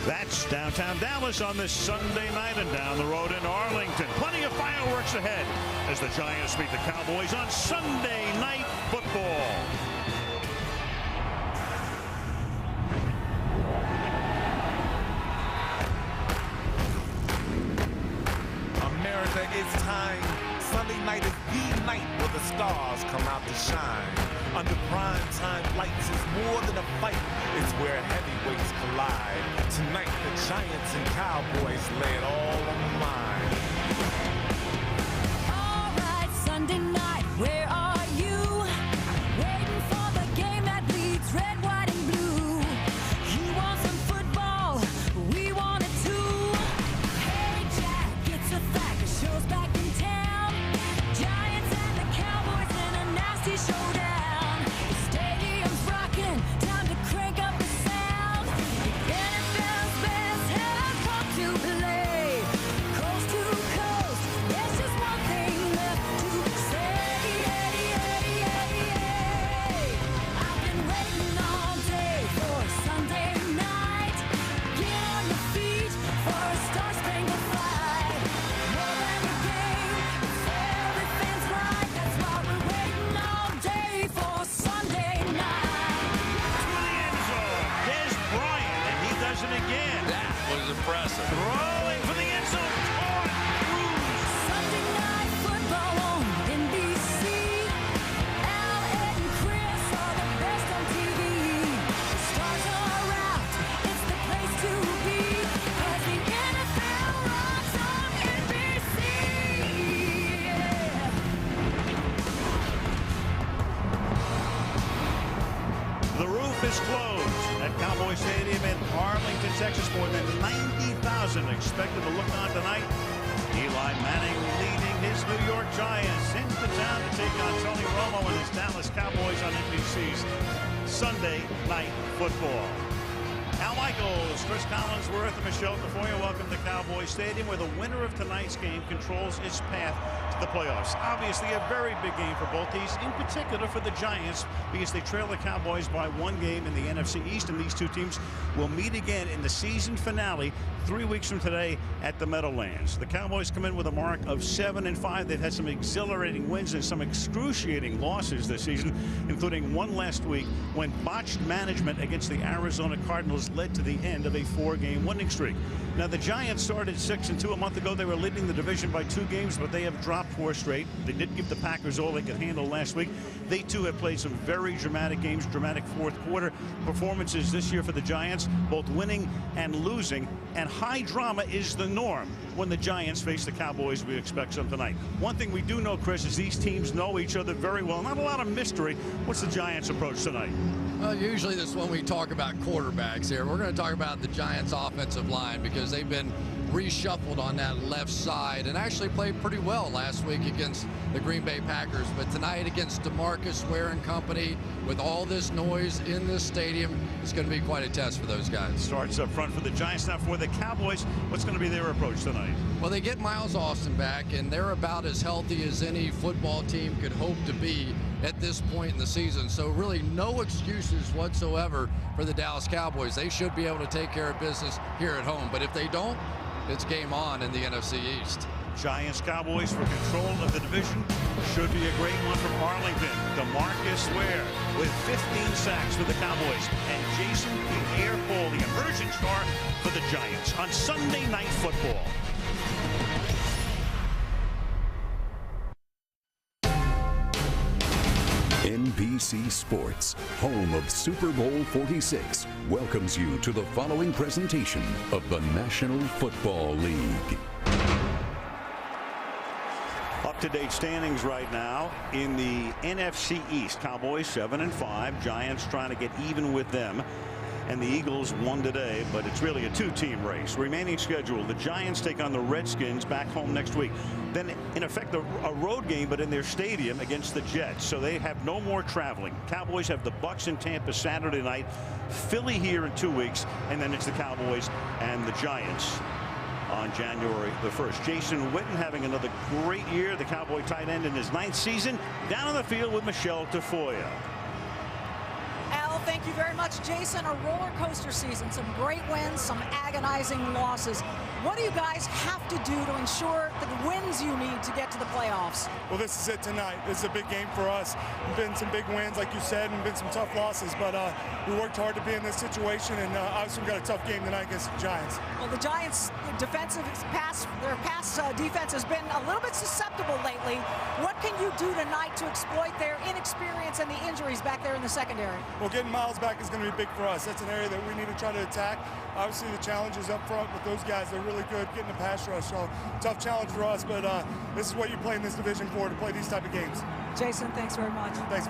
That's downtown Dallas on this Sunday night, and down the road in Arlington. Plenty of fireworks ahead as the Giants meet the Cowboys on Sunday Night Football. America, it's time. Sunday night is the night where the stars come out to shine. Under prime time lights is more than a fight. It's where heavyweights collide. Tonight, the Giants and Cowboys lay it all on the line. All right, Sunday night, where are you? Waiting for the game that leads red, white, and blue. You want some football? We want it too. Hey, Jack, it's a fact. The show's back in town. Giants and the Cowboys in a nasty showdown. Impressive. Throwing for the end zone. Sunday night football on NBC. Al, Ed, and Chris are the best on TV. The stars are out. It's the place to be. 'Cause the NFL rocks on NBC. Yeah. The roof is closed at Cowboy Stadium in Arlington, Texas. More than 90,000 expected to look on tonight. Eli Manning leading his New York Giants into town to take on Tony Romo and his Dallas Cowboys on NBC's Sunday Night Football. Al Michaels, Chris Collinsworth, and Michelle Tafoya, welcome to Cowboy Stadium, where the winner of tonight's game controls its path to the playoffs. Obviously a very big game for both teams, in particular for the Giants, because they trail the Cowboys by one game in the NFC East, and these two teams will meet again in the season finale 3 weeks from today at the Meadowlands. The Cowboys come in with a mark of 7-5. They've had some exhilarating wins and some excruciating losses this season, including one last week when botched management against the Arizona Cardinals led to the end of a 4-game winning streak. Now, the Giants started 6-2 a month ago. They were leading the division by 2 games, but they have dropped 4 straight. They did give the Packers all they could handle last week. They too have played some very dramatic games, dramatic fourth quarter performances this year for the Giants, both winning and losing, and high drama is the norm when the Giants face the Cowboys. We expect some tonight. One thing we do know, Chris, is these teams know each other very well. Not a lot of mystery. What's the Giants' approach tonight? Well, usually this is when we talk about quarterbacks here. We're going to talk about the Giants' offensive line because they've been reshuffled on that left side and actually played pretty well last week against the Green Bay Packers. But tonight against DeMarcus Ware and company, with all this noise in this stadium, it's going to be quite a test for those guys. Starts up front for the Giants. Now for the Cowboys, what's going to be their approach tonight? Well, they get Miles Austin back, and they're about as healthy as any football team could hope to be at this point in the season. So really no excuses whatsoever for the Dallas Cowboys. They should be able to take care of business here at home. But if they don't, it's game on in the NFC East. Giants Cowboys for control of the division. Should be a great one from Arlington. DeMarcus Ware with 15 sacks for the Cowboys. And Jason Pierre-Paul, the emerging star for the Giants on Sunday Night Football. NBC Sports, home of Super Bowl 46, welcomes you to the following presentation of the National Football League. Up-to-date standings right now in the NFC East. Cowboys 7-5. Giants trying to get even with them. And the Eagles won today, but it's really a 2-team race. Remaining schedule, the Giants take on the Redskins back home next week. Then, in effect, a road game, but in their stadium against the Jets. So they have no more traveling. Cowboys have the Bucs in Tampa Saturday night, Philly here in 2 weeks, and then it's the Cowboys and the Giants on January the 1st. Jason Witten having another great year, the Cowboy tight end in his 9th season, down on the field with Michelle Tafoya. Al, thank you very much, Jason. A roller coaster season, some great wins, some agonizing losses. What do you guys have to do to ensure the wins you need to get to the playoffs? Well, this is it tonight. This is a big game for us. There's been some big wins, like you said, and been some tough losses, but we worked hard to be in this situation, and obviously we've got a tough game tonight against the Giants. Well, the Giants' their pass defense has been a little bit susceptible lately. What can you do tonight to exploit their inexperience and the injuries back there in the secondary? Well, getting Miles back is going to be big for us. That's an area that we need to try to attack. Obviously, the challenge is up front with those guys. They're really good getting the pass rush, so tough challenge for us, but this is what you play in this division for, to play these type of games. Jason, thanks very much. Thanks.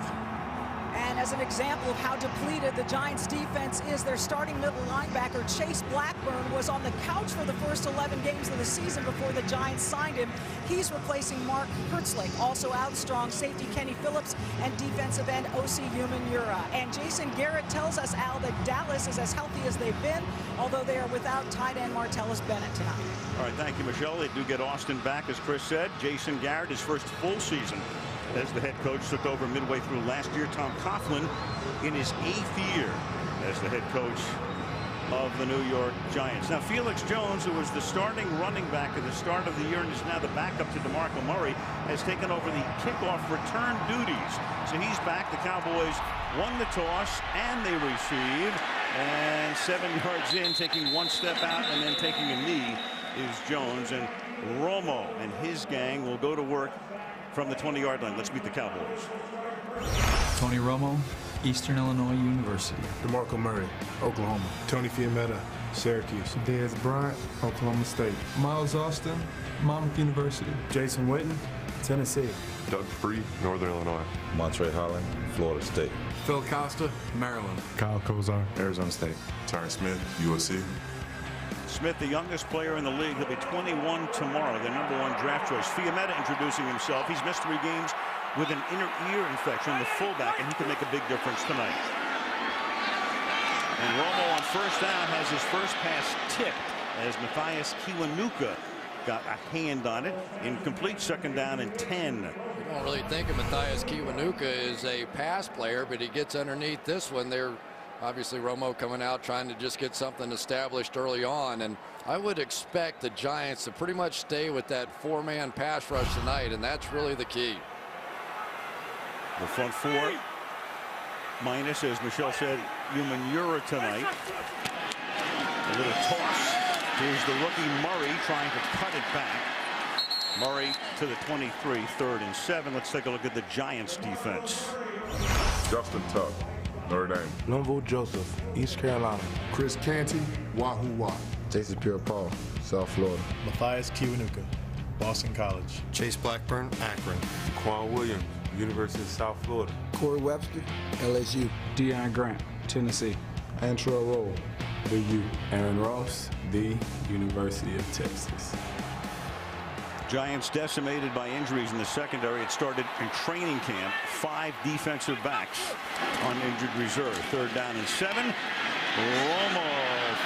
And as an example of how depleted the Giants defense is, their starting middle linebacker, Chase Blackburn, was on the couch for the first 11 games of the season before the Giants signed him. He's replacing Mark Hertzlich. Also out strong safety Kenny Phillips and defensive end O.C. Umenyiora. And Jason Garrett tells us, Al, that Dallas is as healthy as they've been, although they are without tight end Martellus Bennett tonight. All right, thank you, Michelle. They do get Austin back, as Chris said. Jason Garrett, his first full season as the head coach, took over midway through last year. Tom Coughlin in his 8th year as the head coach of the New York Giants. Now, Felix Jones, who was the starting running back at the start of the year and is now the backup to DeMarco Murray, has taken over the kickoff return duties. So he's back. The Cowboys won the toss and they received. And 7 yards in, taking one step out and then taking a knee is Jones. And Romo and his gang will go to work from the 20-yard line. Let's meet the Cowboys. Tony Romo, Eastern Illinois University. DeMarco Murray, Oklahoma. Tony Fiammetta, Syracuse. Dez Bryant, Oklahoma State. Miles Austin, Monmouth University. Jason Witten, Tennessee. Doug Free, Northern Illinois. Montre Holland, Florida State. Phil Costa, Maryland. Kyle Kozar, Arizona State. Tyron Smith, USC. Smith, the youngest player in the league. He'll be 21 tomorrow, the #1 draft choice. Fiammetta introducing himself. He's missed 3 games with an inner ear infection, the fullback, and he can make a big difference tonight. And Romo on first down has his first pass tipped as Matthias Kiwanuka got a hand on it. Incomplete, second down and 10. You don't really think of Matthias Kiwanuka as a pass player, but he gets underneath this one. They're obviously Romo coming out trying to just get something established early on, and I would expect the Giants to pretty much stay with that 4-man pass rush tonight, and that's really the key. The front 4 minus, as Michelle said, Umenyiora tonight. A little toss. Here's the rookie Murray trying to cut it back. Murray to the 23, 3rd and 7. Let's take a look at the Giants defense. Justin Tuck, Notre Dame. Linville Joseph, East Carolina. Chris Canty, Wahoo Wah. Jason Pierre-Paul, South Florida. Matthias Kiwanuka, Boston College. Chase Blackburn, Akron. Quan Williams, University of South Florida. Corey Webster, LSU. Deion Grant, Tennessee. Antrell Roll, BU. Aaron Ross, the University of Texas. Giants decimated by injuries in the secondary. It started in training camp. 5 defensive backs on injured reserve. 3rd down and 7. Romo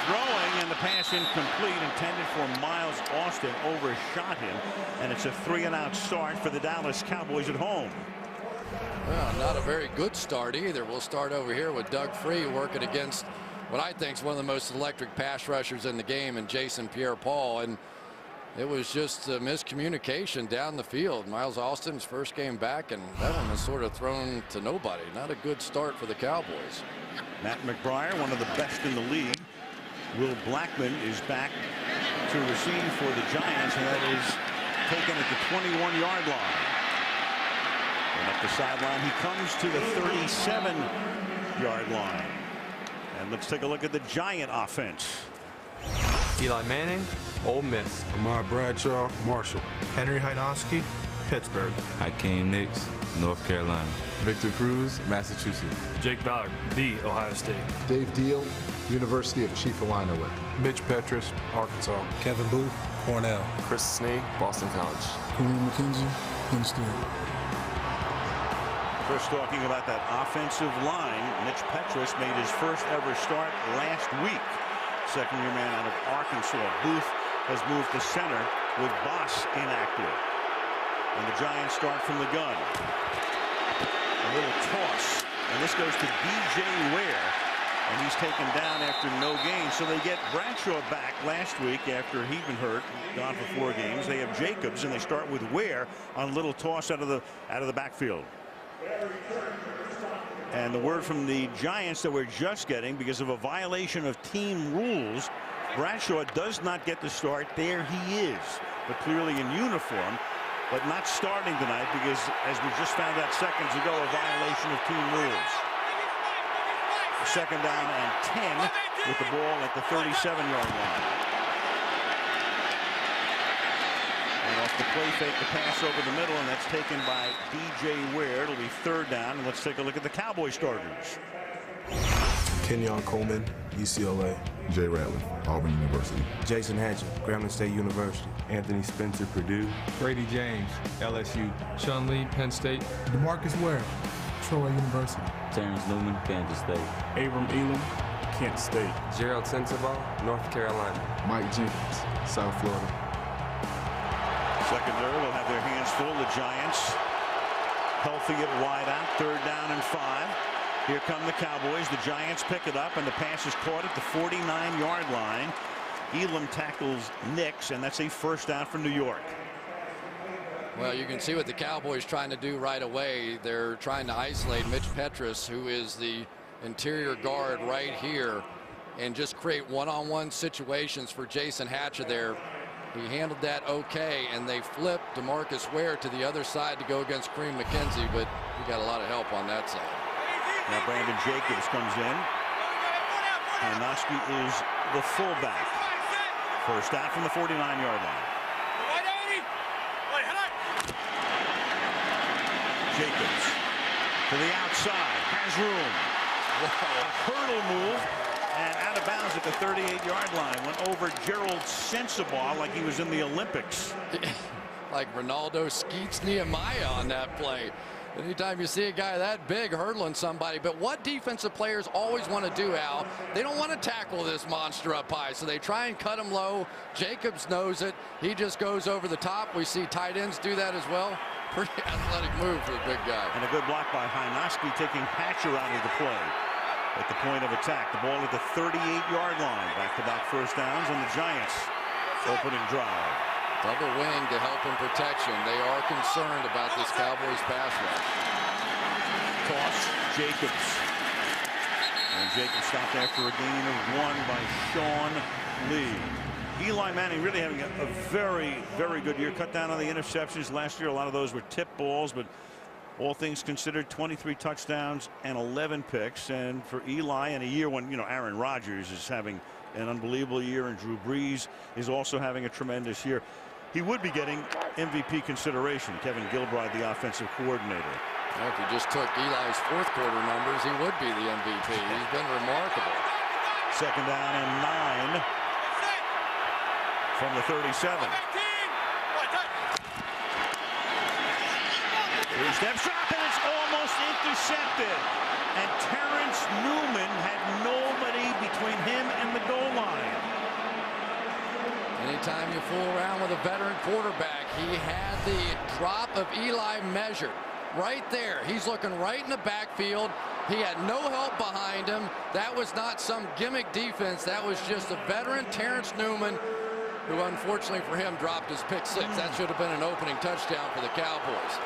throwing, and the pass incomplete, intended for Miles Austin, overshot him, and it's a 3-and-out start for the Dallas Cowboys at home. Well, not a very good start either. We'll start over here with Doug Free working against what I think is one of the most electric pass rushers in the game, and Jason Pierre-Paul, and it was just a miscommunication down the field. Miles Austin's first game back, and that one was sort of thrown to nobody. Not a good start for the Cowboys. Matt McBriar, one of the best in the league. Will Blackman is back to receive for the Giants, and that is taken at the 21-yard line. And up the sideline, he comes to the 37-yard line. And let's take a look at the Giant offense. Eli Manning, Ole Miss. Ahmad Bradshaw, Marshall. Henry Hynoski, Pittsburgh. Hakeem Nicks, North Carolina. Victor Cruz, Massachusetts. Jake Ballard, the Ohio State. Dave Deal, University of Chief-Illinois. Mitch Petrus, Arkansas. Kevin Booth, Cornell. Chris Snee, Boston College. Kareem McKenzie, Penn State. Chris talking about that offensive line. Mitch Petrus made his first ever start last week. Second-year man out of Arkansas. Booth has moved to center with Boss inactive. And the Giants start from the gun. A little toss. And this goes to DJ Ware. And he's taken down after no gain. So they get Bradshaw back last week after he'd been hurt, gone for 4 games. They have Jacobs, and they start with Ware on a little toss out of the backfield. And the word from the Giants that we're just getting, because of a violation of team rules, Bradshaw does not get the start. There he is, but clearly in uniform, but not starting tonight because, as we just found out seconds ago, a violation of team rules. Second down and 10 with the ball at the 37-yard line. And off the play fake, the pass over the middle, and that's taken by DJ Ware. It'll be third down, and let's take a look at the Cowboy starters. Kenyon Coleman, UCLA. Jay Ratliff, Auburn University. Jason Hatchett, Grambling State University. Anthony Spencer, Purdue. Brady James, LSU. Sean Lee, Penn State. DeMarcus Ware, Troy University. Terrence Newman, Kansas State. Abram Elam, Kent State. Gerald Sensabaugh, North Carolina. Mike Jenkins, South Florida. Secondary will have their hands full. The Giants healthy at wide out. Third down and 5. Here come the Cowboys. The Giants pick it up, and the pass is caught at the 49-yard line. Elam tackles Nix, and that's a first down for New York. Well, you can see what the Cowboys trying to do right away. They're trying to isolate Mitch Petrus, who is the interior guard right here, and just create one-on-one situations for Jason Hatchett there. He handled that okay, and they flipped DeMarcus Ware to the other side to go against Kareem McKenzie, but he got a lot of help on that side. Now Brandon Jacobs comes in. Hanoski is the fullback. First down from the 49-yard line. Jacobs to the outside, has room. A hurdle move, and out of bounds at the 38-yard line. Went over Gerald Sensabaugh like he was in the Olympics. Like Ronaldo Skeets Nehemiah on that play. Anytime you see a guy that big hurdling somebody, but what defensive players always want to do, Al, they don't want to tackle this monster up high, so they try and cut him low. Jacobs knows it. He just goes over the top. We see tight ends do that as well. Pretty athletic move for the big guy. And a good block by Hanoski, taking Hatcher out of the play at the point of attack. The ball at the 38-yard line. Back-to-back first downs, and the Giants opening drive. Double wing to help in protection. They are concerned about this Cowboys pass rush. Toss, Jacobs. And Jacobs stopped after a gain of 1 by Sean Lee. Eli Manning really having a very, very good year. Cut down on the interceptions last year. A lot of those were tip balls, but all things considered, 23 touchdowns and 11 picks. And for Eli, in a year when, Aaron Rodgers is having an unbelievable year and Drew Brees is also having a tremendous year, he would be getting MVP consideration. Kevin Gilbride, the offensive coordinator. Well, if you just took Eli's fourth quarter numbers, he would be the MVP. He's been remarkable. Second down and 9 from the 37. Three-step drop, and it's almost intercepted. And Terrence Newman had nobody between him and the goal line. Anytime you fool around with a veteran quarterback, he had the drop of Eli measured right there. He's looking right in the backfield. He had no help behind him. That was not some gimmick defense. That was just a veteran Terrence Newman, who unfortunately for him dropped his pick 6. That should have been an opening touchdown for the Cowboys.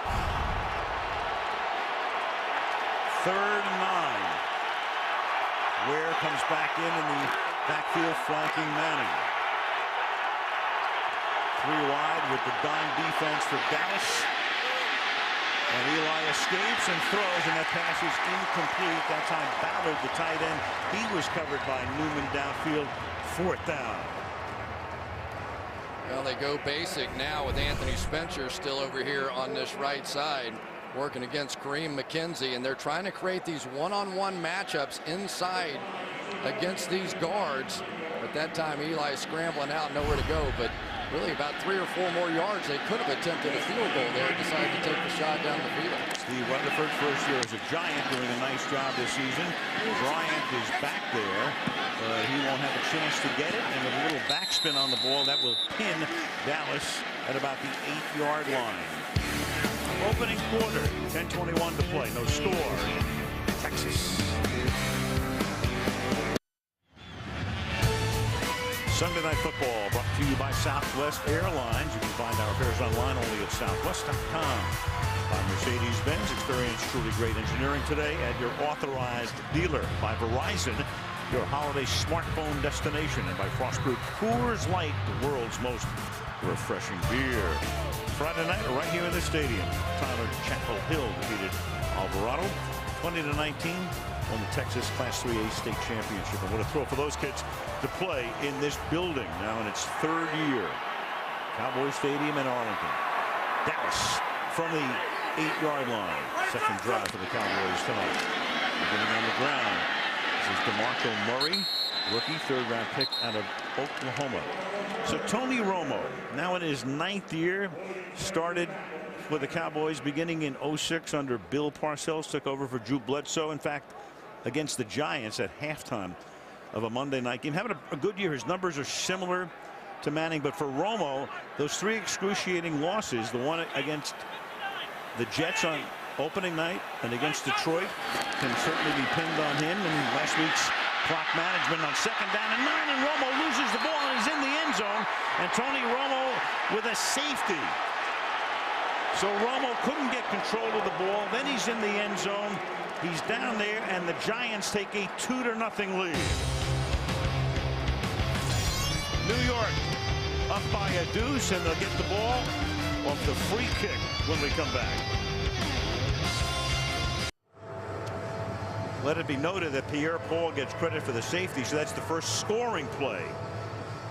Third and 9. Ware comes back in the backfield flanking Manning. 3 wide with the dime defense for Dallas. And Eli escapes and throws, and that pass is incomplete. That time Ballard, the tight end, he was covered by Newman downfield. 4th down. Well, they go basic now with Anthony Spencer still over here on this right side, working against Kareem McKenzie, and they're trying to create these one-on-one matchups inside against these guards. But that time Eli scrambling out, nowhere to go, but really about 3 or 4 more yards. They could have attempted a field goal there, decided to take the shot down the field. Steve Rutherford, first year as a Giant, doing a nice job this season. Bryant is back there. He won't have a chance to get it, and with a little backspin on the ball, that will pin Dallas at about the 8-yard line. Opening quarter, 10:21 to play, no score. Texas. Sunday Night Football brought to you by Southwest Airlines. You can find our fares online only at southwest.com. By Mercedes-Benz, experience truly great engineering today at your authorized dealer. By Verizon, your holiday smartphone destination. And by Frostproof Coors Light, the world's most refreshing beer. Friday night, right here in the stadium, Tyler Chapel Hill defeated Alvarado 20-19. Won the Texas Class 3A state championship. And what a thrill for those kids to play in this building now in its third year. Cowboys Stadium in Arlington. Dallas from the 8-yard line. Second drive for the Cowboys tonight. Beginning on the ground. This is DeMarco Murray, rookie, third-round pick out of Oklahoma. So Tony Romo, now in his 9th year, started with the Cowboys beginning in 06 under Bill Parcells, took over for Drew Bledsoe. In fact, against the Giants at halftime of a Monday night game. Having a good year. His numbers are similar to Manning, but for Romo, those 3 excruciating losses, the one against the Jets on opening night and against Detroit, can certainly be pinned on him. And last week's clock management on 2nd down and 9, and Romo loses the ball and he's in the end zone. And Tony Romo with a safety. So Romo couldn't get control of the ball. Then he's in the end zone. He's down there, and the Giants take a 2-0 lead. New York up by a deuce, and they'll get the ball off the free kick when we come back. Let it be noted that Pierre Paul gets credit for the safety, so that's the first scoring play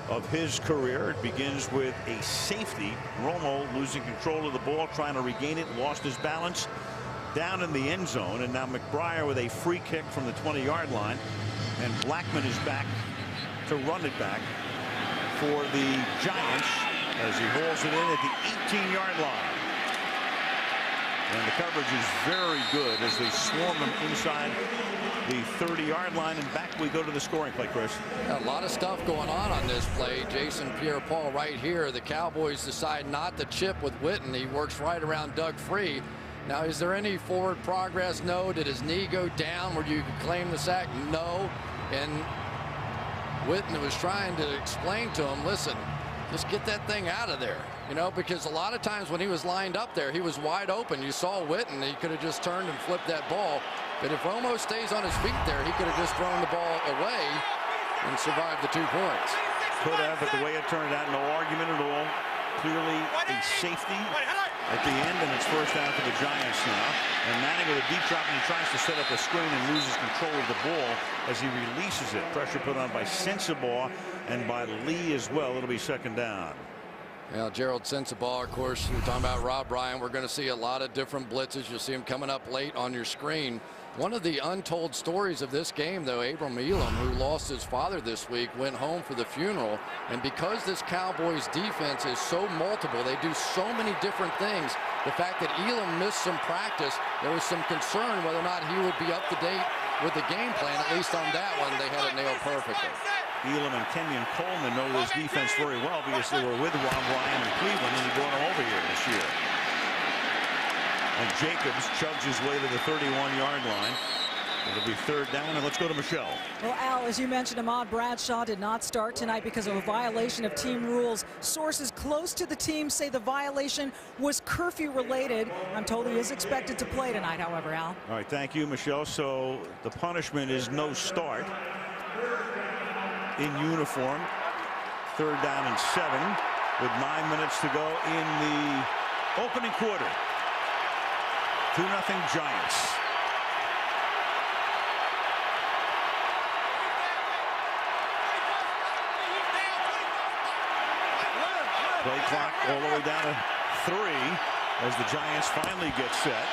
of his career. It begins with a safety. Romo losing control of the ball, trying to regain it, lost his balance down in the end zone, and now McBriar with a free kick from the 20-yard line, and Blackman is back to run it back for the Giants as he hauls it in at the 18-yard line. And the coverage is very good as they swarm them inside the 30-yard line, and back we go to the scoring play, Chris. A lot of stuff going on this play. Jason Pierre-Paul right here. The Cowboys decide not to chip with Witten. He works right around Doug Free. Now, is there any forward progress? No. Did his knee go down where you could claim the sack? No. And Witten was trying to explain to him, listen, just get that thing out of there. You know, because a lot of times when he was lined up there, he was wide open. You saw Witten. He could have just turned and flipped that ball. But if Romo stays on his feet there, he could have just thrown the ball away and survived the 2 points. Could have, but the way it turned out, no argument at all. Clearly a safety at the end, and it's first down for the Giants now. And Manning with a deep drop, and he tries to set up a screen and loses control of the ball as he releases it. Pressure put on by Sensabaugh and by Lee as well. It'll be second down. Yeah, Gerald Sensabaugh, of course, we're talking about Rob Ryan. We're going to see a lot of different blitzes. You'll see him coming up late on your screen. One of the untold stories of this game, though, Abram Elam, who lost his father this week, went home for the funeral. And because this Cowboys defense is so multiple, they do so many different things. The fact that Elam missed some practice, there was some concern whether or not he would be up to date with the game plan. At least on that one, they had it nailed perfectly. Elam and Kenyon Coleman know this defense very well because they were with Rob Ryan in Cleveland, and he brought them over here this year. And Jacobs chugs his way to the 31-yard line. It'll be third down, and let's go to Michelle. Well, Al, as you mentioned, Ahmad Bradshaw did not start tonight because of a violation of team rules. Sources close to the team say the violation was curfew-related. I'm told he is expected to play tonight, however, Al. All right, thank you, Michelle. So the punishment is no start in uniform. Third down and 7 with 9 minutes to go in the opening quarter. 2-0 Giants. Play clock all the way down to 3 as the Giants finally get set.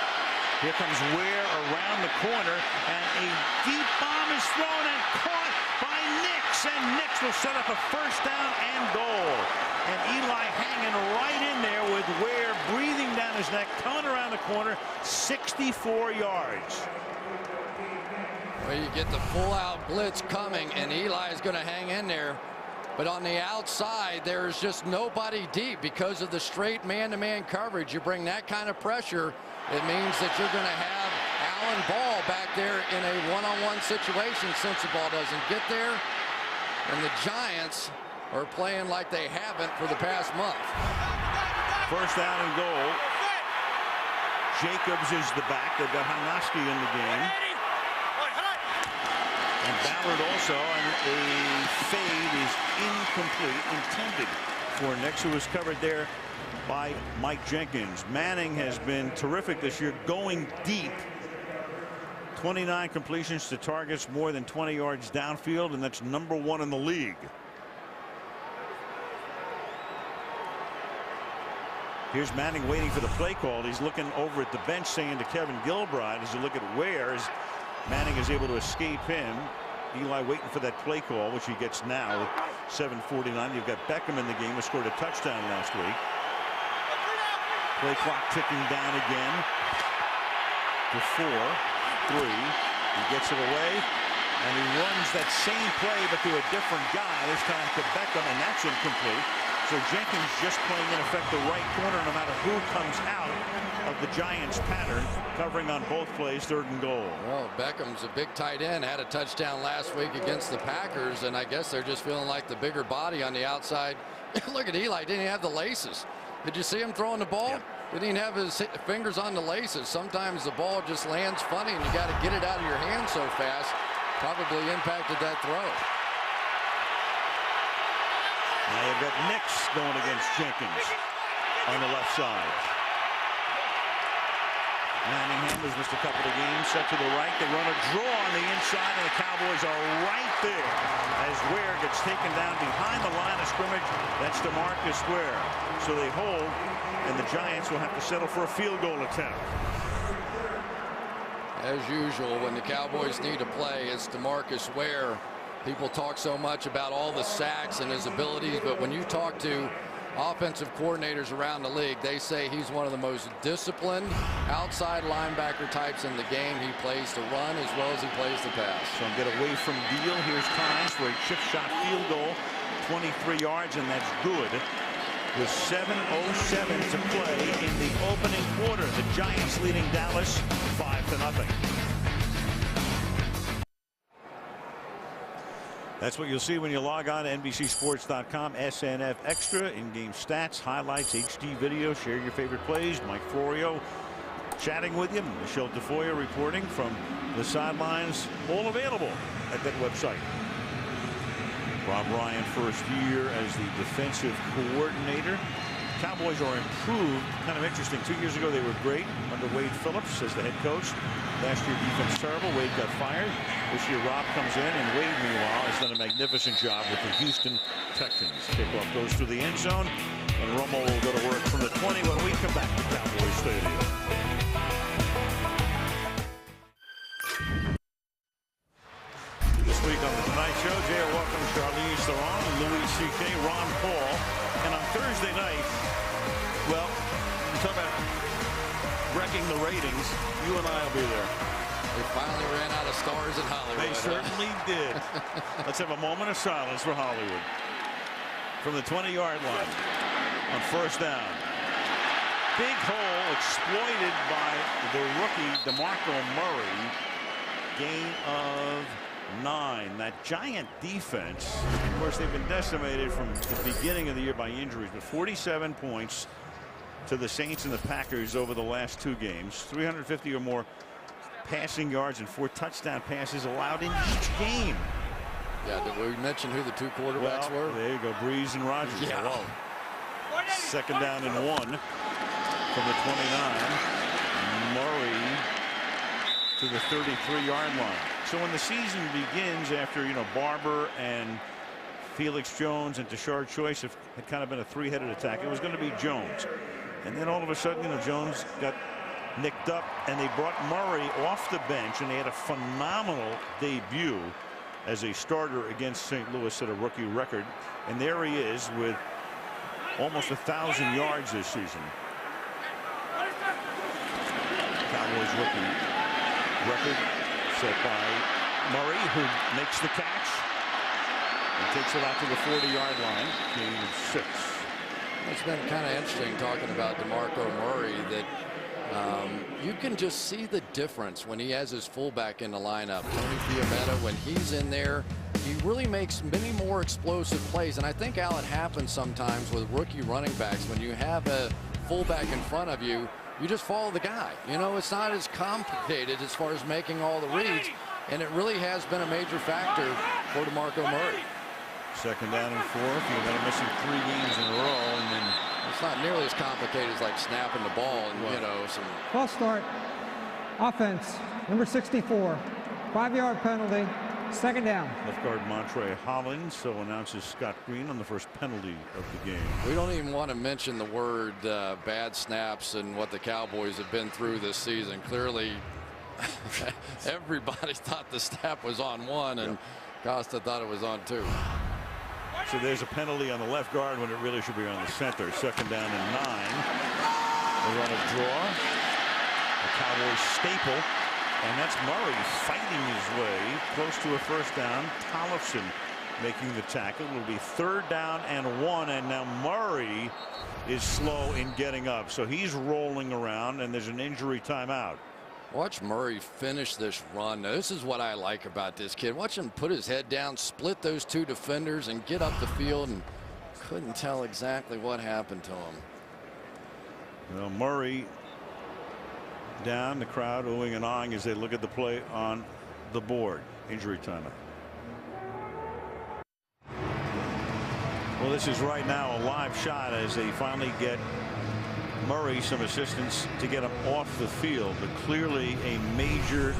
Here comes Ware around the corner, and a deep bomb is thrown and caught by Nix, and Nix will set up a first down and goal. And Eli hanging right in there with Ware breathing down his neck, coming around the corner, 64 yards. Well, you get the full-out blitz coming, and Eli is going to hang in there. But on the outside, there's just nobody deep because of the straight man-to-man coverage. You bring that kind of pressure, it means that you're going to have Allen Ball back there in a one-on-one situation since the ball doesn't get there. And the Giants are playing like they haven't for the past month. First down and goal. Jacobs is the back. They've got Hanoski in the game. And Ballard also, and a fade is incomplete, intended for Nix, who was covered there by Mike Jenkins. Manning has been terrific this year, going deep. 29 completions to targets more than 20 yards downfield, and that's #1 in the league. Here's Manning waiting for the play call. He's looking over at the bench saying to Kevin Gilbride, as you look at where as Manning is able to escape him. Eli waiting for that play call, which he gets now with 7:49. You've got Beckham in the game, who scored a touchdown last week. Play clock ticking down again to 4, 3. He gets it away, and he runs that same play, but to a different guy, this time to Beckham, and that's incomplete. So Jenkins just playing, in effect, the right corner no matter who comes out of the Giants pattern, covering on both plays, 3rd and goal. Well, Beckham's a big tight end, had a touchdown last week against the Packers, and I guess they're just feeling like the bigger body on the outside. Look at Eli, didn't he have the laces? Did you see him throwing the ball? Yep. Didn't even have his fingers on the laces. Sometimes the ball just lands funny, and you got to get it out of your hand so fast. Probably impacted that throw. Now you've got Nix going against Jenkins on the left side. Manningham has missed a couple of games. Set to the right. They run a draw on the inside, and the Cowboys are right there as Ware gets taken down behind the line of scrimmage. That's DeMarcus Ware. So they hold, and the Giants will have to settle for a field goal attempt. As usual, when the Cowboys need a play, it's DeMarcus Ware. People talk so much about all the sacks and his abilities, but when you talk to offensive coordinators around the league, they say he's one of the most disciplined outside linebacker types in the game. He plays to run as well as he plays to pass. So get away from Deal. Here's Tynes for a chip shot field goal, 23 yards, and that's good. With 7:07 to play in the opening quarter, the Giants leading Dallas 5-0. That's what you'll see when you log on to NBCSports.com. SNF Extra, in-game stats, highlights, HD video. Share your favorite plays. Mike Florio chatting with you. Michelle DeFoya reporting from the sidelines. All available at that website. Rob Ryan, first year as the defensive coordinator. Cowboys are improved. Kind of interesting. 2 years ago they were great under Wade Phillips as the head coach. Last year defense terrible. Wade got fired. This year Rob comes in, and Wade meanwhile has done a magnificent job with the Houston Texans. Kickoff goes through the end zone, and Romo will go to work from the 20 when we come back to Cowboys Stadium. This week on the Tonight Show, J.R. welcome Charlize Theron, Louis C.K., Ron Paul, and on Thursday night, well, you talk about wrecking the ratings. You and I will be there. They finally ran out of stars in Hollywood. They certainly did. Let's have a moment of silence for Hollywood. From the 20-yard line on first down. Big hole exploited by the rookie DeMarco Murray. Gain of 9. That Giant defense, of course, they've been decimated from the beginning of the year by injuries, but 47 points to the Saints and the Packers over the last 2 games. 350 or more passing yards and 4 touchdown passes allowed in each game. Yeah, did we mention who the 2 quarterbacks were? There you go, Breeze and Rodgers. Yeah. Hello. Second down and 1 from the 29. Murray to the 33-yard line. So when the season begins, after Barber and Felix Jones and Tashard Choice had kind of been a 3-headed attack, it was going to be Jones. And then all of a sudden, Jones got nicked up, and they brought Murray off the bench, and they had a phenomenal debut as a starter against St. Louis at a rookie record. And there he is with almost 1,000 yards this season. Cowboys rookie record set by Murray, who makes the catch and takes it out to the 40-yard line. Gain of 6. It's been kind of interesting talking about DeMarco Murray, that you can just see the difference when he has his fullback in the lineup. Tony Fiametta, when he's in there, he really makes many more explosive plays. And I think, Al, it happens sometimes with rookie running backs. When you have a fullback in front of you, you just follow the guy. You know, it's not as complicated as far as making all the reads. And it really has been a major factor for DeMarco Murray. 2nd down and 4. You're missing 3 games in a row, and then it's not nearly as complicated as like snapping the ball and you know some. False start. Offense. Number 64. 5-yard penalty. 2nd down. Left guard Montre Hollins so announces Scott Green on the first penalty of the game. We don't even want to mention the word bad snaps and what the Cowboys have been through this season. Clearly, everybody thought the snap was on 1, and Costa thought it was on 2. So there's a penalty on the left guard when it really should be on the center. 2nd down and 9. They run a draw. The Cowboys staple. And that's Murray fighting his way close to a 1st down. Tollefson making the tackle. It will be 3rd down and 1. And now Murray is slow in getting up. So he's rolling around, and there's an injury timeout. Watch Murray finish this run. Now, this is what I like about this kid. Watch him put his head down, split those 2 defenders, and get up the field, and couldn't tell exactly what happened to him. Well, Murray down, the crowd oohing and ahhing as they look at the play on the board. Injury timeout. Well, this is right now a live shot as they finally get Murray some assistance to get him off the field, but clearly a major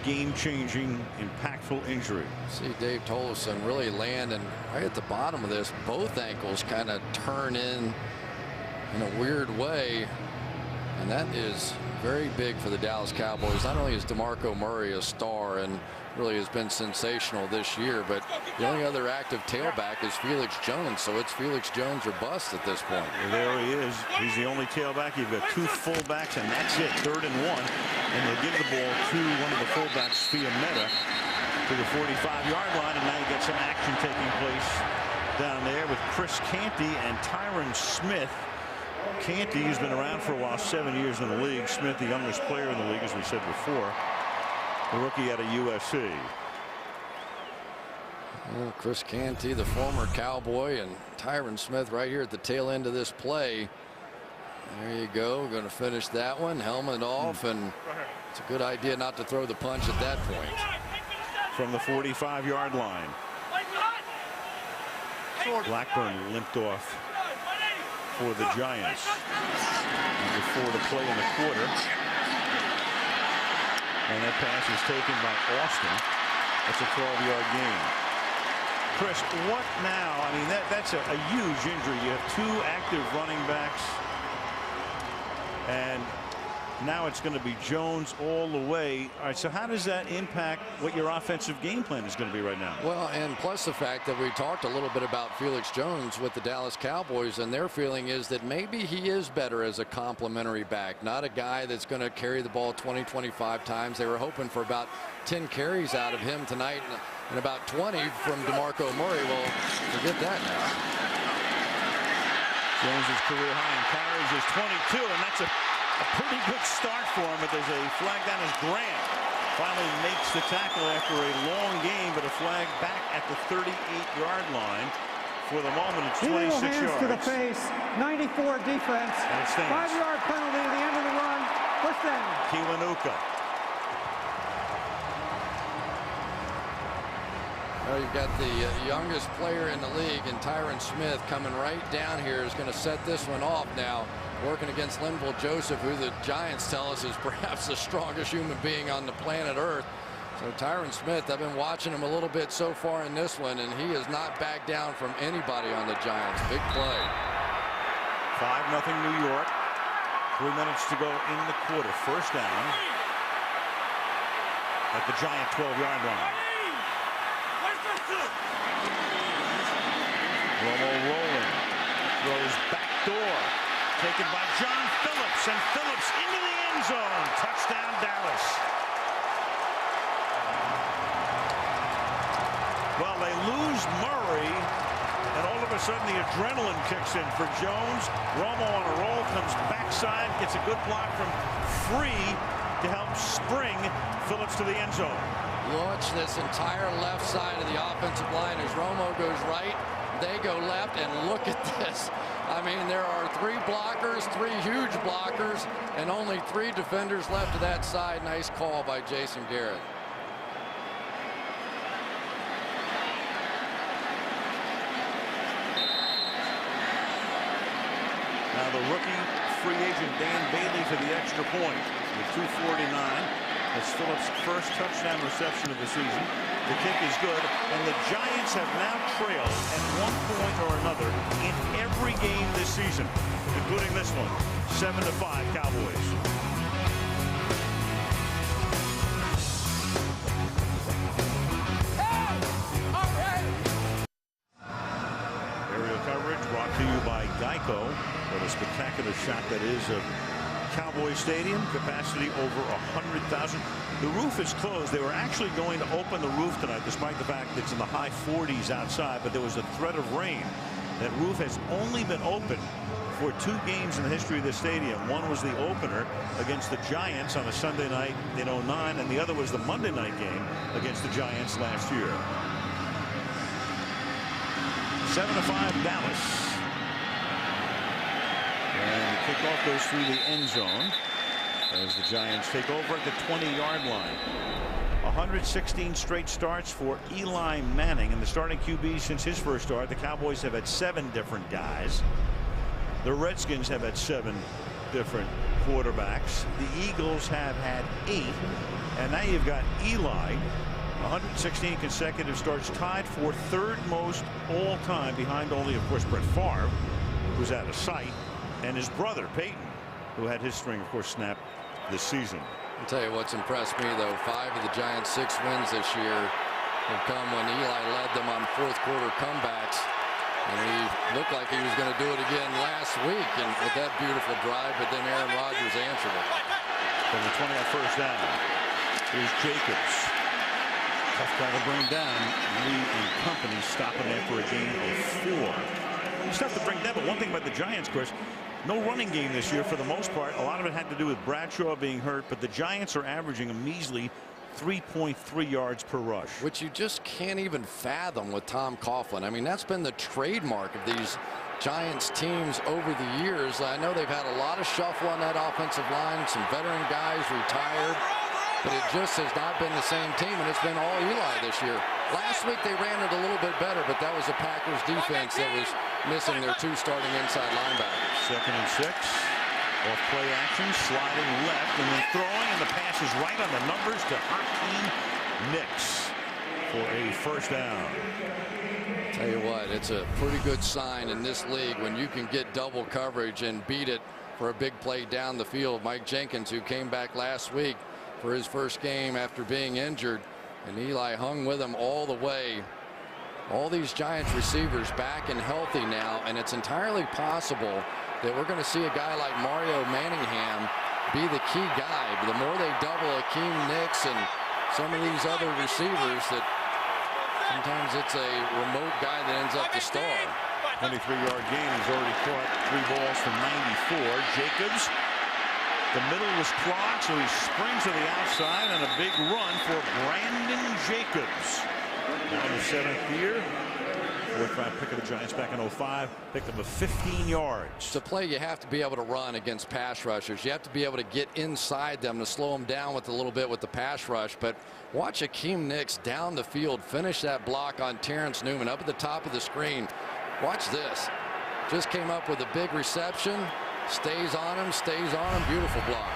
game-changing, impactful injury. See Dave Tollefson really landing right at the bottom of this. Both ankles kind of turn in a weird way, and that is very big for the Dallas Cowboys. Not only is DeMarco Murray a star and really has been sensational this year, but the only other active tailback is Felix Jones, so it's Felix Jones or bust at this point. Well, there he is. He's the only tailback. You've got 2 fullbacks, and that's it. 3rd and 1, and they'll give the ball to one of the fullbacks, Fiametta, to the 45-yard line, and now you get some action taking place down there with Chris Canty and Tyron Smith. Canty, who's been around for a while, 7 years in the league. Smith, the youngest player in the league, as we said before. The rookie out of USC. Well, Chris Canty, the former Cowboy, and Tyron Smith right here at the tail end of this play. There you go. Going to finish that one. Helmet off, and it's a good idea not to throw the punch at that point. From the 45-yard line. Blackburn limped off for the Giants. Number 4 to play in the quarter. And that pass is taken by Austin. That's a 12-yard gain. Chris, what now? I mean, that's a huge injury. You have 2 active running backs, and now it's going to be Jones all the way. All right, so how does that impact what your offensive game plan is going to be right now? Well, and plus the fact that we talked a little bit about Felix Jones with the Dallas Cowboys, and their feeling is that maybe he is better as a complementary back, not a guy that's going to carry the ball 20-25 times. They were hoping for about 10 carries out of him tonight and about 20 from DeMarco Murray. Well, forget that now. Jones's career high in carries is 22, and that's a pretty good start for him, but there's a flag down as Grant finally makes the tackle after a long game, but a flag back at the 38-yard line. For the moment, it's 26 hands yards. To the face, 94 defense. 5-yard penalty at the end of the run. 1st down. Kiwanuka. Well, you've got the youngest player in the league, and Tyron Smith coming right down here is going to set this one off now. Working against Linval Joseph, who the Giants tell us is perhaps the strongest human being on the planet Earth. So Tyron Smith, I've been watching him a little bit so far in this one, and he has not backed down from anybody on the Giants. Big play. 5-0 New York. 3 minutes to go in the quarter. 1st down at the Giant 12-yard line. Romo rolling. Throws back door. Taken by John Phillips, and Phillips into the end zone. Touchdown, Dallas. Well, they lose Murray, And all of a sudden, the adrenaline kicks in for Jones. Romo on a roll, comes backside, gets a good block from Free to help spring Phillips to the end zone. Launch this entire left side of the offensive line as Romo goes right. They go left, and look at this. I mean, there are 3 blockers, 3 huge blockers, and only 3 defenders left to that side. Nice call by Jason Garrett. Now the rookie free agent Dan Bailey for the extra point with 2:49. That's Phillips' first touchdown reception of the season. The kick is good, and the Giants have now trailed at one point or another in every game this season, including this one, 7-5 Cowboys. Aerial coverage brought to you by Geico. What a spectacular shot that is of Cowboys Stadium. Capacity over 100,000. The roof is closed. They were actually going to open the roof tonight, despite the fact that it's in the high 40s outside, but there was a threat of rain. That roof has only been open for 2 games in the history of the stadium. One was the opener against the Giants on a Sunday night in '09, and the other was the Monday night game against the Giants last year. 7-5 Dallas. And the kickoff goes through the end zone as the Giants take over at the 20-yard line. 116 straight starts for Eli Manning, and the starting QB since his first start. The Cowboys have had 7 different guys. The Redskins have had 7 different quarterbacks. The Eagles have had 8. And now you've got Eli, 116 consecutive starts, tied for 3rd most all time, behind only, of course, Brett Favre, who's out of sight, and his brother Peyton, who had his string, of course, snapped this season. I'll tell you what's impressed me, though. 5 of the Giants' 6 wins this year have come when Eli led them on 4th quarter comebacks. And he looked like he was going to do it again last week, and with that beautiful drive, but then Aaron Rodgers answered it. From the 20 on first down, here's Jacobs. Tough guy to bring down. Lee and company stopping after a gain of 4. It's tough to bring down, but one thing about the Giants, Chris, no running game this year for the most part. A lot of it had to do with Bradshaw being hurt, but the Giants are averaging a measly 3.3 yards per rush. Which you just can't even fathom with Tom Coughlin. I mean, that's been the trademark of these Giants teams over the years. I know they've had a lot of shuffle on that offensive line, some veteran guys retired, but it just has not been the same team, and it's been all Eli this year. Last week they ran it a little bit better, but that was the Packers defense that was missing their 2 starting inside linebackers. 2nd and 6. Off play action, sliding left, and then throwing, and the pass is right on the numbers to Hakeem Nicks for a first down. Tell you what, it's a pretty good sign in this league when you can get double coverage and beat it for a big play down the field. Mike Jenkins, who came back last week for his first game after being injured, and Eli hung with him all the way. All these Giants receivers back and healthy now, and it's entirely possible that we're going to see a guy like Mario Manningham be the key guy. The more they double Hakeem Nicks and some of these other receivers, that sometimes it's a remote guy that ends up the star. 23-yard gain. He's already caught 3 balls from 94. Jacobs, the middle was clogged, so he springs to the outside, and a big run for Brandon Jacobs. Down to 7th year. 4th-round pick of the Giants back in '05. Picked up a 15 yards. To play, you have to be able to run against pass rushers. You have to be able to get inside them to slow them down with a little bit with the pass rush. But watch Hakeem Nicks down the field finish that block on Terrence Newman up at the top of the screen. Watch this. Just came up with a big reception. Stays on him. Beautiful block.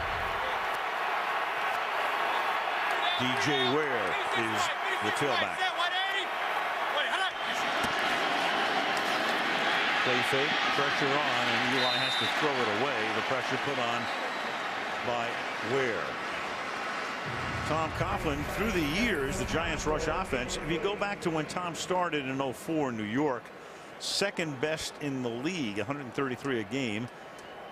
DJ Ware is the tailback. Play fake, pressure on, and Eli has to throw it away. The pressure put on by Ware. Tom Coughlin, through the years, the Giants rush offense, if you go back to when Tom started in '04 in New York, 2nd best in the league, 133 a game,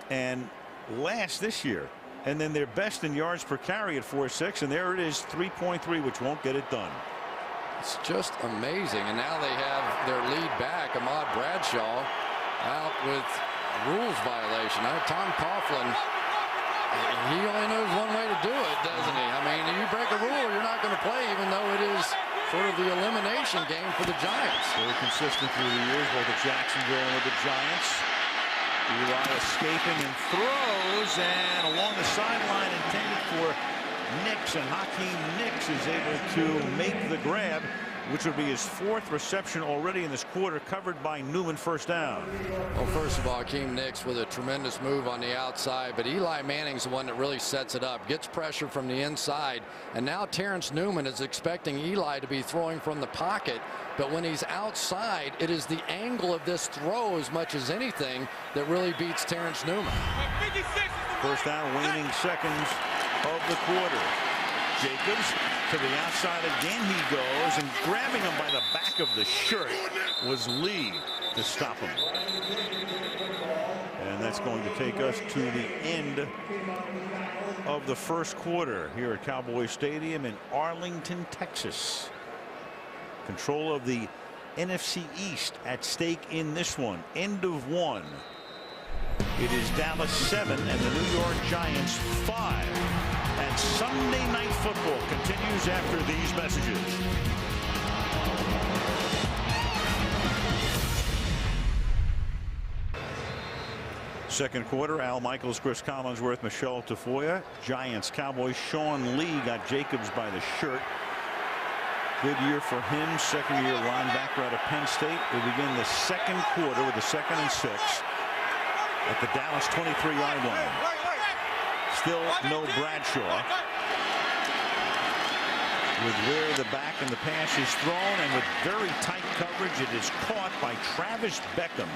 and last this year. And then they're best in yards per carry at 4.6, and there it is, 3.3, which won't get it done. It's just amazing. And now they have their lead back, Ahmad Bradshaw, out with rules violation. Tom Coughlin, he only knows one way to do it, doesn't he? I mean, if you break a rule, you're not going to play, even though it is sort of the elimination game for the Giants. Very consistent through the years, both at Jacksonville and with the Giants. Eli escaping and throws, and along the sideline intended for Nix, and Hakeem Nix is able to make the grab, which would be his 4th reception already in this quarter, covered by Newman, first down. Well, first of all, Hakeem Nix with a tremendous move on the outside, but Eli Manning's the one that really sets it up, gets pressure from the inside, and now Terrence Newman is expecting Eli to be throwing from the pocket, but when he's outside, it is the angle of this throw as much as anything that really beats Terrence Newman. First down, waning seconds of the quarter. Jacobs to the outside again he goes, and grabbing him by the back of the shirt was Lee to stop him. And that's going to take us to the end of the first quarter here at Cowboys Stadium in Arlington, Texas. Control of the NFC East at stake in this one. End of 1. It is Dallas 7 and the New York Giants 5. And Sunday Night Football continues after these messages. Second quarter, Al Michaels, Chris Collinsworth, Michelle Tafoya. Giants, Cowboys, Sean Lee got Jacobs by the shirt. Good year for him, second-year linebacker out of Penn State. We begin the second quarter with a 2nd and 6 at the Dallas 23-yard line. Still no Bradshaw. With where the back and the pass is thrown, and with very tight coverage, it is caught by Travis Beckham.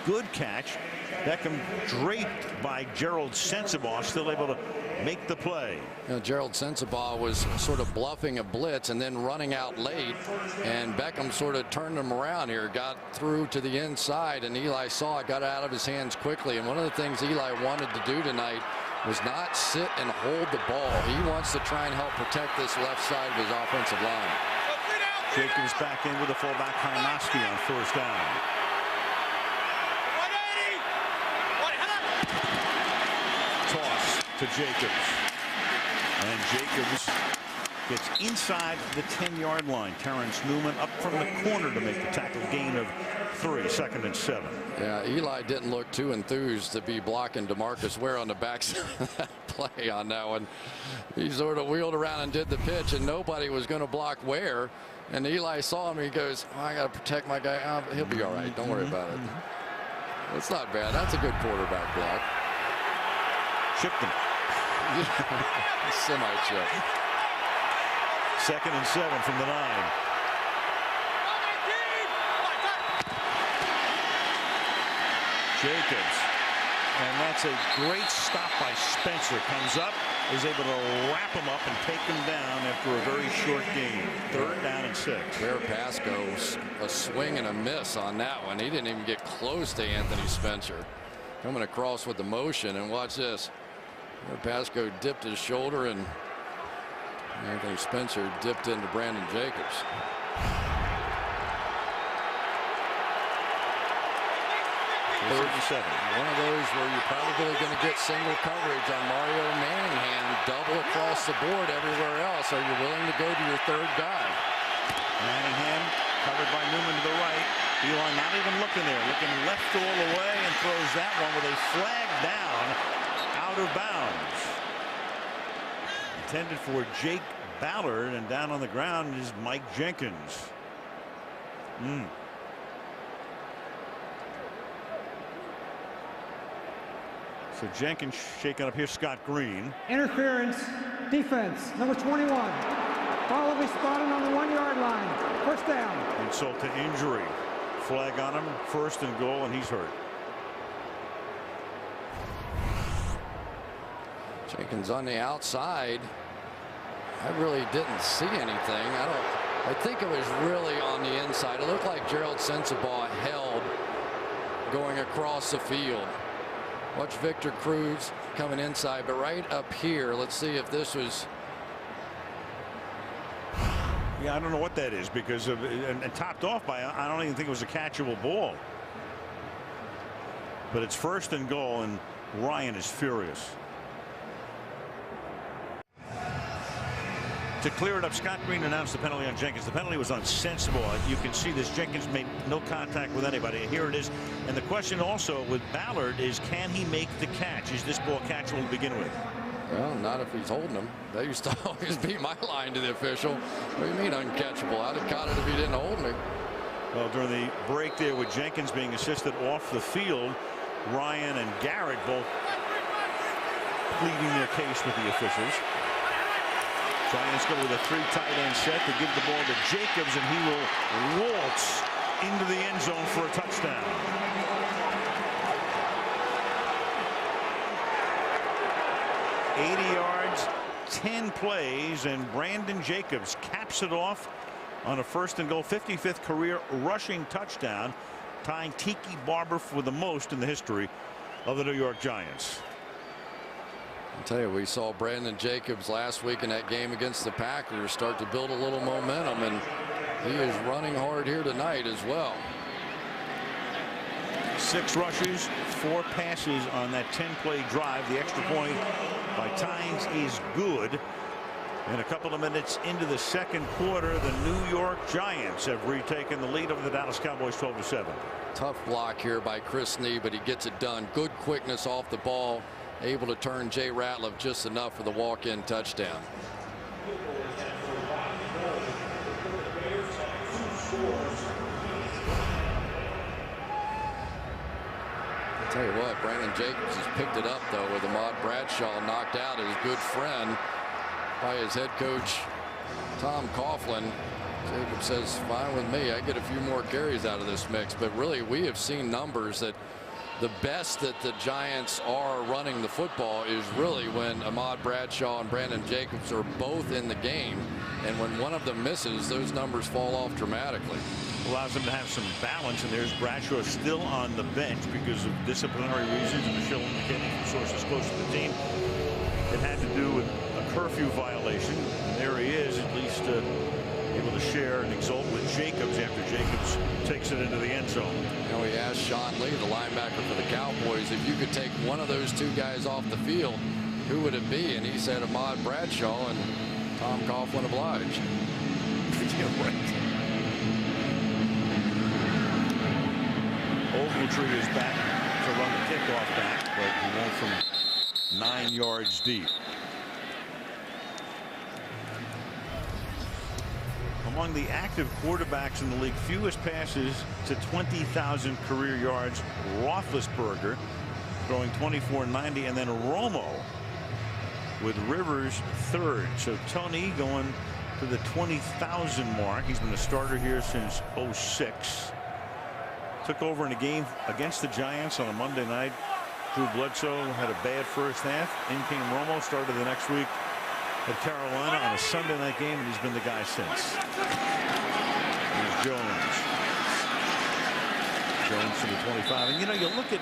Good catch. Beckham draped by Gerald Sensabaugh, still able to make the play. You know, Gerald Sensabaugh was sort of bluffing a blitz and then running out late, and Beckham sort of turned him around here, got through to the inside, and Eli saw it, got it out of his hands quickly. And one of the things Eli wanted to do tonight was not sit and hold the ball. He wants to try and help protect this left side of his offensive line. Jacobs back in with the fullback Hynoski on first down. Toss to Jacobs, and Jacobs gets inside the 10-yard line. Terrence Newman up from the corner to make the tackle, gain of 3, 2nd and 7. Yeah, Eli didn't look too enthused to be blocking DeMarcus Ware on the backside of that play on that one. He sort of wheeled around and did the pitch, and nobody was going to block Ware. And Eli saw him, and he goes, oh, I got to protect my guy. Oh, he'll be all right. Don't worry about it. It's not bad. That's a good quarterback block. Chipped him. Semi-chip. 2nd and 7 from the 9. Jacobs, and that's a great stop by Spencer. Comes up, is able to wrap him up and take him down after a very short game. 3rd down and 6. Bear Pasco, a swing and a miss on that one. He didn't even get close to Anthony Spencer. Coming across with the motion, and watch this. Bear Pasco dipped his shoulder, and Anthony Spencer dipped into Brandon Jacobs. Third and 7. One of those where you're probably going to get single coverage on Mario Manningham, double across the board everywhere else. Are you willing to go to your 3rd guy? Manningham covered by Newman to the right. Eli not even looking there, looking left all the way, and throws that one with a flag down out of bounds. Intended for Jake Ballard, and down on the ground is Mike Jenkins. So Jenkins shaking up here. Scott Green. Interference, defense, number 21. Ball will be spotted on the 1-yard line. First down. Insult to injury. Flag on him. 1st and goal, and he's hurt. Jenkins on the outside. I really didn't see anything. I think it was really on the inside. It looked like Gerald Sensabaugh held going across the field. Watch Victor Cruz coming inside, but right up here, let's see if this was. Yeah, I don't know what that is because of and topped off by I don't even think it was a catchable ball. But it's 1st and goal, and Ryan is furious. To clear it up, Scott Green announced the penalty on Jenkins. The penalty was unsensible. You can see this. Jenkins made no contact with anybody. Here it is. And the question also with Ballard is, can he make the catch? Is this ball catchable to begin with? Well, not if he's holding him. That used to always be my line to the official. What do you mean uncatchable? I'd have caught it if he didn't hold me. Well, during the break there with Jenkins being assisted off the field, Ryan and Garrett both pleading their case with the officials. Giants go with a 3 tight end set to give the ball to Jacobs, and he will waltz into the end zone for a touchdown. $80 yards, 10 plays, and Brandon Jacobs caps it off on a 1st and goal, 55th career rushing touchdown, tying Tiki Barber for the most in the history of the New York Giants. I'll tell you, we saw Brandon Jacobs last week in that game against the Packers start to build a little momentum, and he is running hard here tonight as well. 6 rushes, 4 passes on that 10-play drive. The extra point by Tynes is good. And a couple of minutes into the 2nd quarter, the New York Giants have retaken the lead over the Dallas Cowboys 12-7. Tough block here by Chris Nee, but he gets it done. Good quickness off the ball. Able to turn Jay Ratliff just enough for the walk-in touchdown. I'll tell you what, Brandon Jacobs has picked it up, though, with Ahmad Bradshaw knocked out, his good friend, by his head coach, Tom Coughlin. Jacobs says, fine with me. I get a few more carries out of this mix. But really, we have seen numbers that the best that the Giants are running the football is really when Ahmad Bradshaw and Brandon Jacobs are both in the game. And when one of them misses, those numbers fall off dramatically. Allows them to have some balance, and there's Bradshaw still on the bench because of disciplinary reasons. And Michelle indicating from sources close to the team it had to do with a curfew violation. And there he is, at least able to share and exult with Jacobs after Jacobs takes it into the end zone. You know, he asked Sean Lee, the linebacker for the Cowboys, if you could take one of those 2 guys off the field, who would it be? And he said Ahmad Bradshaw, and Tom Coughlin obliged. Yeah, right. Ogletree is back to run the kickoff back, but he went from 9 yards deep. Among the active quarterbacks in the league, fewest passes to 20,000 career yards, Roethlisberger throwing 2490, and then Romo with Rivers 3rd. So Tony going to the 20,000 mark. He's been a starter here since 06. Took over in a game against the Giants on a Monday night. Drew Bledsoe had a bad first half. In came Romo, started the next week at Carolina on a Sunday night game, and he's been the guy since. Here's Jones. Jones to the 25. And you know, you look at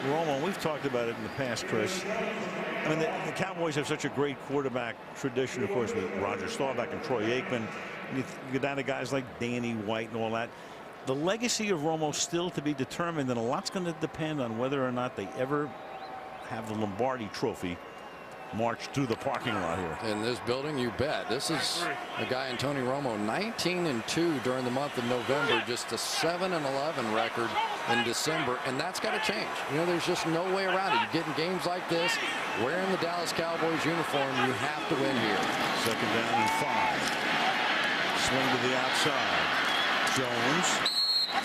Romo, we've talked about it in the past, Chris. I mean, the Cowboys have such a great quarterback tradition, of course, with Roger Staubach and Troy Aikman. And you go down to guys like Danny White and all that. The legacy of Romo still to be determined, and a lot's going to depend on whether or not they ever have the Lombardi Trophy march through the parking lot here. In this building, you bet. This is a guy in Tony Romo, 19-2 during the month of November, just a 7-11 record in December, and that's got to change. You know, there's just no way around it. You get in games like this, wearing the Dallas Cowboys uniform, you have to win here. 2nd down and 5. Swing to the outside. Jones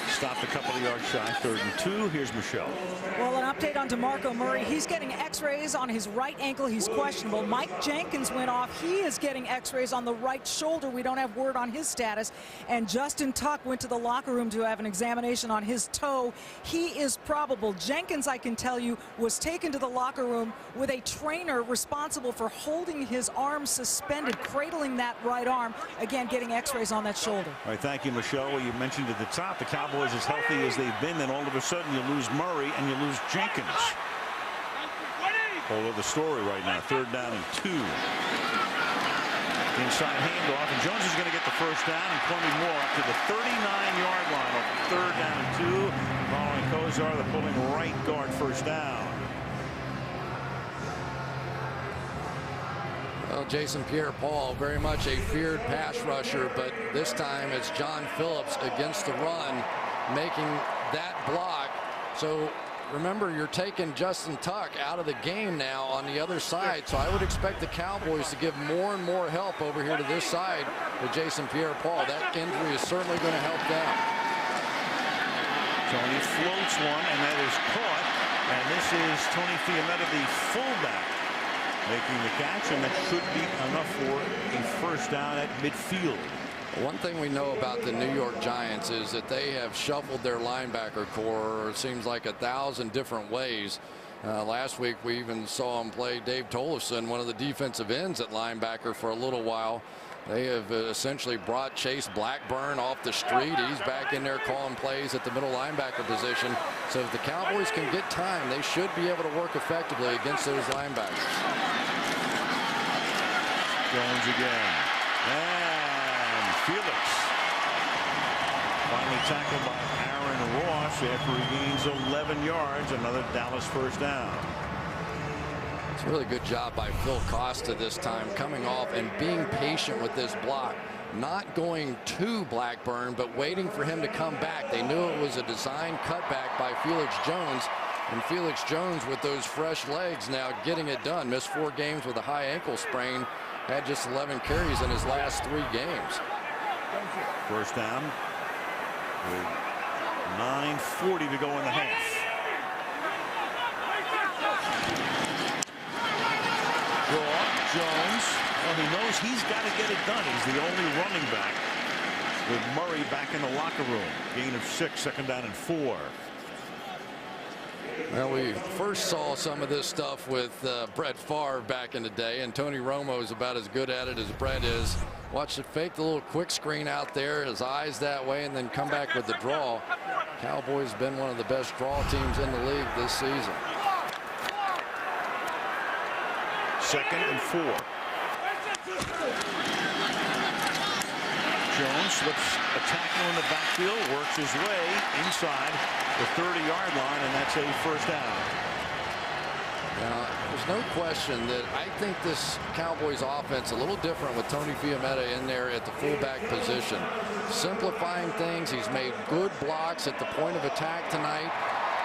stopped a couple of yards shy. 3rd and 2. Here's Michelle. Well, an update on DeMarco Murray. He's getting x-rays on his right ankle. He's questionable. Mike Jenkins went off. He is getting x-rays on the right shoulder. We don't have word on his status. And Justin Tuck went to the locker room to have an examination on his toe. He is probable. Jenkins, I can tell you, was taken to the locker room with a trainer responsible for holding his arm suspended, cradling that right arm. Again, getting x-rays on that shoulder. All right, thank you, Michelle. Well, you mentioned at the top, the Cowboys as healthy as they've been, then all of a sudden you lose Murray and you lose Jenkins. All of the story right now. 3rd down and 2. Inside handoff, and Jones is going to get the first down, and plenty more up to the 39-yard line. Off the 3rd down and 2. Following Kozar, the pulling right guard first down. Well, Jason Pierre-Paul, very much a feared pass rusher, but this time it's John Phillips against the run, making that block. So remember, you're taking Justin Tuck out of the game now on the other side. So I would expect the Cowboys to give more and more help over here to this side with Jason Pierre-Paul. That injury is certainly going to help them. Tony floats one, and that is caught. And this is Tony Fiametta, the fullback, making the catch, and that should be enough for a first down at midfield. One thing we know about the New York Giants is that they have shuffled their linebacker core, it seems like 1,000 different ways. Last week we even saw him play Dave Tollefson, one of the defensive ends at linebacker, for a little while. They have essentially brought Chase Blackburn off the street. He's back in there calling plays at the middle linebacker position. So if the Cowboys can get time, they should be able to work effectively against those linebackers. Jones again. And Felix finally tackled by Aaron Ross after he gains 11 yards. Another Dallas first down. It's a really good job by Phil Costa this time, coming off and being patient with this block, not going to Blackburn, but waiting for him to come back. They knew it was a design cutback by Felix Jones, and Felix Jones, with those fresh legs, now getting it done. Missed 4 games with a high ankle sprain, had just 11 carries in his last 3 games. First down with 9:40 to go in the half. Jones, well, he knows he's got to get it done. He's the only running back, with Murray back in the locker room. Gain of 6, 2nd down and 4. Well, we first saw some of this stuff with Brett Favre back in the day, and Tony Romo is about as good at it as Brett is. Watch it fake the little quick screen out there, his eyes that way, and then come back with the draw. Cowboys been one of the best draw teams in the league this season. 2nd and 4. Jones slips a tackle in the backfield, works his way inside the 30-yard line, and that's a first down. Now, there's no question that I think this Cowboys offense a little different with Tony Fiametta in there at the fullback position. Simplifying things. He's made good blocks at the point of attack tonight,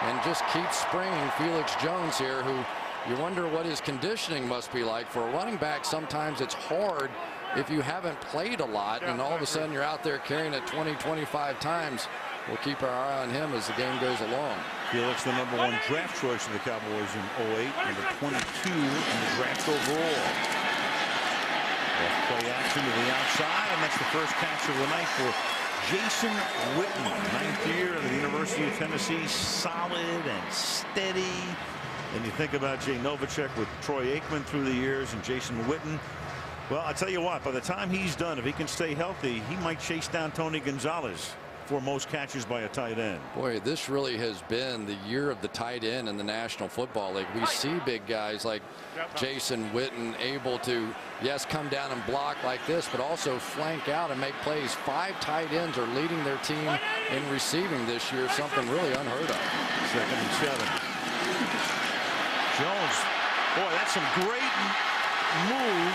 and just keeps springing Felix Jones here, who you wonder what his conditioning must be like. For a running back, sometimes it's hard if you haven't played a lot, and all of a sudden you're out there carrying it 20-25 times. We'll keep our eye on him as the game goes along. Felix, the #1 draft choice of the Cowboys in 08, number 22 in the draft overall. Play action to the outside, and that's the first catch of the night for Jason Witten, 9th year at the University of Tennessee. Solid and steady. And you think about Jay Novacek with Troy Aikman through the years, and Jason Witten. Well, I'll tell you what, by the time he's done, if he can stay healthy, he might chase down Tony Gonzalez for most catches by a tight end. Boy, this really has been the year of the tight end in the National Football League. We see big guys like Jason Witten able to, yes, come down and block like this, but also flank out and make plays. 5 tight ends are leading their team in receiving this year, something really unheard of. 2nd and 7. Jones, boy, that's some great move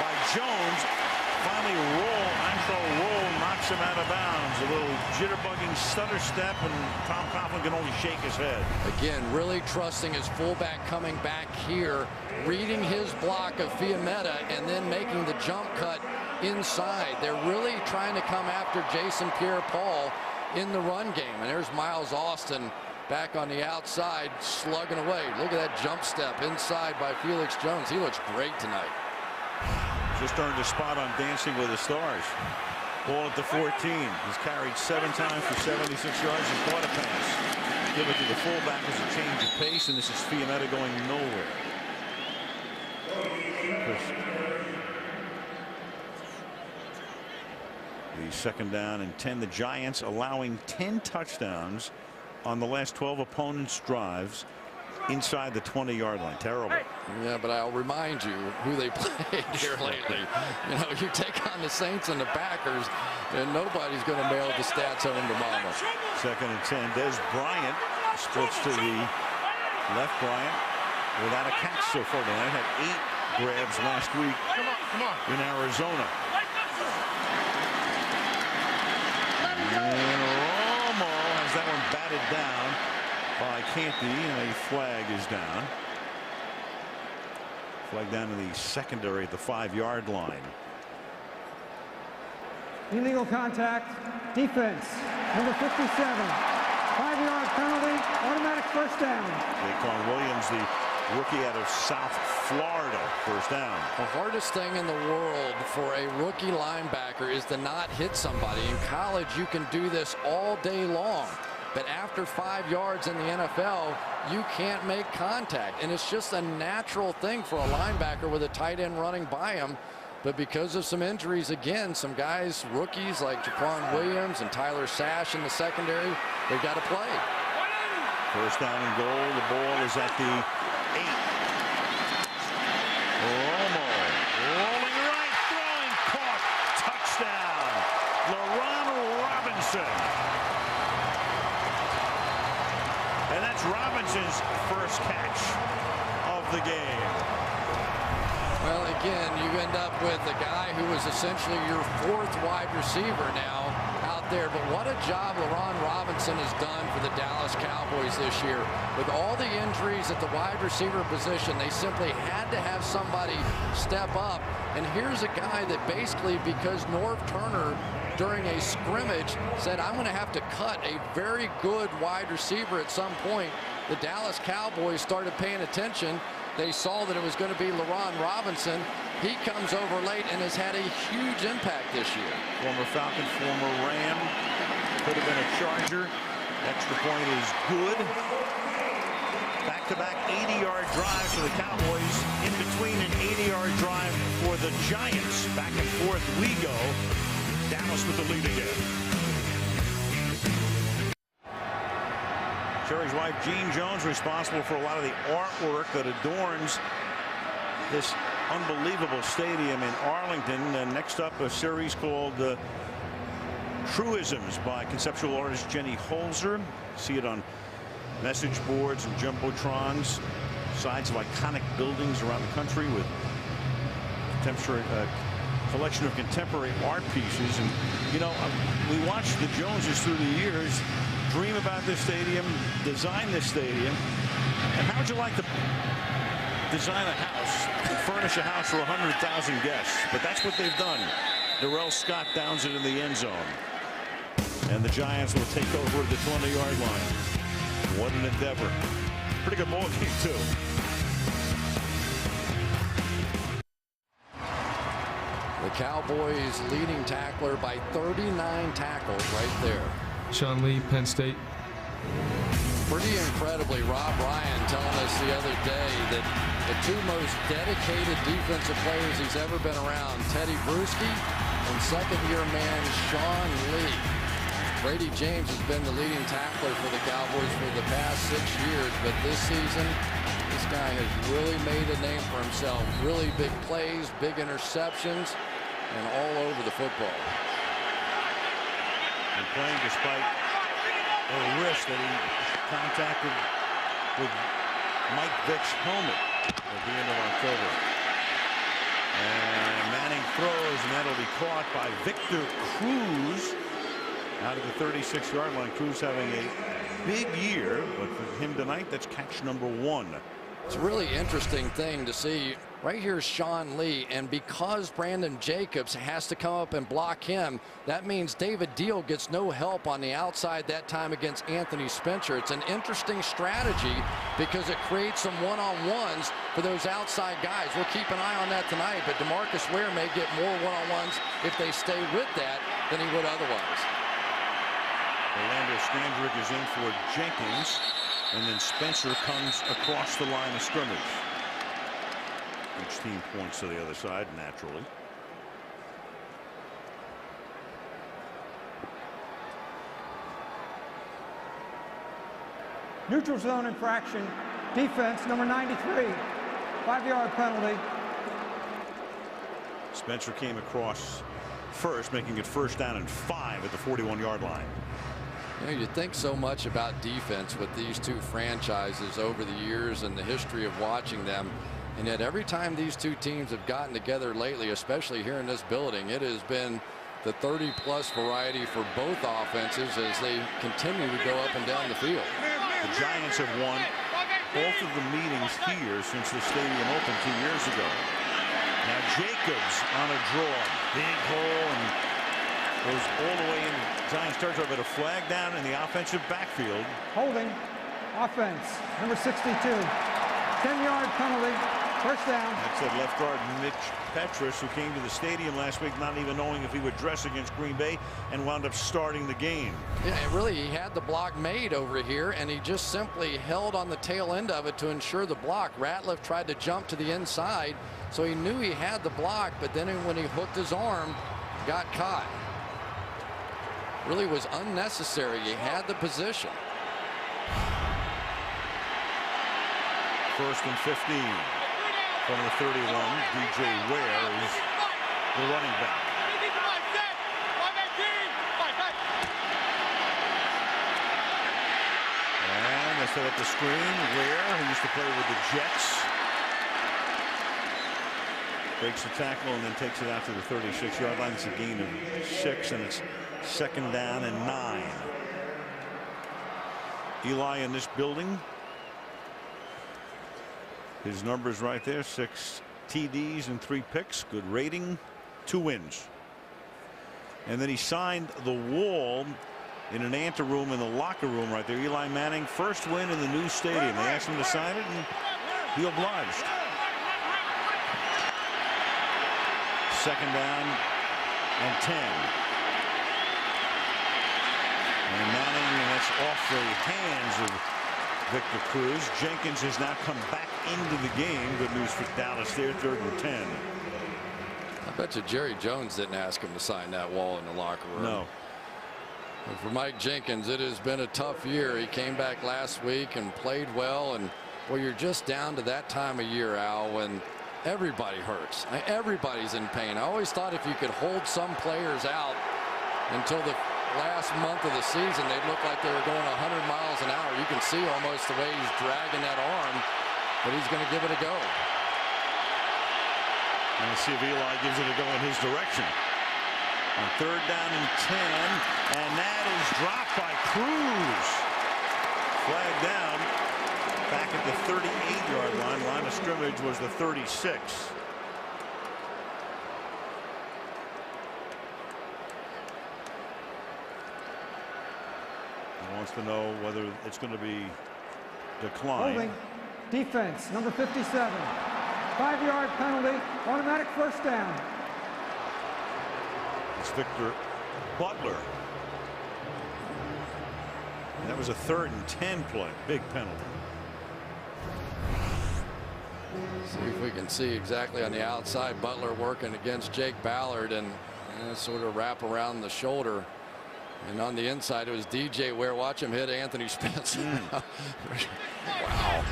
by Jones. Finally roll, knocks him out of bounds. A little jitterbugging stutter step, and Tom Coughlin can only shake his head. Again, really trusting his fullback coming back here, reading his block of Fiametta, and then making the jump cut inside. They're really trying to come after Jason Pierre-Paul in the run game. And there's Miles Austin back on the outside, slugging away. Look at that jump step inside by Felix Jones. He looks great tonight. Just earned a spot on Dancing with the Stars. Ball at the 14. He's carried 7 times for 76 yards and caught a pass. Give it to the fullback as a change of pace, and this is Fiametta going nowhere. The 2nd down and 10. The Giants allowing 10 touchdowns on the last 12 opponents' drives. inside the 20-yard line. Terrible. Yeah, but I'll remind you who they played here lately. You know, you take on the Saints and the Packers, and nobody's going to mail the stats home to mama. 2nd and 10. Des Bryant splits to the left. Bryant without a catch so far tonight. Had 8 grabs last week in Arizona. And Romo has that one batted down by Canty, and a flag is down. Flag down to the secondary at the 5-yard line. Illegal contact, defense, number 57. 5-yard penalty, automatic first down. Daquan Williams, the rookie out of South Florida, first down. The hardest thing in the world for a rookie linebacker is to not hit somebody. In college, you can do this all day long. But after 5 yards in the NFL, you can't make contact. And it's just a natural thing for a linebacker with a tight end running by him. But because of some injuries, again, some guys, rookies like Daquan Williams and Tyler Sash in the secondary, they've got to play. First down and goal. The ball is at the 8. Romo rolling right, throwing, caught, touchdown. LaRon Robinson. And that's Robinson's first catch of the game. Well, again, you end up with a guy who was essentially your 4th wide receiver now out there. But what a job LaRon Robinson has done for the Dallas Cowboys this year. With all the injuries at the wide receiver position, they simply had to have somebody step up. And here's a guy that basically, because Norv Turner during a scrimmage said, I'm going to have to cut a very good wide receiver at some point, the Dallas Cowboys started paying attention. They saw that it was going to be LaRon Robinson. He comes over late and has had a huge impact this year. Former Falcon, former Ram, could have been a Charger. Extra point is good. Back-to-back 80-yard drives for the Cowboys. In between an 80-yard drive for the Giants. Back and forth we go. Dallas with the lead again. Sherry's wife, Jean Jones, responsible for a lot of the artwork that adorns this unbelievable stadium in Arlington. And next up, a series called Truisms by conceptual artist Jenny Holzer. See it on message boards and jumbotrons, sides of iconic buildings around the country with collection of contemporary art pieces. And you know, we watched the Joneses through the years dream about this stadium, design this stadium. And how would you like to design a house and furnish a house for 100,000 guests? But that's what they've done. Darrell Scott downs it in the end zone, and the Giants will take over at the 20-yard line. What an endeavor. Pretty good ball game too. The Cowboys leading tackler by 39 tackles right there. Sean Lee, Penn State. Pretty incredibly, Rob Ryan telling us the other day that the 2 most dedicated defensive players he's ever been around, Teddy Bruschi and second-year man Sean Lee. Brady James has been the leading tackler for the Cowboys for the past 6 years, but this season, this guy has really made a name for himself. Really big plays, big interceptions, and all over the football. And playing despite a wrist that he contacted with Mike Vick's helmet at the end of October. And Manning throws, and that'll be caught by Victor Cruz out of the 36-yard line. Cruz having a big year, but for him tonight, that's catch number 1. It's a really interesting thing to see. Right here is Sean Lee, and because Brandon Jacobs has to come up and block him, that means David Deal gets no help on the outside that time against Anthony Spencer. It's an interesting strategy because it creates some one-on-ones for those outside guys. We'll keep an eye on that tonight, but DeMarcus Ware may get more one-on-ones if they stay with that than he would otherwise. Orlando Scandrick is in for Jenkins, and then Spencer comes across the line of scrimmage. Each team points to the other side naturally. Neutral zone infraction, Defense, number 93. 5-yard penalty. Spencer came across first, making it 1st down and 5 at the 41-yard line. You know, you think so much about defense with these two franchises over the years and the history of watching them. And yet every time these two teams have gotten together lately, especially here in this building, it has been the 30-plus variety for both offenses as they continue to go up and down the field. The Giants have won both of the meetings here since the stadium opened 2 years ago. Now Jacobs on a draw. Big hole and goes all the way in. Giants territory, but a flag down in the offensive backfield. Holding. Offense, number 62. 10-yard penalty. 1st down. That said left guard Mitch Petrus, who came to the stadium last week not even knowing if he would dress against Green Bay and wound up starting the game. Yeah, really, he had the block made over here, and he just simply held on the tail end of it to ensure the block. Ratliff tried to jump to the inside, so he knew he had the block, but then when he hooked his arm, got caught. Really was unnecessary. He had the position. 1st and 15 from the 31. DJ Ware is the running back. And they set up the screen. Ware, who used to play with the Jets, breaks the tackle and then takes it out to the 36-yard line. It's a gain of 6, and it's 2nd down and 9. Eli in this building. His numbers right there, 6 TDs and 3 picks. Good rating, 2 wins. And then he signed the wall in an anteroom in the locker room right there. Eli Manning, 1st win in the new stadium. They asked him to sign it, and he obliged. 2nd down and 10. And Manning, and that's off the hands of Victor Cruz. Jenkins has now come back into the game. Good news for Dallas there, 3rd and 10. I bet you Jerry Jones didn't ask him to sign that wall in the locker room. No. And for Mike Jenkins, it has been a tough year. He came back last week and played well, and well, you're just down to that time of year, Al, when everybody hurts. Everybody's in pain. I always thought if you could hold some players out until the last month of the season, they'd look like they were going 100 miles an hour. You can see almost the way he's dragging that arm, but he's going to give it a go. And we'll see if Eli gives it a go in his direction. On 3rd down and 10, and that is dropped by Cruz. Flag down back at the 38-yard line. Line of scrimmage was the 36. Wants to know whether it's going to be declined. Holding. Defense, number 57. 5-yard penalty. Automatic 1st down. It's Victor Butler. And that was a 3rd and 10 play. Big penalty. See if we can see exactly on the outside. Butler working against Jake Ballard and sort of wrap around the shoulder. And on the inside, it was DJ Ware. Watch him hit Anthony Spencer. Wow.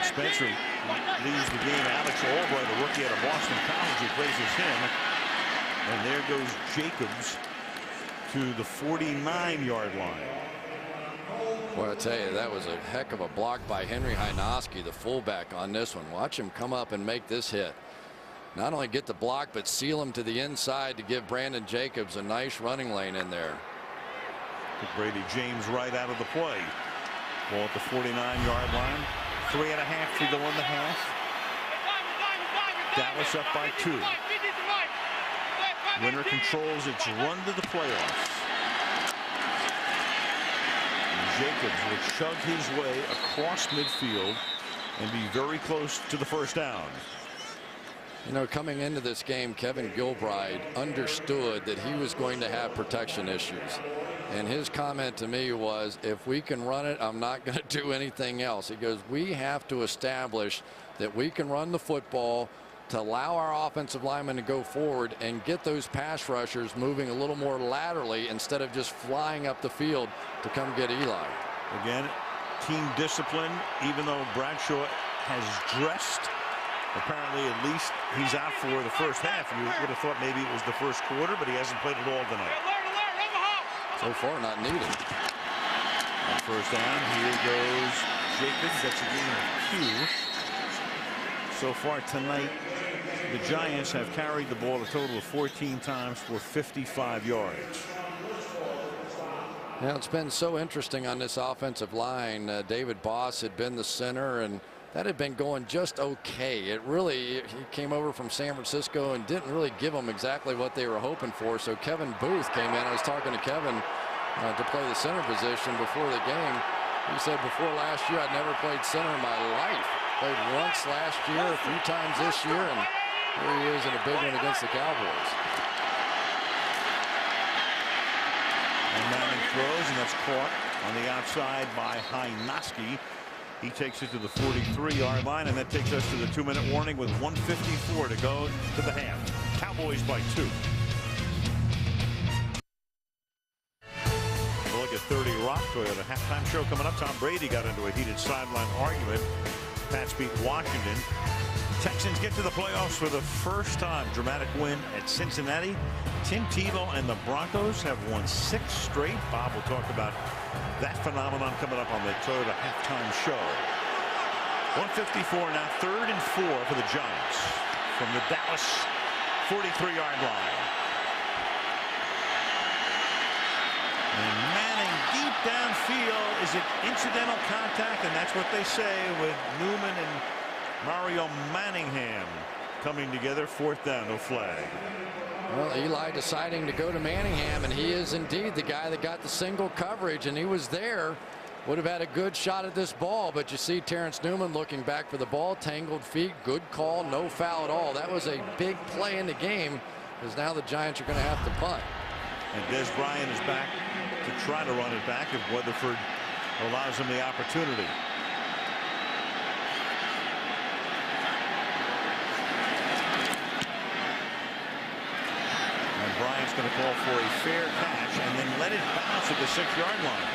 Spencer leaves the game. Alex Albright, a rookie out of Boston College, replaces him. And there goes Jacobs to the 49-yard line. Well, I tell you, that was a heck of a block by Henry Hynoski, the fullback, on this one. Watch him come up and make this hit. Not only get the block, but seal him to the inside to give Brandon Jacobs a nice running lane in there. Brady James right out of the play. Ball at the 49-yard line. 3.5 to go in the half. Dallas up by 2. Winner controls its run to the playoffs. And Jacobs will chug his way across midfield and be very close to the 1st down. You know, coming into this game, Kevin Gilbride understood that he was going to have protection issues. And his comment to me was, if we can run it, I'm not going to do anything else. He goes, we have to establish that we can run the football to allow our offensive linemen to go forward and get those pass rushers moving a little more laterally instead of just flying up the field to come get Eli. Again, team discipline, even though Bradshaw has dressed. Apparently, at least he's out for the first half. You would have thought maybe it was the first quarter, but he hasn't played at all tonight. So far, not needed. On first down, here goes Jacobs. That's a gain of 2. So far tonight, the Giants have carried the ball a total of 14 times for 55 yards. Yeah, it's been so interesting on this offensive line. David Boss had been the center, and that had been going just okay. He came over from San Francisco and didn't really give them exactly what they were hoping for. So Kevin Booth came in. I was talking to Kevin to play the center position before the game. He said before last year, I'd never played center in my life. Played once last year, a few times this year, and here he is in a big one against the Cowboys. And Manning throws, and that's caught on the outside by Hynoski. He takes it to the 43-yard line, and that takes us to the 2-minute warning with 1:54 to go to the half. Cowboys by 2. We'll look at 30 Rock Toyota halftime show coming up. Tom Brady got into a heated sideline argument. Pats beat Washington. Texans get to the playoffs for the first time. Dramatic win at Cincinnati. Tim Tebow and the Broncos have won 6 straight. Bob will talk about that phenomenon coming up on the Toyota halftime show. 1:54 now, 3rd and 4 for the Giants from the Dallas 43-yard line. And Manning deep downfield. Is it incidental contact? And that's what they say with Newman and Mario Manningham coming together. 4th down, no flag. Well, Eli deciding to go to Manningham, and he is indeed the guy that got the single coverage, and he was there. Would have had a good shot at this ball, but you see Terrence Newman looking back for the ball. Tangled feet, good call, no foul at all. That was a big play in the game, because now the Giants are going to have to punt. And Des Bryant is back to try to run it back if Weatherford allows him the opportunity. Bryant's going to call for a fair catch and then let it bounce at the 6-yard line.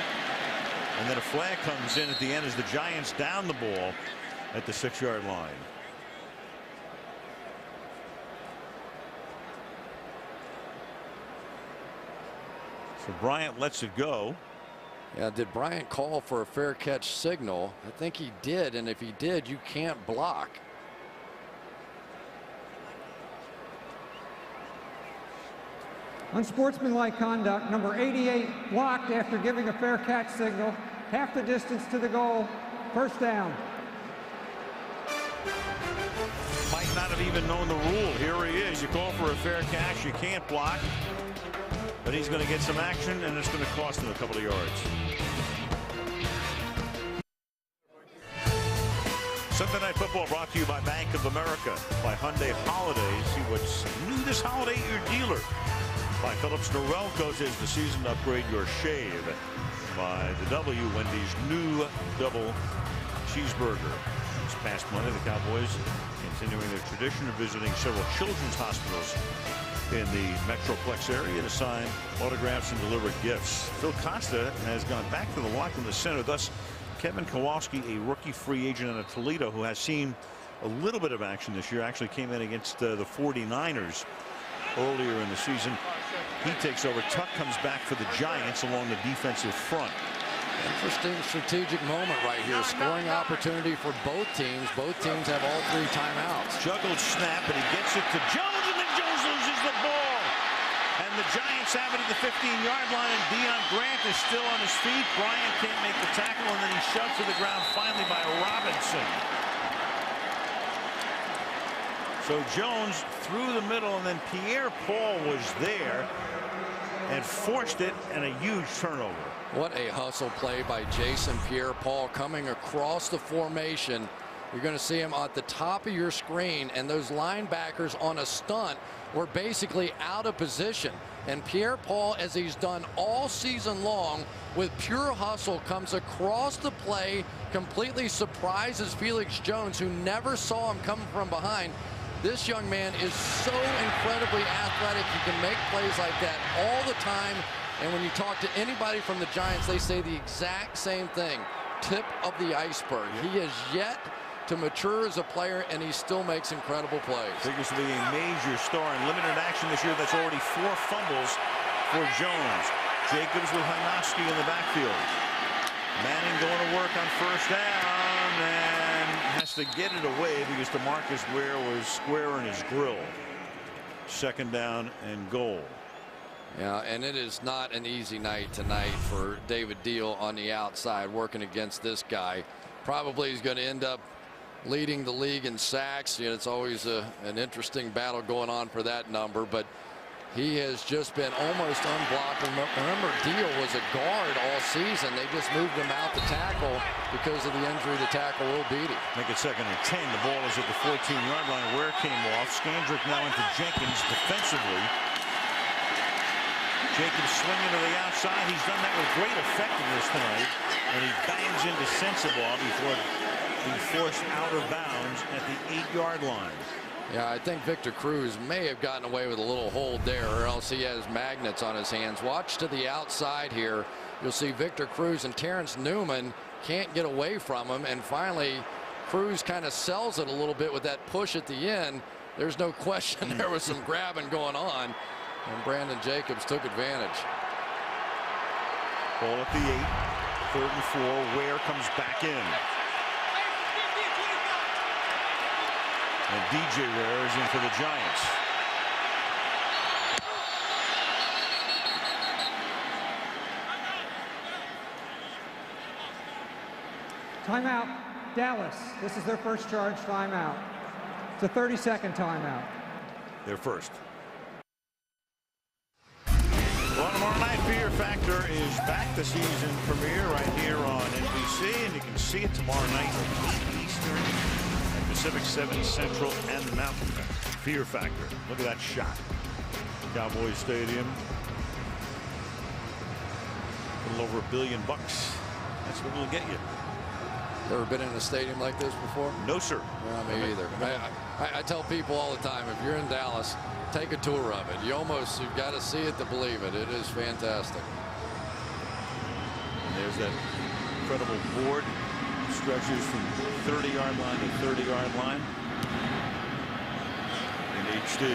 And then a flag comes in at the end as the Giants down the ball at the 6-yard line. So Bryant lets it go. Yeah, did Bryant call for a fair catch signal? I think he did, and if he did, you can't block. Unsportsmanlike conduct, number 88, blocked after giving a fair catch signal. Half the distance to the goal. 1st down. Might not have even known the rule. Here he is. You call for a fair catch. You can't block. But he's going to get some action, and it's going to cost him a couple of yards. Sunday Night Football brought to you by Bank of America, by Hyundai Holidays. See what's new this holiday at your dealer. By Phillips Norelco says the season to upgrade your shave. By the W, Wendy's new double cheeseburger. This past Monday, the Cowboys continuing their tradition of visiting several children's hospitals in the Metroplex area to sign autographs and deliver gifts. Phil Costa has gone back to the lock in the center. Thus, Kevin Kowalski, a rookie free agent out of Toledo who has seen a little bit of action this year, actually came in against the 49ers earlier in the season. He takes over. Tuck comes back for the Giants along the defensive front. Interesting strategic moment right here. Scoring opportunity for both teams. Both teams have all 3 timeouts. Juggled snap, and he gets it to Jones, and then Jones loses the ball. And the Giants have it at the 15-yard line, and Deion Grant is still on his feet. Bryant can't make the tackle, and then he's shoved to the ground finally by Robinson. So Jones through the middle, and then Pierre Paul was there and forced it, and a huge turnover. What a hustle play by Jason Pierre-Paul coming across the formation. You're going to see him at the top of your screen, and those linebackers on a stunt were basically out of position. And Pierre-Paul, as he's done all season long, with pure hustle, comes across the play, completely surprises Felix Jones, who never saw him coming from behind. This young man is so incredibly athletic. He can make plays like that all the time. And when you talk to anybody from the Giants, they say the exact same thing. tip of the iceberg. He is yet to mature as a player, and he still makes incredible plays. Figures to be a major star in limited action this year. That's already 4 fumbles for Jones. Jacobs with Hynoski in the backfield. Manning going to work on first down and has to get it away because DeMarcus Ware was square in his grill. Second down and goal. Yeah, and it is not an easy night tonight for David Deal on the outside working against this guy. Probably he's going to end up leading the league in sacks. You know, it's always an interesting battle going on for that number, but he has just been almost unblocked. Remember, Deal was a guard all season. They just moved him out to tackle because of the injury to tackle Will Beatty. Make it 2nd and 10. The ball is at the 14-yard line. Ware came off. Scandrick now into Jenkins defensively. Jacobs swinging to the outside. He's done that with great effectiveness tonight. And he bangs into Sensabaugh before being forced out of bounds at the 8-yard line. Yeah, I think Victor Cruz may have gotten away with a little hold there, or else he has magnets on his hands. Watch to the outside here. You'll see Victor Cruz and Terrence Newman can't get away from him. And finally, Cruz kind of sells it a little bit with that push at the end. There's no question there was some grabbing going on. And Brandon Jacobs took advantage. Ball at the 8. 3rd and 4. Ware comes back in. And DJ Ware is in for the Giants. Timeout, Dallas. This is their first charge timeout. It's a 30-second timeout. Their first. Well, tomorrow night, Fear Factor is back. The season premiere right here on NBC, and you can see it tomorrow night, 8 Eastern, at Pacific, 7 Central, and Mountain. Fear Factor. Look at that shot. Cowboys Stadium. A little over $1 billion. That's what it'll get you. You ever been in a stadium like this before? No, sir. No, me either. I tell people all the time, if you're in Dallas, take a tour of it. You've got to see it to believe it. It is fantastic. And there's that incredible board. Stretches from 30-yard line to 30-yard line. In HD.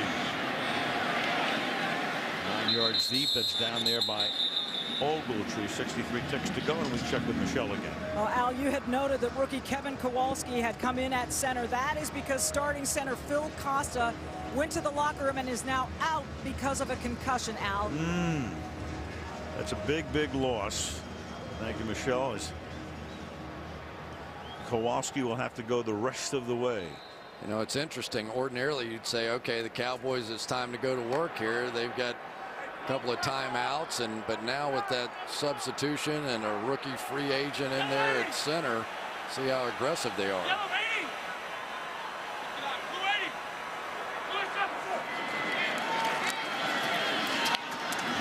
9 yards deep. That's down there by Ogletree. 63 ticks to go, and we check with Michelle again. Well, Al, you had noted that rookie Kevin Kowalski had come in at center. That is because starting center Phil Costa went to the locker room and is now out because of a concussion, Al. That's a big, big loss. Thank you, Michelle. As Kowalski will have to go the rest of the way. You know, it's interesting. Ordinarily, you'd say, okay, the Cowboys, it's time to go to work here. They've got a couple of timeouts, but now with that substitution and a rookie free agent in there at center, see how aggressive they are.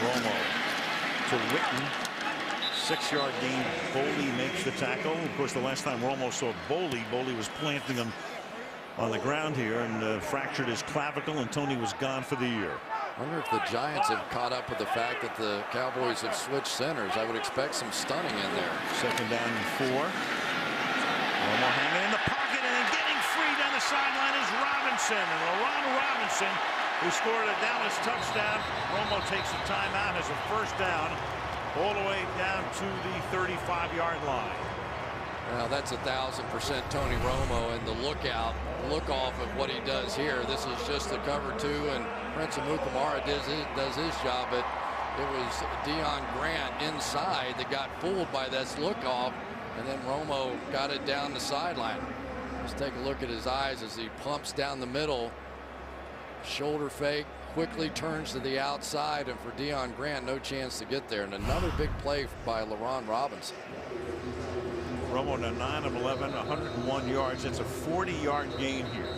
Romo to Witten. 6-yard gain. Boley makes the tackle. Of course, the last time Romo saw Boley was planting him on the ground here and fractured his clavicle, and Tony was gone for the year. I wonder if the Giants have caught up with the fact that the Cowboys have switched centers. I would expect some stunning in there. 2nd down and 4. Romo hanging in the pocket, and then getting free down the sideline is Robinson. And LaRon Robinson, who scored a Dallas touchdown. Romo takes a timeout, has a first down all the way down to the 35-yard line. Well, that's 1,000% Tony Romo, and the look off of what he does here. This is just the cover 2, and Prince Amukamara does his job, but it was Deion Grant inside that got fooled by this look off, and then Romo got it down the sideline. Let's take a look at his eyes as he pumps down the middle. Shoulder fake, quickly turns to the outside, and for Deion Grant, no chance to get there. And another big play by LaRon Robinson. Romo now 9 of 11, 101 yards. It's a 40-yard gain here.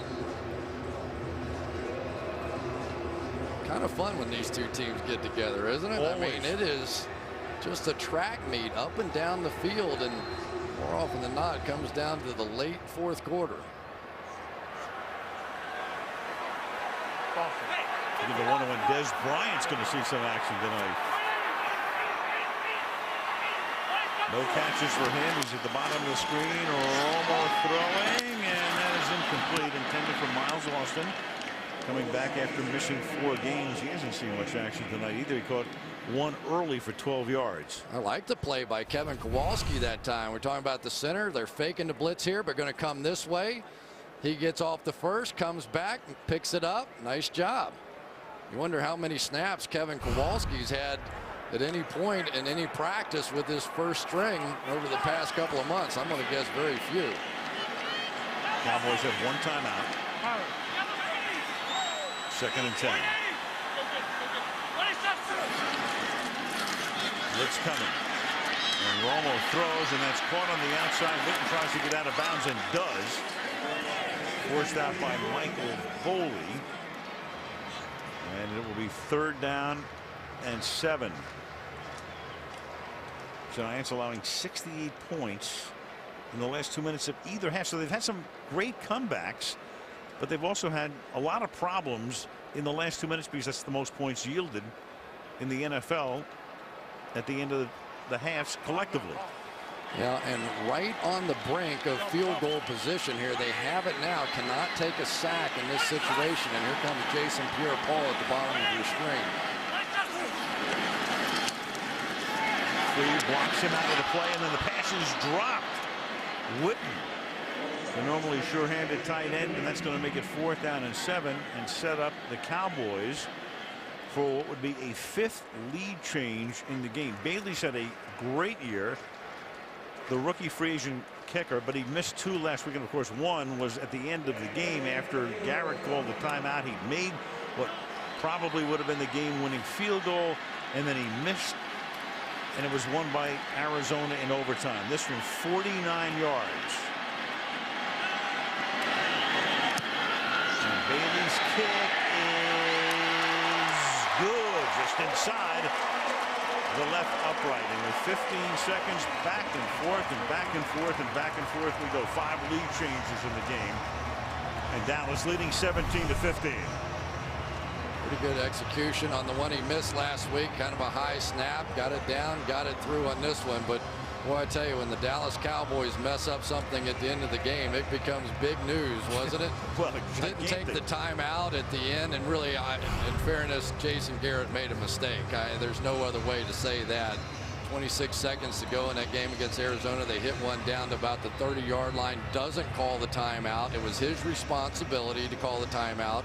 Kind of fun when these two teams get together, isn't it? Always. I mean, it is just a track meet up and down the field, and more often than not, it comes down to the late 4th quarter. I think the one when Des Bryant's going to see some action tonight. No catches for him. He's at the bottom of the screen. Romo throwing, and that is incomplete. Intended for Miles Austin. Coming back after missing 4 games. He hasn't seen much action tonight either. He caught one early for 12 yards. I like the play by Kevin Kowalski that time. We're talking about the center. They're faking the blitz here, but going to come this way. He gets off the first, comes back, picks it up. Nice job. You wonder how many snaps Kevin Kowalski's had at any point in any practice with his first string over the past couple of months. I'm going to guess very few. Cowboys have 1 timeout. 2nd and 10. Blitz coming. And Romo throws, and that's caught on the outside. Witten tries to get out of bounds and does. Forced out by Michael Boley. And it will be 3rd down and 7. Giants allowing 68 points in the last 2 minutes of either half. So they've had some great comebacks, but they've also had a lot of problems in the last 2 minutes because that's the most points yielded in the NFL at the end of the halves collectively. Yeah, and right on the brink of field goal position here. They have it now. Cannot take a sack in this situation. And here comes Jason Pierre-Paul at the bottom of your screen. Free blocks him out of the play, and then the pass is dropped. Witten, the normally sure-handed tight end, and that's going to make it 4th down and 7 and set up the Cowboys for what would be a 5th lead change in the game. Bailey's had a great year, the rookie free agent kicker, but he missed 2 last week, and of course 1 was at the end of the game after Garrett called the timeout. He made what probably would have been the game-winning field goal, and then he missed, and it was won by Arizona in overtime. This from 49 yards. And Bailey's kick is good, just inside the left upright. And with 15 seconds, back and forth and back and forth and back and forth we go. 5 lead changes in the game, and Dallas leading 17-15. Pretty good execution on the one he missed last week. Kind of a high snap, got it down, got it through on this one. But boy, I tell you, when the Dallas Cowboys mess up something at the end of the game, it becomes big news, wasn't it? Well, didn't take the timeout at the end, and really, in fairness, Jason Garrett made a mistake. There's no other way to say that. 26 seconds to go in that game against Arizona. They hit one down to about the 30-yard line. Doesn't call the timeout. It was his responsibility to call the timeout,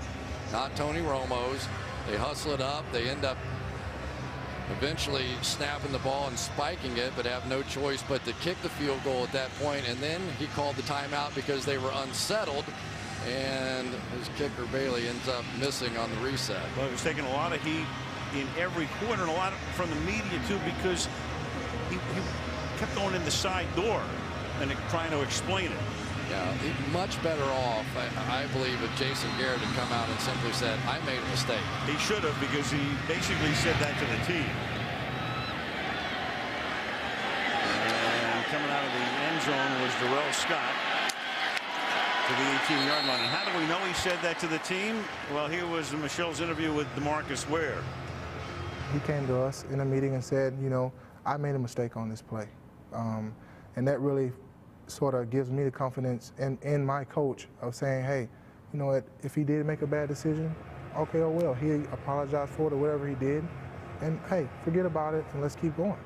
not Tony Romo's. They hustle it up. They end up eventually snapping the ball and spiking it, but have no choice but to kick the field goal at that point. And then he called the timeout because they were unsettled, and his kicker Bailey ends up missing on the reset. Well, he was taking a lot of heat in every quarter, and a lot from the media too, because he kept going in the side door and trying to explain it. Yeah, much better off, I believe, if Jason Garrett had come out and simply said, I made a mistake. He should have, because he basically said that to the team. And coming out of the end zone was Darrell Scott to the 18-yard line. And how do we know he said that to the team? Well, here was Michelle's interview with DeMarcus Ware. He came to us in a meeting and said, you know, I made a mistake on this play. And that really sort of gives me the confidence in my coach of saying, hey, you know what, if he did make a bad decision, okay, oh well, he apologized for it or whatever he did, and hey, forget about it and let's keep going.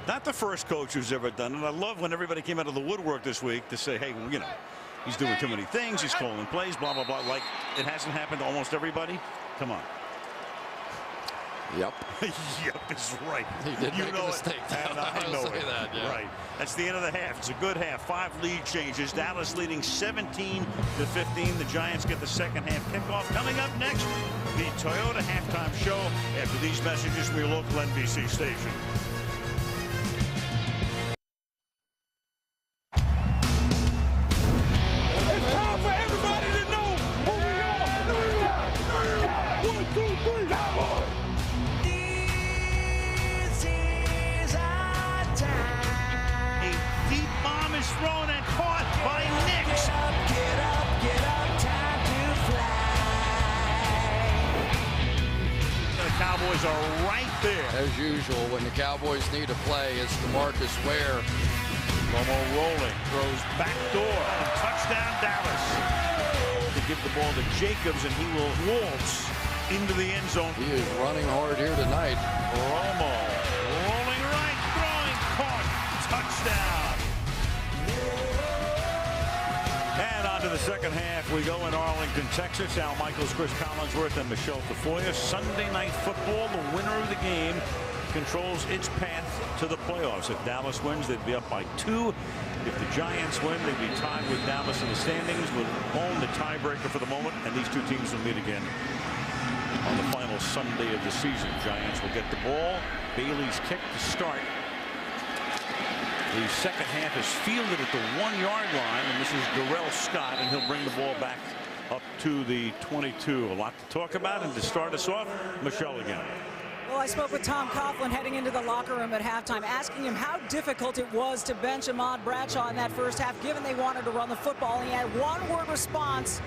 Not the first coach who's ever done it. I love when everybody came out of the woodwork this week to say, hey, you know, he's doing too many things, he's calling plays, blah, blah, blah. Like, it hasn't happened to almost everybody. Come on. Yep. Yep is right. He did make a mistake. And I know it. That, yeah. Right. That's the end of the half. It's a good half. 5 lead changes. Dallas leading 17-15. The Giants get the second half kickoff. Coming up next, the Toyota halftime show after these messages from your local NBC station. It's time for everybody to know who we are. 1, 2, 3, Cowboys. Thrown and caught by Nix. Get up, time to fly. The Cowboys Cowboys are right there. As usual, when the Cowboys need a play, it's DeMarcus Ware. Romo rolling, throws back door, and touchdown Dallas. To give the ball to Jacobs, and he will waltz into the end zone. He is running hard here tonight. Romo rolling right, throwing, caught, touchdown. And on to the second half. We go in Arlington, Texas. Al Michaels, Chris Collinsworth, and Michelle Tafoya. Sunday Night Football. The winner of the game controls its path to the playoffs. If Dallas wins, they'd be up by 2. If the Giants win, they'd be tied with Dallas in the standings, would own the tiebreaker for the moment, and these two teams will meet again on the final Sunday of the season. Giants will get the ball. Bailey's kick to start. The second half is fielded at the 1-yard line, and this is Darrell Scott, and he'll bring the ball back up to the 22. A lot to talk about, and to start us off, Michelle again. Well, I spoke with Tom Coughlin heading into the locker room at halftime, asking him how difficult it was to bench Ahmad Bradshaw in that first half, given they wanted to run the football. And he had one-word response: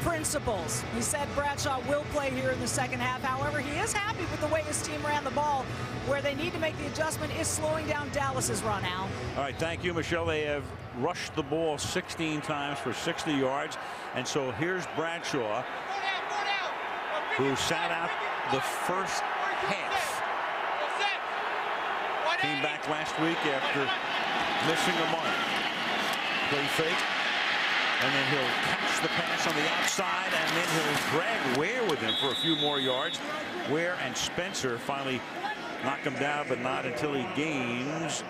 principles. He said Bradshaw will play here in the second half. However, he is happy with the way his team ran the ball. Where they need to make the adjustment is slowing down Dallas's run, Al. All right, thank you, Michelle. They have rushed the ball 16 times for 60 yards. And so here's Bradshaw, who sat out the first half. Came back last week after missing a month. Play fake, and then he'll catch the pass on the outside, and then he'll drag Ware with him for a few more yards. Ware and Spencer finally knock him down, but not until he gains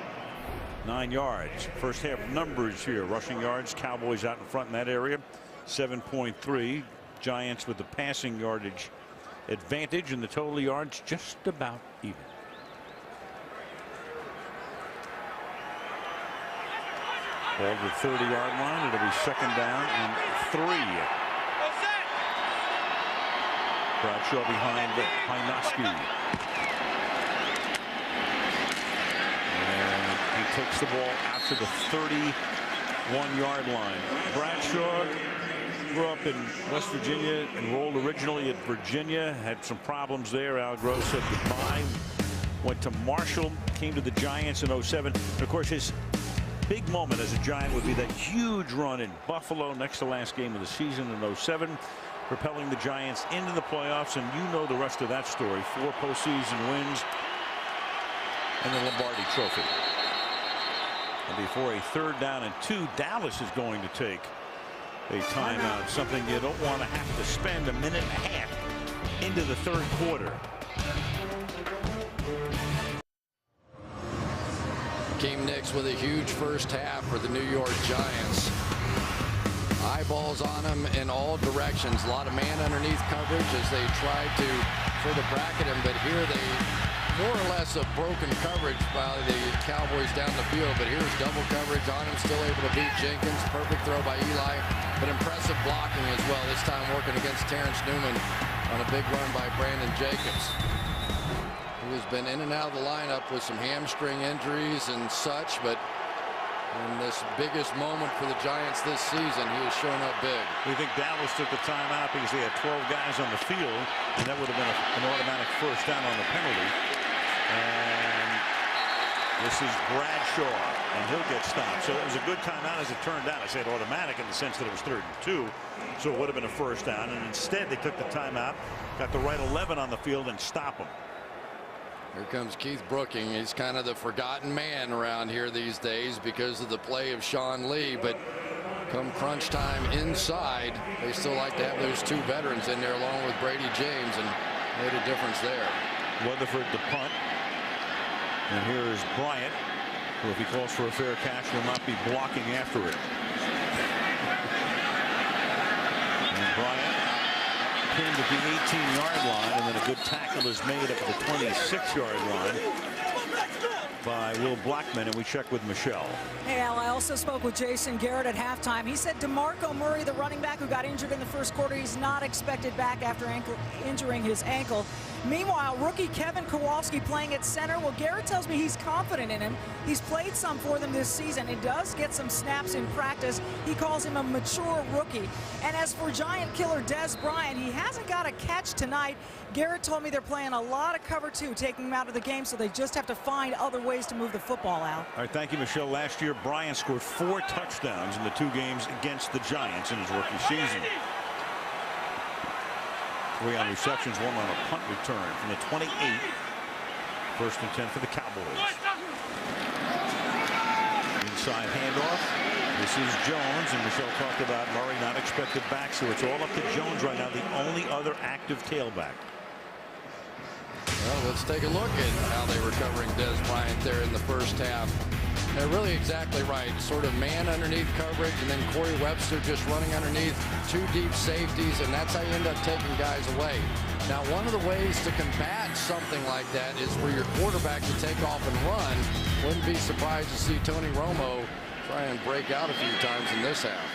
9 yards. First half numbers here: rushing yards, Cowboys out in front in that area, 7.3. Giants with the passing yardage advantage, and the total yards just about even. Ball to the 30-yard line. It'll be second down and 3. Bradshaw behind Hynoski. And he takes the ball out to the 31-yard line. Bradshaw grew up in West Virginia, enrolled originally at Virginia, had some problems there. Al Gross said goodbye. Went to Marshall, came to the Giants in 07. And of course, his big moment as a Giant would be that huge run in Buffalo, next to last game of the season in 07, propelling the Giants into the playoffs. And you know the rest of that story: 4 postseason wins and the Lombardi Trophy. And before a 3rd down and 2, Dallas is going to take a timeout, something you don't want to have to spend a minute and a half into the 3rd quarter. Came Nix with a huge first half for the New York Giants. Eyeballs on him in all directions. A lot of man underneath coverage as they tried to sort of bracket him, but here they more or less a broken coverage by the Cowboys down the field. But here's double coverage on him, still able to beat Jenkins. Perfect throw by Eli, but impressive blocking as well, this time working against Terrence Newman on a big run by Brandon Jacobs, who has been in and out of the lineup with some hamstring injuries and such, but in this biggest moment for the Giants this season, he has shown up big. We think Dallas took the timeout because they had 12 guys on the field, and that would have been an automatic first down on the penalty. And this is Bradshaw, and he'll get stopped. So it was a good timeout as it turned out. I said automatic in the sense that it was 3rd and 2, so it would have been a first down. And instead, they took the timeout, got the right 11 on the field, and stop him. Here comes Keith Brooking. He's kind of the forgotten man around here these days because of the play of Sean Lee. But come crunch time inside, they still like to have those 2 veterans in there along with Brady James, and made a difference there. Weatherford to punt. And here is Bryant, who, if he calls for a fair catch, will not be blocking after it. And Bryant pinned at the 18-yard line, and then a good tackle is made up at the 26-yard line. by Will Blackman, and we check with Michelle. Hey, Al, I also spoke with Jason Garrett at halftime. He said DeMarco Murray, the running back who got injured in the first quarter, he's not expected back after injuring his ankle. Meanwhile, rookie Kevin Kowalski playing at center. Well, Garrett tells me he's confident in him. He's played some for them this season. He does get some snaps in practice. He calls him a mature rookie. And as for Giant killer Des Bryant, he hasn't got a catch tonight. Garrett told me they're playing a lot of cover two, taking him out of the game, so they just have to find other ways to move the football out. All right, thank you, Michelle. Last year, Bryant scored 4 touchdowns in the 2 games against the Giants in his rookie season. 3 on receptions, 1 on a punt return from the 28. 1st and 10 for the Cowboys. Inside handoff. This is Jones, and Michelle talked about Murray not expected back, so it's all up to Jones right now, the only other active tailback. Well, let's take a look at how they were covering Des Bryant there in the first half. They're really exactly right. Sort of man underneath coverage, and then Corey Webster just running underneath 2 deep safeties, and that's how you end up taking guys away. Now, one of the ways to combat something like that is for your quarterback to take off and run. Wouldn't be surprised to see Tony Romo try and break out a few times in this half.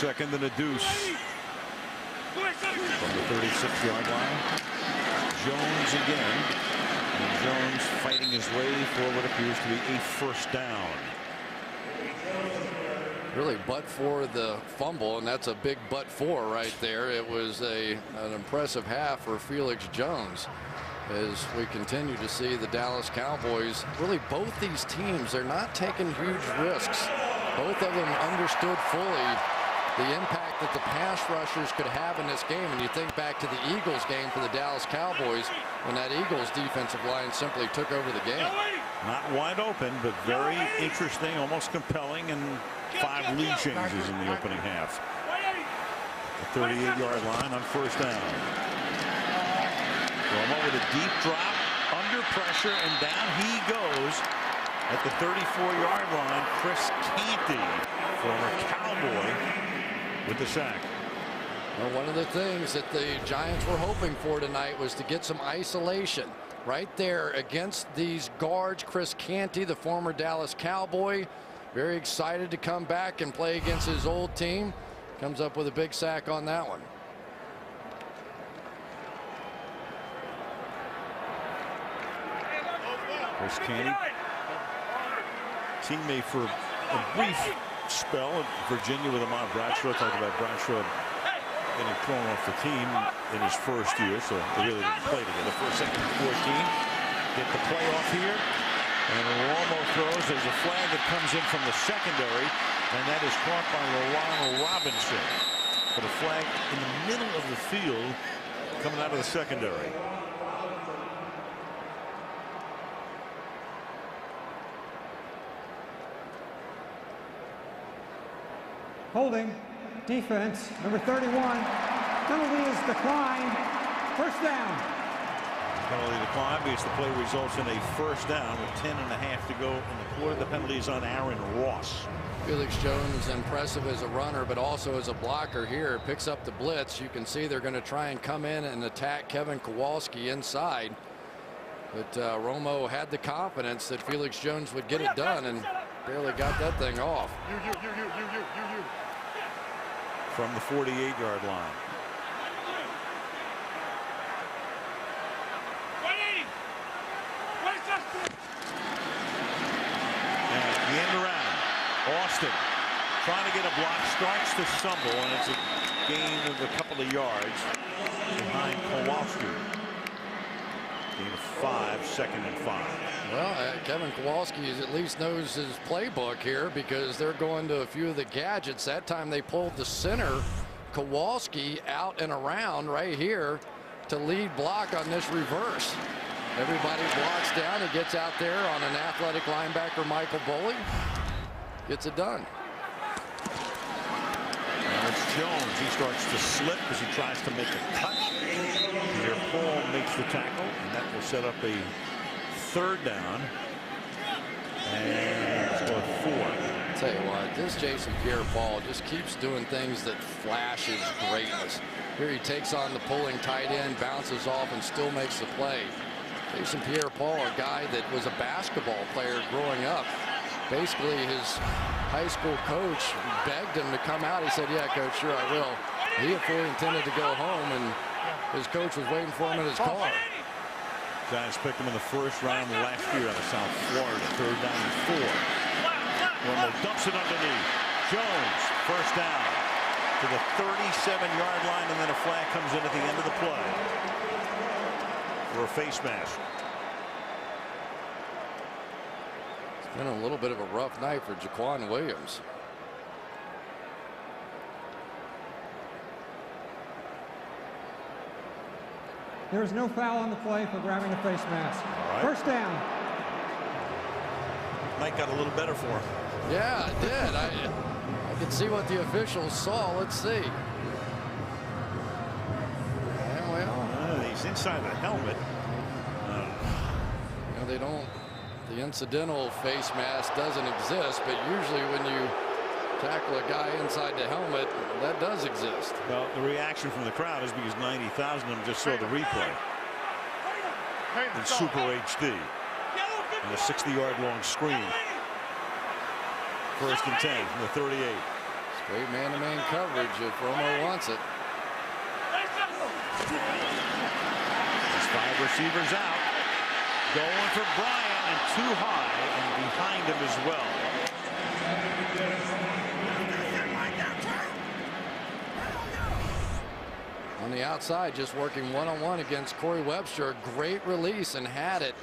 2nd and a deuce. From the 36-yard line. Jones again. And Jones fighting his way for what appears to be a 1st down. Really, but for the fumble, and that's a big but for right there. It was an impressive half for Felix Jones. As we continue to see the Dallas Cowboys, really both these teams, they're not taking huge risks. Both of them understood fully the impact that the pass rushers could have in this game. And you think back to the Eagles game for the Dallas Cowboys, when that Eagles defensive line simply took over the game. Not wide open, but very interesting, almost compelling, and 5 lead changes in the opening half. The 38-yard line on 1st down. Romo with a deep drop, under pressure, and down he goes at the 34-yard line. Chris Canty, former Cowboy, with the sack. Well, one of the things that the Giants were hoping for tonight was to get some isolation right there against these guards. Chris Canty, the former Dallas Cowboy, very excited to come back and play against his old team. Comes up with a big sack on that one. Chris Canty, teammate for a brief spell at Virginia with Ahmad Bradshaw. Talked about Bradshaw getting thrown off the team in his first year, so they really didn't play together. 1st, 2nd, and 14. Get the playoff here, and Romo throws. There's a flag that comes in from the secondary, and that is caught by Ronald Robinson. But a flag in the middle of the field coming out of the secondary. Holding, defense, number 31. Penalty is declined. 1st down. Penalty decline because the play results in a 1st down with 10.5 to go in the quarter. The penalty is on Aaron Ross. Felix Jones impressive as a runner, but also as a blocker here. Picks up the blitz. You can see they're going to try and come in and attack Kevin Kowalski inside. But Romo had the confidence that Felix Jones would get it done and barely got that thing off. From the 48-yard line. And the end around. Austin trying to get a block, starts to stumble, and it's a gain of a couple of yards behind Kowalski. Gain of 5, 2nd and 5. Well, Kevin Kowalski at least knows his playbook here, because they're going to a few of the gadgets. That time they pulled the center, Kowalski, out and around right here to lead block on this reverse. Everybody blocks down. He gets out there on an athletic linebacker, Michael Boley. Gets it done. Now it's Jones. He starts to slip as he tries to make a cut. Peter Paul makes the tackle, and that will set up a 3rd down. And it's going 4. I'll tell you what, this Jason Pierre-Paul just keeps doing things that flashes greatness. Here he takes on the pulling tight end, bounces off, and still makes the play. Jason Pierre-Paul, a guy that was a basketball player growing up. Basically, his high school coach begged him to come out. He said, yeah, coach, sure I will. He had fully intended to go home, and his coach was waiting for him in his car. Giants picked him in the first round last year out of South Florida. 3rd down and 4. Romo dumps it underneath. Jones, first down to the 37-yard line, and then a flag comes in at the end of the play for a face mask. It's been a little bit of a rough night for Jaquan Williams. There is no foul on the play for grabbing the face mask. Right. First down. Night got a little better for him. Yeah, it did. I could see what the officials saw. Let's see. Yeah, well, he's inside the helmet. You know, they don't. The incidental face mask doesn't exist, but usually when you tackle a guy inside the helmet, that does exist. Well, the reaction from the crowd is because 90,000 of them just saw the replay in Super HD and a 60-yard long screen. 1st and 10 from the 38. Straight man-to-man coverage if Romo wants it. There's 5 receivers out. Going for Bryant, and too high, and behind him as well. On the outside, just working one-on-one against Corey Webster. Great release and had it.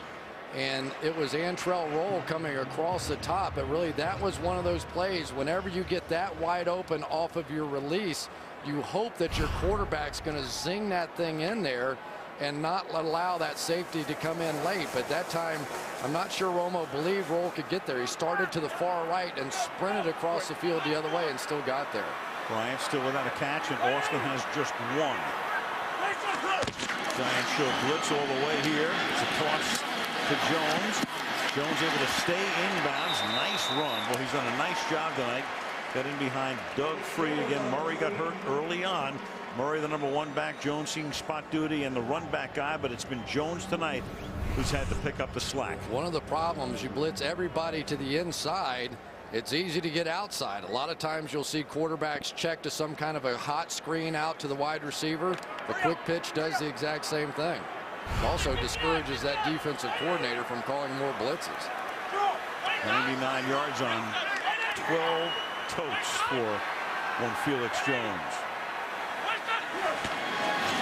And it was Antrell Roll coming across the top. But really, that was one of those plays. Whenever you get that wide open off of your release, you hope that your quarterback's going to zing that thing in there and not allow that safety to come in late. But that time, I'm not sure Romo believed Roll could get there. He started to the far right and sprinted across the field the other way and still got there. Bryant still without a catch, and Austin has just 1. Giants show blitz all the way here. It's a toss to Jones. Jones able to stay inbounds. Nice run. Well, he's done a nice job tonight. Got in behind Doug Free again. Murray got hurt early on. Murray, the #1 back. Jones seeing spot duty and the run back guy, but it's been Jones tonight who's had to pick up the slack. One of the problems, you blitz everybody to the inside. It's easy to get outside. A lot of times you'll see quarterbacks check to some kind of a hot screen out to the wide receiver. The quick pitch does the exact same thing. It also discourages that defensive coordinator from calling more blitzes. 99 yards on 12 totes for one Felix Jones.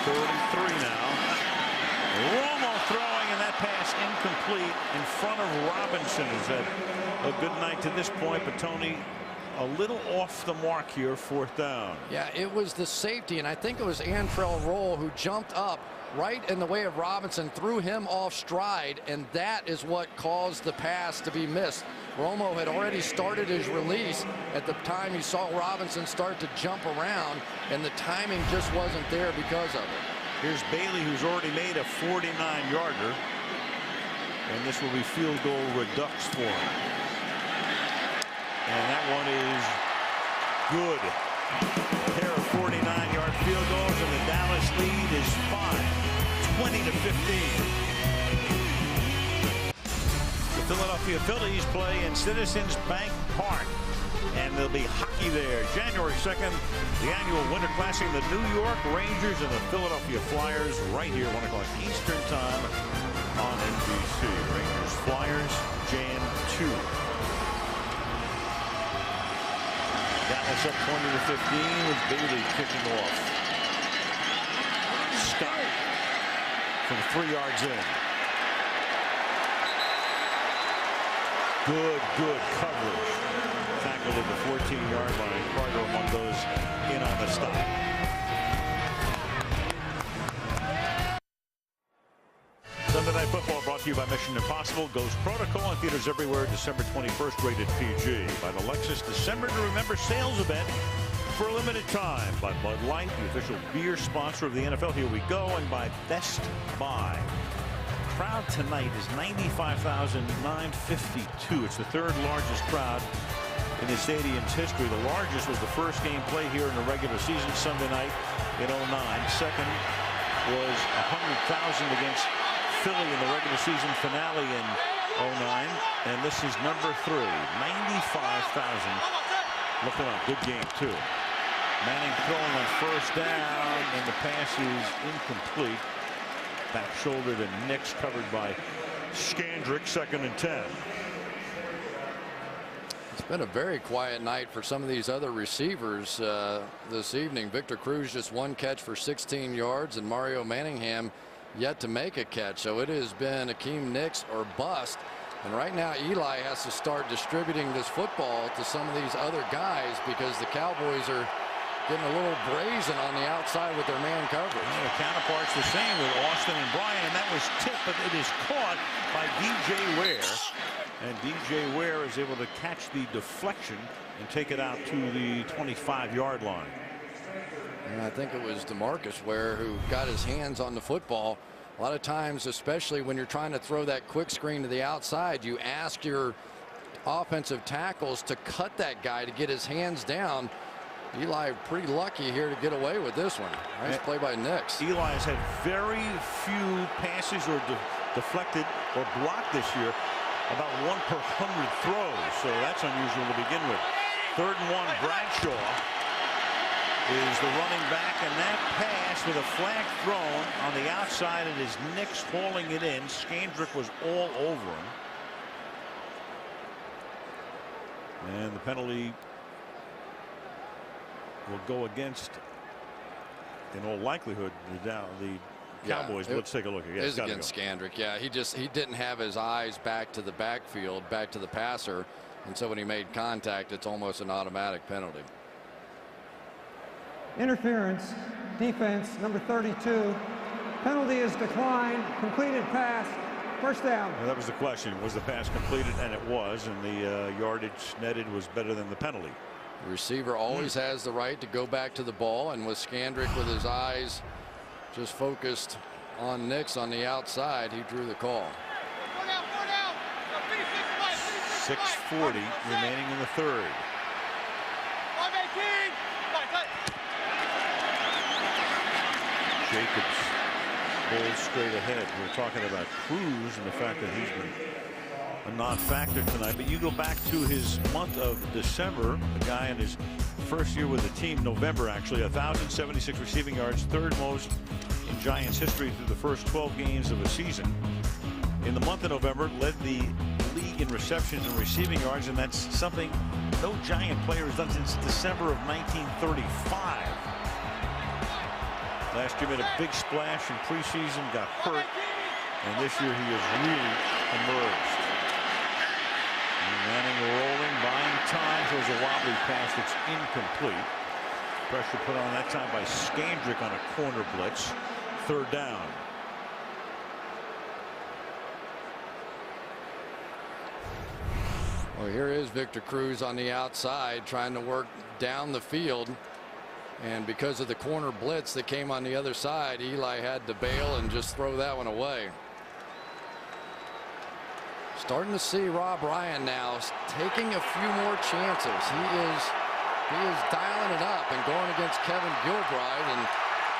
33 now. Romo throwing, and that pass incomplete in front of Robinson. Is that a good night to this point, but Tony a little off the mark here, 4th down. Yeah, it was the safety, and I think it was Antrell Roll who jumped up right in the way of Robinson, threw him off stride, and that is what caused the pass to be missed. Romo had already started his release at the time he saw Robinson start to jump around, and the timing just wasn't there because of it. Here's Bailey, who's already made a 49-yarder, and this will be field goal redux for him. And that one is good. A pair of 49-yard field goals, and the Dallas lead is 20-15. The Philadelphia Phillies play in Citizens Bank Park, and there'll be hockey there. January 2nd, the annual Winter Classic, the New York Rangers and the Philadelphia Flyers, right here, 1 o'clock Eastern Time on NBC. Rangers Flyers, Jan 2. Dallas up 20-15 with Bailey kicking off. Scott from 3 yards in. Good coverage. Tackled at the 14-yard line. Carter among those in on the stop. Sunday Night Football brought to you by Mission Impossible. Ghost Protocol in theaters everywhere. December 21st, rated PG. By the Lexus December to Remember sales event for a limited time. By Bud Light, the official beer sponsor of the NFL. Here we go. And by Best Buy. Crowd tonight is 95,952. It's the 3rd largest crowd in the stadium's history. The largest was the first game played here in the regular season Sunday night in '09. Second was 100,000 against Philly in the regular season finale in '09, and this is number 3. 95,000 looking on. Good game too. Manning throwing on first down, and the pass is incomplete. Back shoulder to Nix, covered by Scandrick. 2nd and 10. It's been a very quiet night for some of these other receivers this evening. Victor Cruz just 1 catch for 16 yards, and Mario Manningham yet to make a catch. So it has been Akeem Nix or bust. And right now Eli has to start distributing this football to some of these other guys because the Cowboys are getting a little brazen on the outside with their man coverage. Well, the counterpart's the same with Austin and Bryan, and that was tipped, but it is caught by DJ Ware. And DJ Ware is able to catch the deflection and take it out to the 25-yard line. And I think it was DeMarcus Ware who got his hands on the football. A lot of times, especially when you're trying to throw that quick screen to the outside, you ask your offensive tackles to cut that guy to get his hands down. Eli pretty lucky here to get away with this one. Nice play by Nix. Eli has had very few passes or deflected or blocked this year, about 1 per 100 throws, so that's unusual to begin with. 3rd and 1, Bradshaw is the running back, and that pass with a flag thrown on the outside, it is Nix hauling it in. Scandrick was all over him. And the penalty will go against, in all likelihood, the Cowboys. Let's take a look here. It is against Scandrick. Yeah, he didn't have his eyes back to the backfield, back to the passer, and so when he made contact, it's almost an automatic penalty. Interference, defense, number 32. Penalty is declined. Completed pass. First down. Well, that was the question. Was the pass completed? And it was, and the yardage netted was better than the penalty. The receiver always has the right to go back to the ball, and with Scandrick with his eyes just focused on Nix on the outside, he drew the call. 6:40 remaining in the 3rd. Jacobs pulls straight ahead. We're talking about Cruz and the fact that he's been a non-factor tonight, but you go back to his month of December, the guy in his first year with the team, November actually, 1,076 receiving yards, 3rd most in Giants history through the first 12 games of a season. In the month of November, led the league in receptions and receiving yards, and that's something no Giant player has done since December of 1935. Last year made a big splash in preseason, got hurt, and this year he has really emerged. Manning rolling, buying time, throws a wobbly pass that's incomplete. Pressure put on that time by Scandrick on a corner blitz. 3rd down. Well, here is Victor Cruz on the outside trying to work down the field. And because of the corner blitz that came on the other side, Eli had to bail and just throw that one away. Starting to see Rob Ryan now taking a few more chances. He is dialing it up and going against Kevin Gilbride, and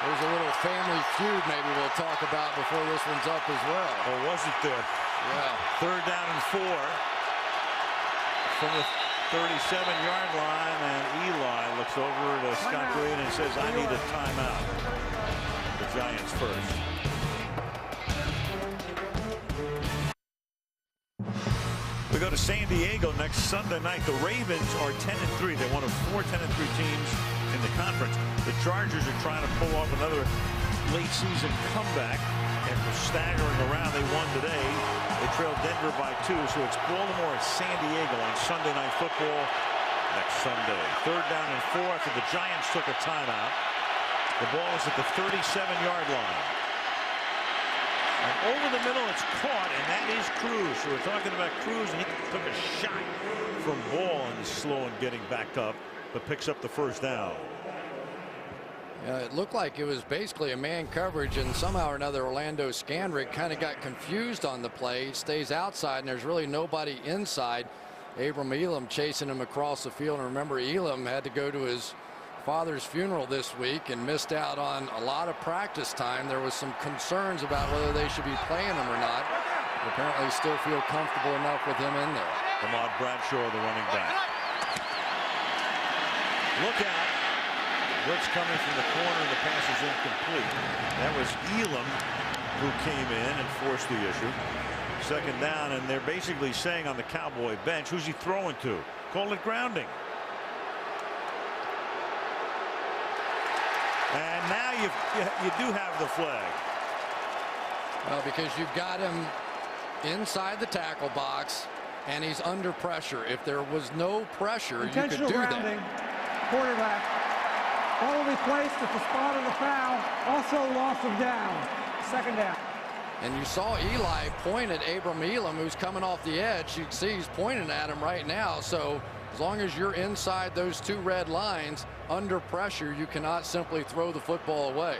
there's a little family feud maybe we'll talk about before this one's up as well. Or was it there? Yeah. 3rd down and 4 from the 37-yard line, and Eli looks over to Scott Green and says, I need a timeout. The Giants first. We go to San Diego next Sunday night. The Ravens are 10-3. They're one of 4 10-3 teams in the conference. The Chargers are trying to pull off another late season comeback after staggering around. They won today. They trailed Denver by 2. So it's Baltimore at San Diego on Sunday Night Football next Sunday. 3rd down and 4 after the Giants took a timeout. The ball is at the 37-yard line. And over the middle, it's caught, and that is Cruz. So we're talking about Cruz, and he took a shot from Ball and is slow in getting back up, but picks up the 1st down. Yeah, it looked like it was basically a man coverage, and somehow or another Orlando Scandrick kind of got confused on the play. He stays outside, and there's really nobody inside. Abram Elam chasing him across the field, and remember, Elam had to go to his father's funeral this week and missed out on a lot of practice time. There was some concerns about whether they should be playing him or not. But apparently still feel comfortable enough with him in there. Ahmad Bradshaw, the running back. Look out. Blitz coming from the corner. The pass is incomplete. That was Elam who came in and forced the issue. Second down, and they're basically saying on the Cowboy bench, who's he throwing to? Call it grounding. And now you do have the flag. Well, because you've got him inside the tackle box and he's under pressure. If there was no pressure, you could do grounding. that. Quarterback. Ball will be placed at the spot of the foul. Also loss of down. Second down. And you saw Eli point at Abram Elam, who's coming off the edge. You can see he's pointing at him right now. So as long as you're inside those two red lines, under pressure, you cannot simply throw the football away.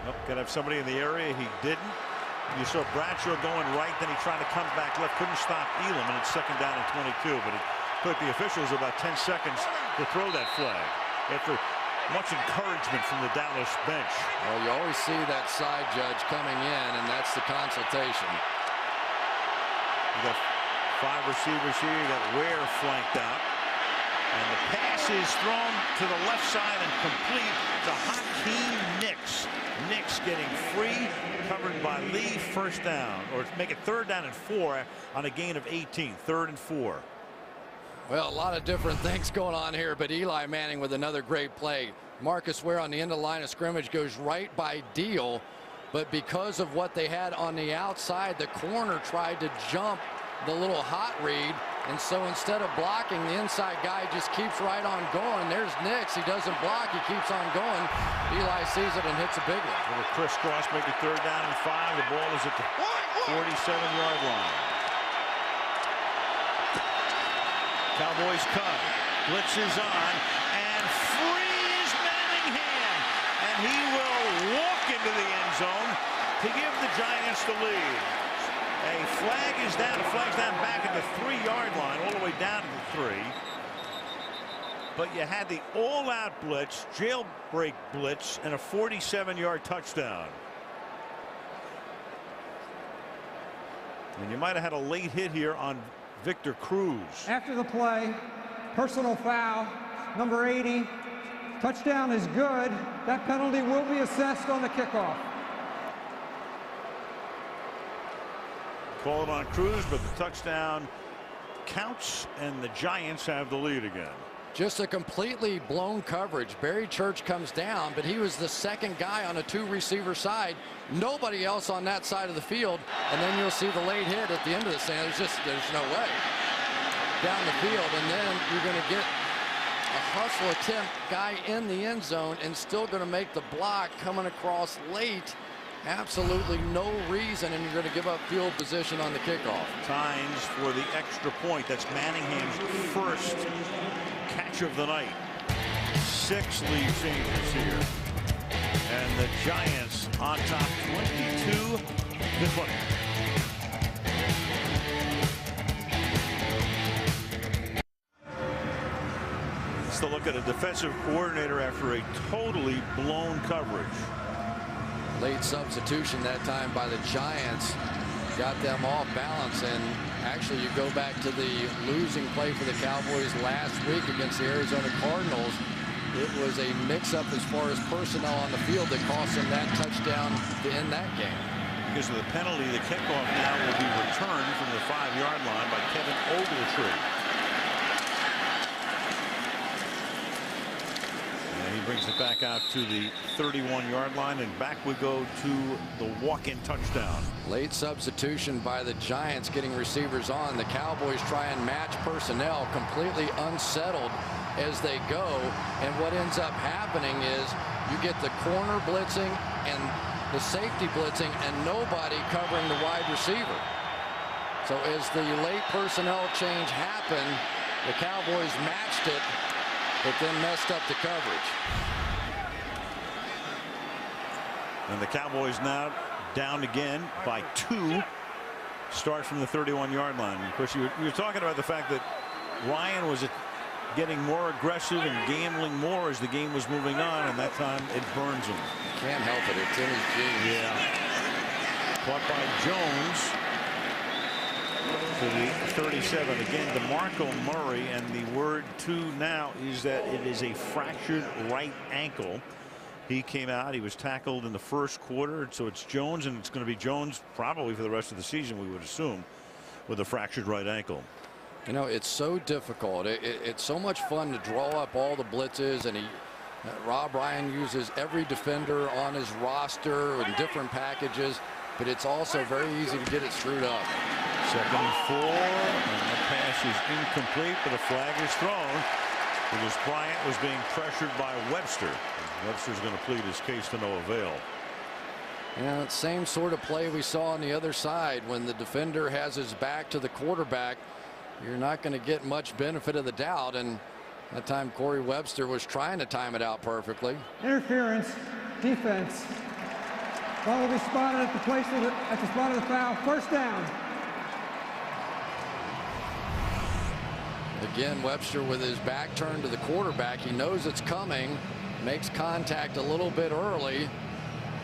Nope, gotta have somebody in the area. He didn't. You saw Bradshaw going right, then he tried to come back left. Couldn't stop Elam, and it's second down and 22. But it took the officials about 10 seconds to throw that flag after much encouragement from the Dallas bench. Well, you always see that side judge coming in, and that's the consultation. You got 5 receivers here. You got Ware flanked out. And the pass is thrown to the left side and complete to Hakeem Nicks. Nicks getting free, covered by Lee, first down, or make it third down and 4 on a gain of 18, 3rd and 4. Well, a lot of different things going on here, but Eli Manning with another great play. Marcus Ware on the end of the line of scrimmage goes right by Deal, but because of what they had on the outside, the corner tried to jump the little hot read, and so instead of blocking, the inside guy just keeps right on going. There's Nicks. He doesn't block. He keeps on going. Eli sees it and hits a big one. Little crisscross, make it third down and 5. The ball is at the 47-yard line. Cowboys come. Blitz is on, and free is Manningham, and he will walk into the end zone to give the Giants the lead. A flag is down. A flag's down back at the 3-yard line, all the way down to the 3. But you had the all-out blitz, jailbreak blitz, and a 47-yard touchdown. And you might have had a late hit here on Victor Cruz. After the play, personal foul, number 80. Touchdown is good. That penalty will be assessed on the kickoff. Call it on Cruz, but the touchdown counts, and the Giants have the lead again. Just a completely blown coverage. Barry Church comes down, but he was the second guy on a 2-receiver side. Nobody else on that side of the field. And then you'll see the late hit at the end of the stand. There's no way. Down the field, and then you're going to get a hustle attempt, guy in the end zone, and still going to make the block coming across late. Absolutely no reason, and you're going to give up field position on the kickoff. Tynes for the extra point. That's Manningham's first catch of the night. 6 lead changes here. And the Giants on top 22-20. Let's look at a defensive coordinator after a totally blown coverage. Late substitution that time by the Giants got them off balance, and actually you go back to the losing play for the Cowboys last week against the Arizona Cardinals. It was a mix-up as far as personnel on the field that cost them that touchdown to end that game. Because of the penalty, the kickoff now will be returned from the 5-yard line by Kevin Ogletree. He brings it back out to the 31-yard line, and back we go to the walk-in touchdown. Late substitution by the Giants, getting receivers on. The Cowboys try and match personnel, completely unsettled as they go. And what ends up happening is you get the corner blitzing and the safety blitzing and nobody covering the wide receiver. So as the late personnel change happened, the Cowboys matched it, but then messed up the coverage. And the Cowboys now down again by 2. Start from the 31-yard line. Of course, you were talking about the fact that Ryan was getting more aggressive and gambling more as the game was moving on, and that time it burns him. Can't help it. It's in his genes. Yeah. Caught by Jones to the 37. Again, DeMarco Murray, and the word too now is that it is a fractured right ankle. He came out. He was tackled in the first quarter, so it's Jones, and it's going to be Jones probably for the rest of the season, we would assume, with a fractured right ankle. You know, it's so difficult. It's so much fun to draw up all the blitzes, and Rob Ryan uses every defender on his roster in different packages, but it's also very easy to get it screwed up. 2nd and 4, and the pass is incomplete, but a flag is thrown because Bryant was being pressured by Webster. Webster's going to plead his case to no avail. Yeah, same sort of play we saw on the other side. When the defender has his back to the quarterback, you're not going to get much benefit of the doubt, and that time Corey Webster was trying to time it out perfectly. Interference, defense. Ball will be spotted at the spot of the foul. First down. Again, Webster with his back turned to the quarterback. He knows it's coming, makes contact a little bit early.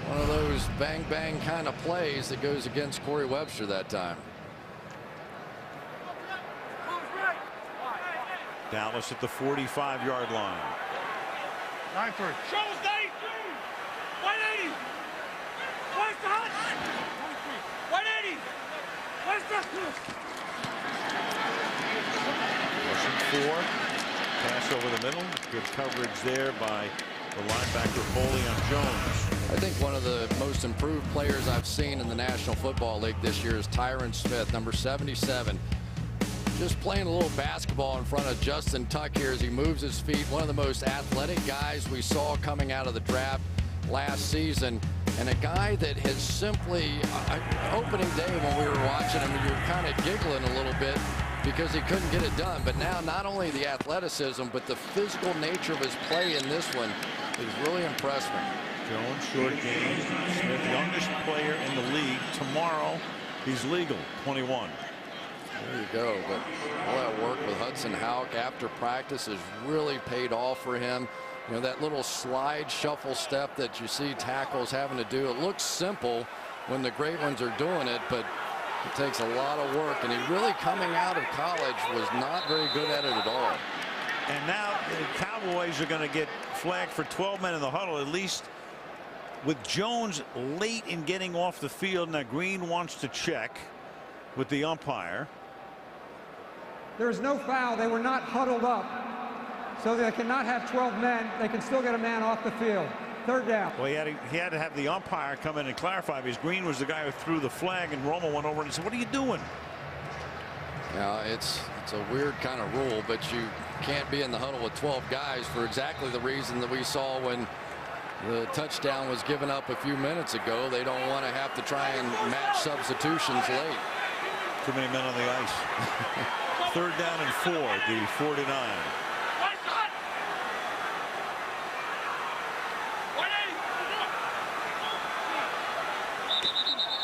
One of those bang bang kind of plays that goes against Corey Webster that time. Dallas at the 45-yard line. 9-3. Shows 180. Where's the hut? 180. Where's the Russian 4. Pass over the middle. Good coverage there by the linebacker Foley on Jones. I think one of the most improved players I've seen in the National Football League this year is Tyron Smith, number 77. Just playing a little basketball in front of Justin Tuck here as he moves his feet. One of the most athletic guys we saw coming out of the draft last season, and a guy that has simply, opening day when we were watching him, you were kind of giggling a little bit because he couldn't get it done. But now not only the athleticism, but the physical nature of his play in this one has really impressed me. Jones, short game. Smith, youngest player in the league. Tomorrow, he's legal, 21. There you go. But all that work with Hudson Houck after practice has really paid off for him. You know, that little slide shuffle step that you see tackles having to do, it looks simple when the great ones are doing it, but it takes a lot of work, and he really, coming out of college, was not very good at it at all. And now the Cowboys are going to get flagged for 12 men in the huddle, at least with Jones late in getting off the field. Now Green wants to check with the umpire. There is no foul. They were not huddled up, so they cannot have 12 men. They can still get a man off the field. Third down. Well, he had to have the umpire come in and clarify, because Green was the guy who threw the flag, and Romo went over and said, "What are you doing?" Yeah, it's a weird kind of rule, but you can't be in the huddle with 12 guys for exactly the reason that we saw when the touchdown was given up a few minutes ago. They don't want to have to try and match substitutions late. Too many men on the ice. Third down and 4, the 49.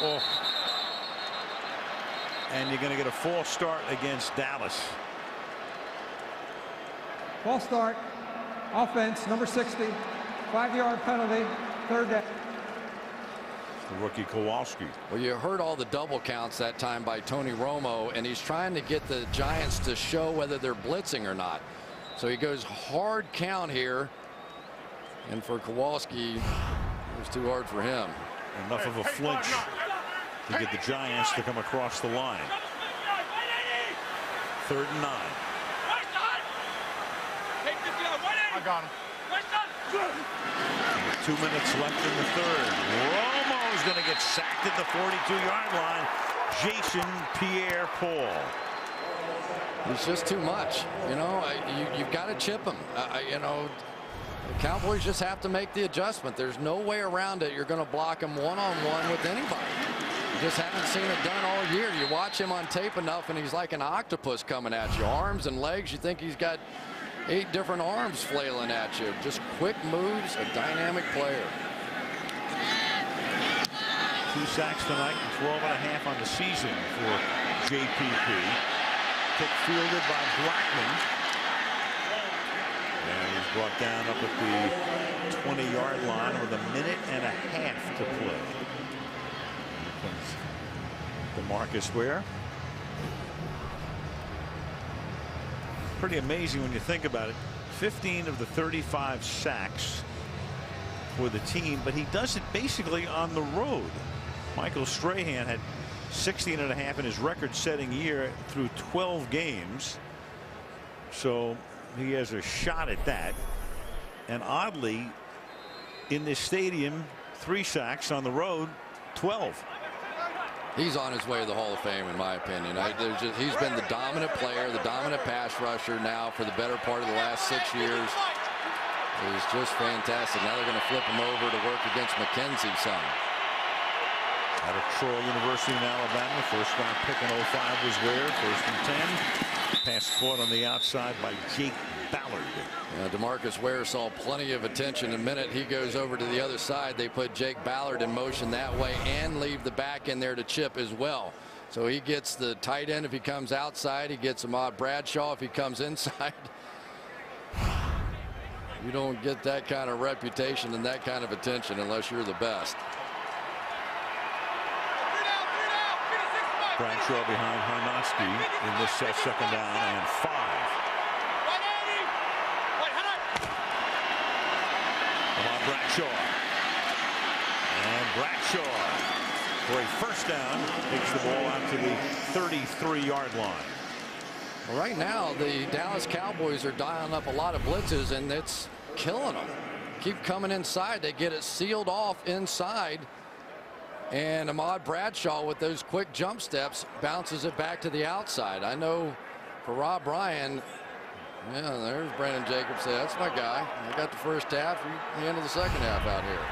Oh. And you're going to get a false start against Dallas. False start. Offense, number 60. 5-yard penalty. Third down. The rookie Kowalski. Well, you heard all the double counts that time by Tony Romo, and he's trying to get the Giants to show whether they're blitzing or not. So he goes hard count here, and for Kowalski, it was too hard for him. Enough of a flinch to get the Giants to come across the line. 3rd and 9. I got him. 2 minutes left in the third. Romo's going to get sacked at the 42-yard line. Jason Pierre-Paul. He's just too much. You know, you've got to chip him. You know, the Cowboys just have to make the adjustment. There's no way around it. You're going to block him one-on-one with anybody. You just haven't seen it done all year. You watch him on tape enough, and he's like an octopus coming at you. Arms and legs, you think he's got 8 different arms flailing at you. Just quick moves, a dynamic player. 2 sacks tonight and 12.5 on the season for JPP. Pick fielded by Blackman. Brought down up at the 20-yard line with 1.5 minutes to play. DeMarcus Ware. Pretty amazing when you think about it. 15 of the 35 sacks for the team, but he does it basically on the road. Michael Strahan had 16.5 in his record-setting year through 12 games. So he has a shot at that. And oddly, in this stadium, 3 sacks on the road, 12. He's on his way to the Hall of Fame, in my opinion. He's been the dominant player, the dominant pass rusher now for the better part of the last 6 years. He's just fantastic. Now they're going to flip him over to work against McKenzie some. Out of Troy University in Alabama, first round pick in 05 was Ware, 1st and 10. Pass caught on the outside by Jake Ballard. DeMarcus Ware saw plenty of attention. The minute he goes over to the other side, they put Jake Ballard in motion that way and leave the back in there to chip as well. So he gets the tight end if he comes outside. He gets Ahmad Bradshaw if he comes inside. You don't get that kind of reputation and that kind of attention unless you're the best. Bradshaw behind Harnoski in this second down and 5. Ahmad Bradshaw. And Bradshaw for a first down takes the ball out to the 33-yard line. Well, right now the Dallas Cowboys are dialing up a lot of blitzes and it's killing them. Keep coming inside. They get it sealed off inside. And Ahmad Bradshaw with those quick jump steps bounces it back to the outside. I know for Rob Ryan, yeah, there's Brandon Jacobs. That's my guy. I got the first half. He handled the second half out here.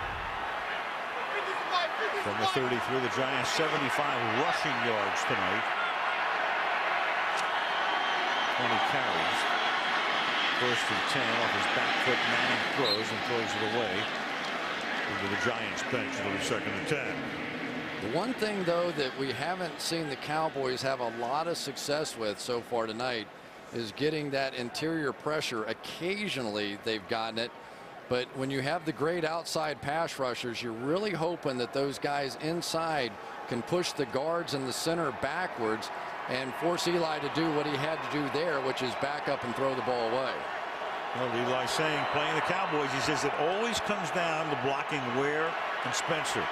From the 33, the Giants 75 rushing yards tonight. 20 carries. 1st and 10 off his back foot. Manning throws and throws it away into the Giants bench for the 2nd and 10. The one thing, though, that we haven't seen the Cowboys have a lot of success with so far tonight is getting that interior pressure. Occasionally they've gotten it, but when you have the great outside pass rushers, you're really hoping that those guys inside can push the guards in the center backwards and force Eli to do what he had to do there, which is back up and throw the ball away. Well, Eli's saying, playing the Cowboys, he says it always comes down to blocking Ware and Spencer.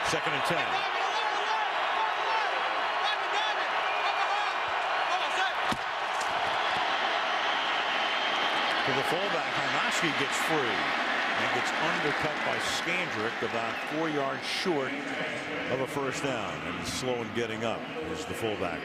2nd and 10. To the fullback, Harnoski gets free and gets undercut by Skandrick about 4 yards short of a first down, and slow in getting up is the fullback.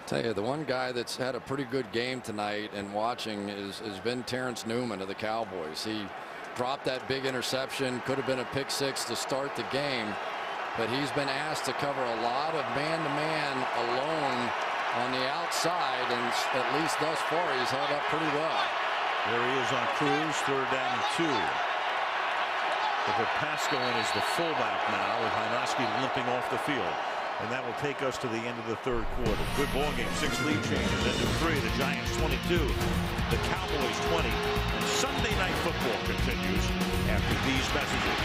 Tell you, the one guy that's had a pretty good game tonight and watching has been Terrence Newman of the Cowboys. He dropped that big interception, could have been a pick 6 to start the game, but he's been asked to cover a lot of man-to-man alone on the outside, and at least thus far he's held up pretty well. There he is on Cruz, 3rd down and 2. But Pasco is the fullback now with Harnoski limping off the field. And that will take us to the end of the 3rd quarter. Good ball game. 6 lead changes. End of 3. The Giants 22. The Cowboys 20. And Sunday Night Football continues after these messages.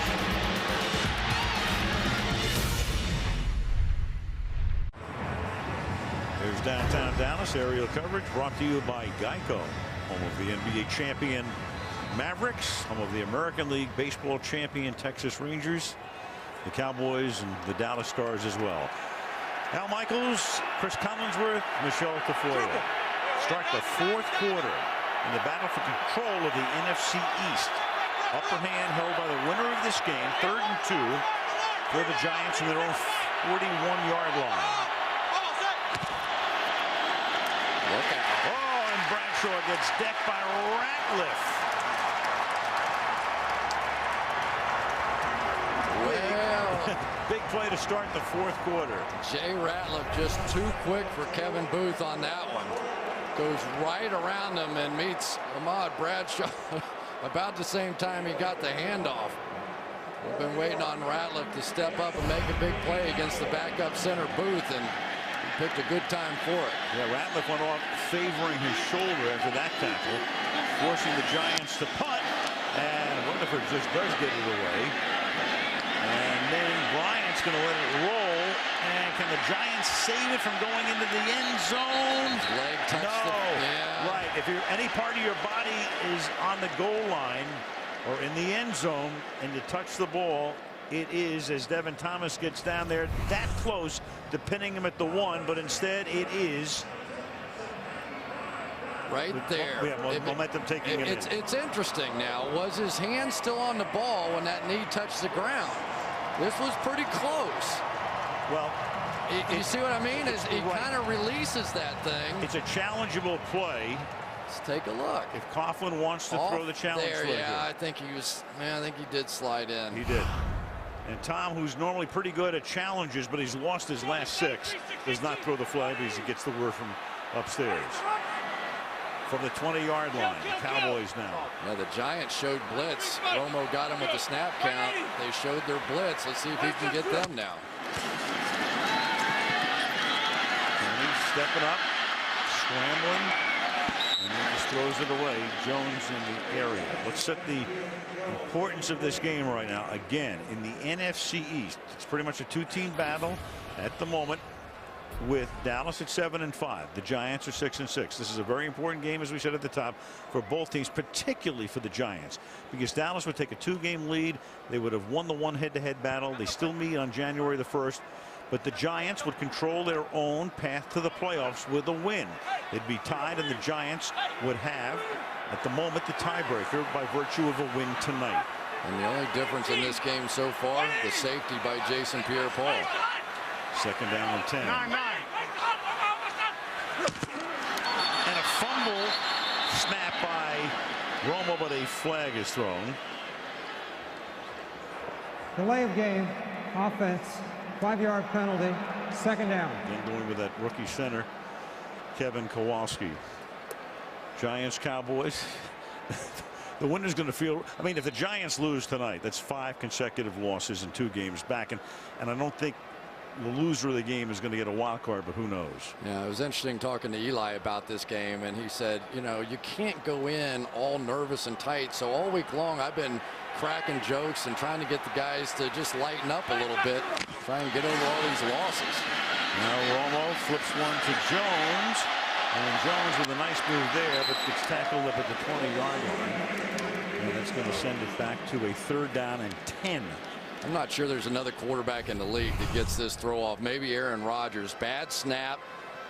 There's downtown Dallas aerial coverage brought to you by Geico, home of the NBA champion Mavericks, home of the American League baseball champion Texas Rangers, the Cowboys, and the Dallas Stars as well. Al Michaels, Chris Collinsworth, Michelle Tafoya start the 4th quarter in the battle for control of the NFC East. Upper hand held by the winner of this game. 3rd and 2 for the Giants in their own 41-yard line. Look out. Oh, and Bradshaw gets decked by Ratliff. Big play to start the 4th quarter. Jay Ratliff just too quick for Kevin Booth on that one. Goes right around him and meets Ahmad Bradshaw about the same time he got the handoff. We've been waiting on Ratliff to step up and make a big play against the backup center Booth, and picked a good time for it. Yeah, Ratliff went off favoring his shoulder after that tackle, forcing the Giants to punt. And Rutherford just does get it away. And then Bryant's going to let it roll. And can the Giants save it from going into the end zone? Leg touched yeah. Right. If any part of your body is on the goal line or in the end zone and you touch the ball, it is, as Devin Thomas gets down there that close to pinning him at the 1, but instead it is right there. Yeah, momentum taking it. It's interesting now. Was his hand still on the ball when that knee touched the ground? This was pretty close. Well, you see what I mean? He kind of releases that thing. It's a challengeable play. Let's take a look. If Coughlin wants to throw the challenge there, flag yeah, I think he was. Man, I think he did slide in. He did. And Tom, who's normally pretty good at challenges, but he's lost his last 6, does not throw the flag because he gets the word from upstairs. From the 20-yard line, the Cowboys now. Yeah, the Giants showed blitz. Romo got him with the snap count. They showed their blitz. Let's see if he can get them now. And he's stepping up, scrambling, and then just throws it away. Jones in the area. Let's set the importance of this game right now. Again, in the NFC East, it's pretty much a 2-team battle at the moment, with Dallas at 7-5. The Giants are 6-6. This is a very important game, as we said at the top, for both teams, particularly for the Giants, because Dallas would take a 2-game lead. They would have won the one head-to-head battle. They still meet on January the 1st. But the Giants would control their own path to the playoffs with a win. They'd be tied, and the Giants would have, at the moment, the tiebreaker by virtue of a win tonight. And the only difference in this game so far, the safety by Jason Pierre-Paul. 2nd down and 10. And a fumble snap by Romo, but a flag is thrown. Delay of game, offense, 5-yard penalty, 2nd down. Again, going with that rookie center, Kevin Kowalski. Giants, Cowboys. The winner's going to feel, I mean, if the Giants lose tonight, that's 5 consecutive losses in 2 games back. And I don't think the loser of the game is going to get a wild card, but who knows? Yeah, it was interesting talking to Eli about this game, and he said, you know, you can't go in all nervous and tight. So all week long, I've been cracking jokes and trying to get the guys to just lighten up a little bit, try and get over all these losses. Now Romo flips one to Jones, and Jones with a nice move there, but gets tackled up at the 20-yard line. And that's going to send it back to a 3rd down and 10. I'm not sure there's another quarterback in the league that gets this throw off. Maybe Aaron Rodgers. Bad snap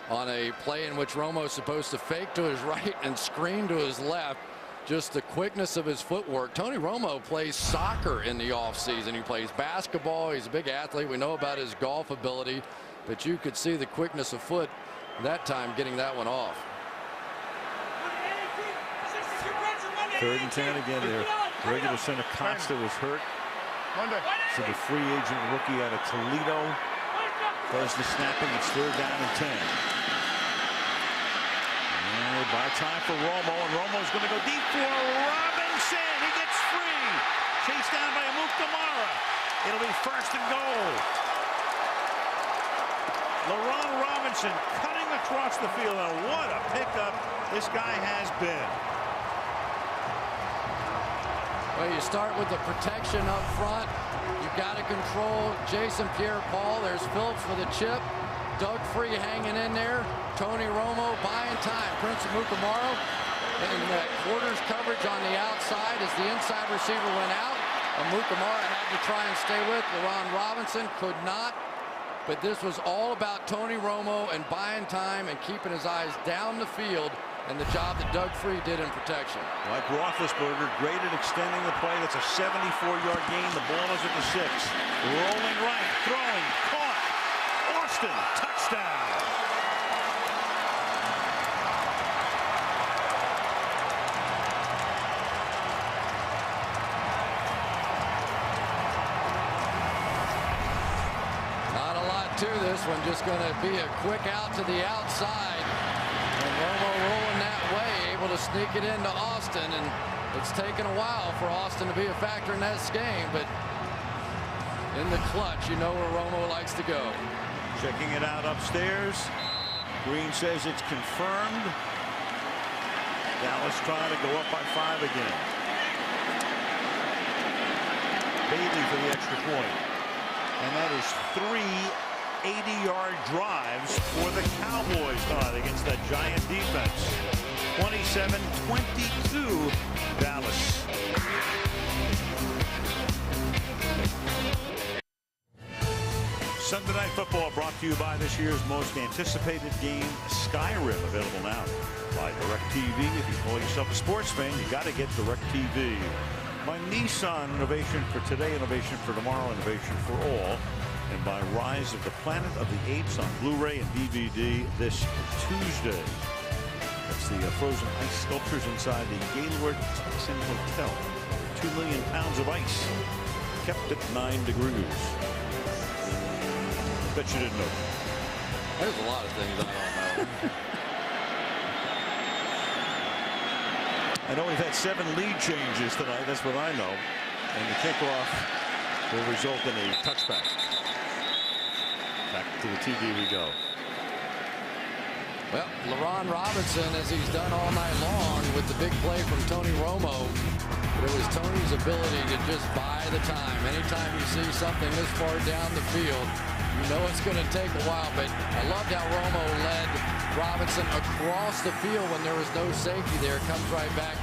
on a play in which Romo's supposed to fake to his right and screen to his left. Just the quickness of his footwork. Tony Romo plays soccer in the offseason. He plays basketball. He's a big athlete. We know about his golf ability, but you could see the quickness of foot that time getting that one off. 3rd and 10 again there. Regular center Costa was hurt. So the free agent rookie out of Toledo does the snapping. It's 3rd down and 10. And by time for Romo, and Romo's going to go deep for Robinson. He gets free. Chased down by Kamara. It'll be 1st and goal. LaRon Robinson cutting across the field, and what a pickup this guy has been. Well, you start with the protection up front. You've got to control Jason Pierre-Paul. There's Phillips for the chip. Doug Free hanging in there. Tony Romo buying time. Prince Mukamara in that quarters coverage on the outside as the inside receiver went out. Mukamara had to try and stay with. LaRon Robinson could not. But this was all about Tony Romo and buying time and keeping his eyes down the field, and the job that Doug Free did in protection. Like Roethlisberger, great at extending the play. That's a 74-yard gain. The ball is at the 6. Rolling right, throwing, caught. Austin, touchdown. Not a lot to this one. Just going to be a quick out to the outside. And Romo rolling that way, able to sneak it into Austin, and it's taken a while for Austin to be a factor in this game, but in the clutch, you know where Romo likes to go. Checking it out upstairs. Green says it's confirmed. Dallas trying to go up by 5 again. Bailey for the extra point. And that is 3 80-yard drives for the Cowboys tonight against that Giant defense. 27-22 Dallas. Sunday Night Football brought to you by this year's most anticipated game, Skyrim, available now by DirecTV. If you call yourself a sports fan, you got to get DirecTV. By Nissan, innovation for today, innovation for tomorrow, innovation for all. And by Rise of the Planet of the Apes on Blu-ray and DVD this Tuesday. That's the frozen ice sculptures inside the Gaylord Texan Hotel. 2 million pounds of ice kept at 9 degrees. Bet you didn't know. There's a lot of things I don't know. I know we've had 7 lead changes tonight. That's what I know. And the kickoff will result in a touchback. Back to the TV we go. Well, LaRon Robinson, as he's done all night long with the big play from Tony Romo, but it was Tony's ability to just buy the time. Anytime you see something this far down the field, you know it's going to take a while, but I loved how Romo led Robinson across the field when there was no safety there. Comes right back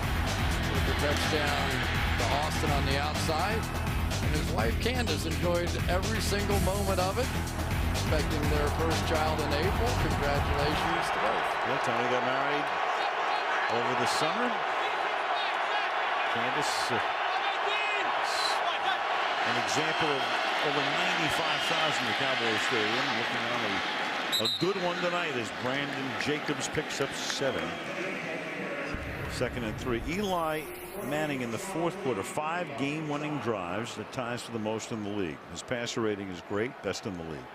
with the touchdown to Austin on the outside. And his wife Candace enjoyed every single moment of it. Expecting their first child in April. Congratulations to both. Yeah, Tony got married over the summer. Candace, an example of over 95,000 at Cowboys Stadium. Looking on a good one tonight as Brandon Jacobs picks up 7. 2nd and 3. Eli Manning in the 4th quarter, 5 game-winning drives, that ties for the most in the league. His passer rating is great, best in the league.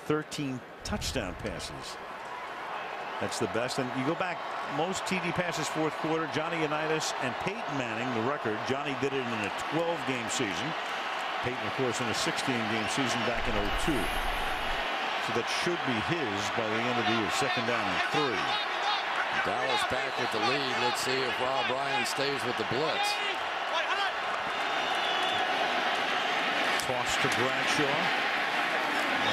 13 touchdown passes. That's the best. And you go back, most TD passes 4th quarter, Johnny Unitas and Peyton Manning, the record. Johnny did it in a 12-game season. Peyton, of course, in a 16-game season back in 02. So that should be his by the end of the year. 2nd down and 3. Dallas back with the lead. Let's see if Rob Ryan stays with the blitz. Toss to Bradshaw.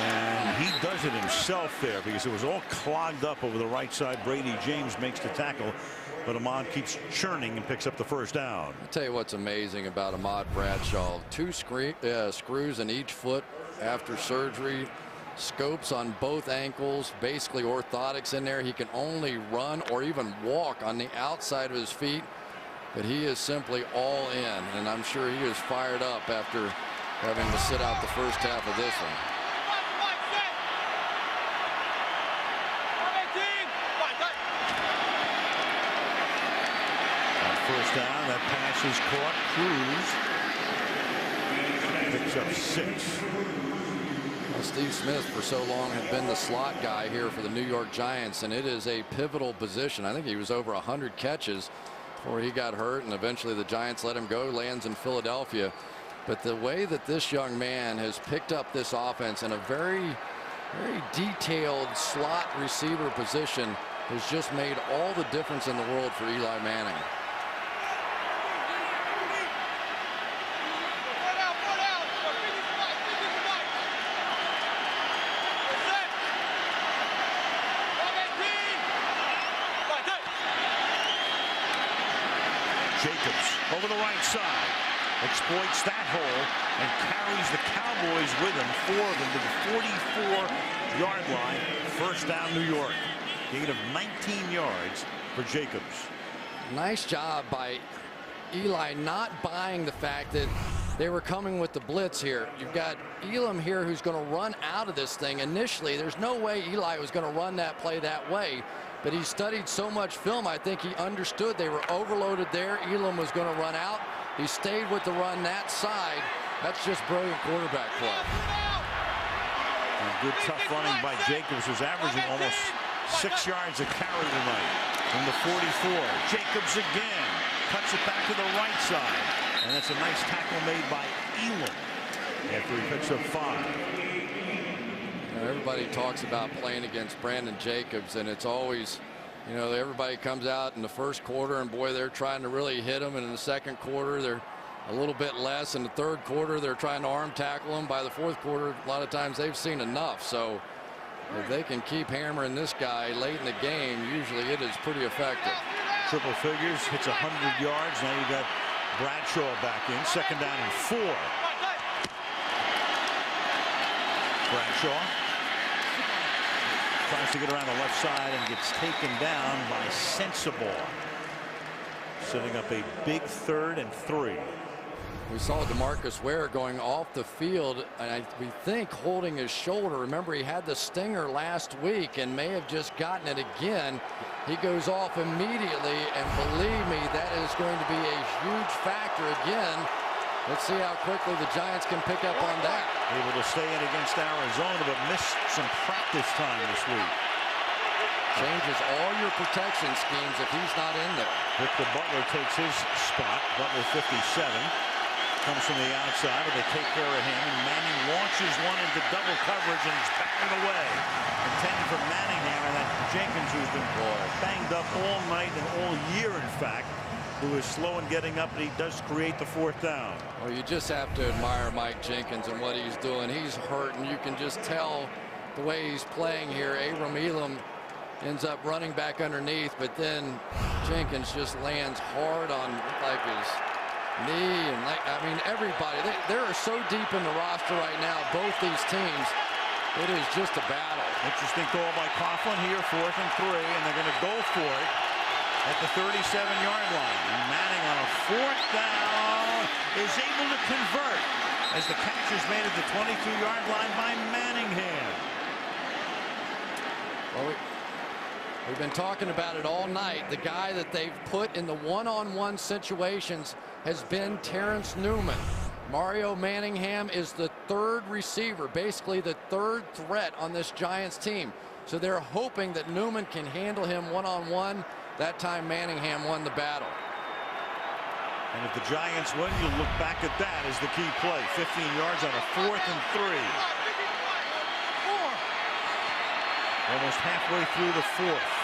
And he does it himself there because it was all clogged up over the right side. Brady James makes the tackle, but Ahmad keeps churning and picks up the 1st down. I'll tell you what's amazing about Ahmad Bradshaw. 2 screws in each foot after surgery. Scopes on both ankles, basically orthotics in there. He can only run or even walk on the outside of his feet, but he is simply all in, and I'm sure he is fired up after having to sit out the first half of this one. On 1st down, that pass is caught. Cruz picks up 6. Well, Steve Smith for so long had been the slot guy here for the New York Giants, and it is a pivotal position. I think he was over 100 catches before he got hurt, and eventually the Giants let him go. Lands in Philadelphia. But the way that this young man has picked up this offense in a very detailed slot receiver position has just made all the difference in the world for Eli Manning. Jacobs over the right side, exploits that hole and carries the Cowboys with him, 4 of them to the 44-yard line. 1st down, New York. Gain of 19 yards for Jacobs. Nice job by Eli not buying the fact that they were coming with the blitz here. You've got Elam here who's going to run out of this thing. Initially, there's no way Eli was going to run that play that way. But he studied so much film, I think he understood they were overloaded there. Elam was going to run out. He stayed with the run that side. That's just brilliant quarterback play. And good tough running by Jacobs, who's averaging almost 6 yards a carry tonight from the 44. Jacobs again cuts it back to the right side. And that's a nice tackle made by Elam after he picks up 5. everybody talks about playing against Brandon Jacobs, and it's always, you know, everybody comes out in the first quarter and boy, they're trying to really hit him, and in the second quarter they're a little bit less. In the third quarter they're trying to arm tackle him. By the fourth quarter, a lot of times they've seen enough. So if they can keep hammering this guy late in the game, usually it is pretty effective. Triple figures, hits 100 yards. Now you got Bradshaw back in. Second down and 4. Bradshaw tries to get around the left side and gets taken down by Sensible. Setting up a big 3rd and 3. We saw DeMarcus Ware going off the field, and we think holding his shoulder. Remember, he had the stinger last week and may have just gotten it again. He goes off immediately, and believe me, that is going to be a huge factor again. Let's see how quickly the Giants can pick up on that. Able to stay in against Arizona, but missed some practice time this week. Changes all your protection schemes if he's not in there. Victor Butler takes his spot. Butler 57. Comes from the outside, but they take care of him, and Manning launches one into double coverage, and it's batted away. Intended for Manningham, and that Jenkins, who's been banged up all night and all year, in fact, who is slow in getting up, and he does create the 4th down. Well, you just have to admire Mike Jenkins and what he's doing. He's hurt, and you can just tell the way he's playing here. Abram Elam ends up running back underneath, but then Jenkins just lands hard on like his knee, and I mean everybody. They are so deep in the roster right now, both these teams. It is just a battle. Interesting call by Coughlin here, 4th and 3, and they're going to go for it at the 37-yard line. And Manning on a 4th down is able to convert as the catch is made at the 22-yard line by Manningham. Well, we've been talking about it all night. The guy that they've put in the one-on-one situations has been Terrence Newman. Mario Manningham is the 3rd receiver, basically the 3rd threat on this Giants team. So they're hoping that Newman can handle him one-on-one. That time Manningham won the battle. And if the Giants win, you'll look back at that as the key play. 15 yards on a 4th and 3. Almost halfway through the 4th.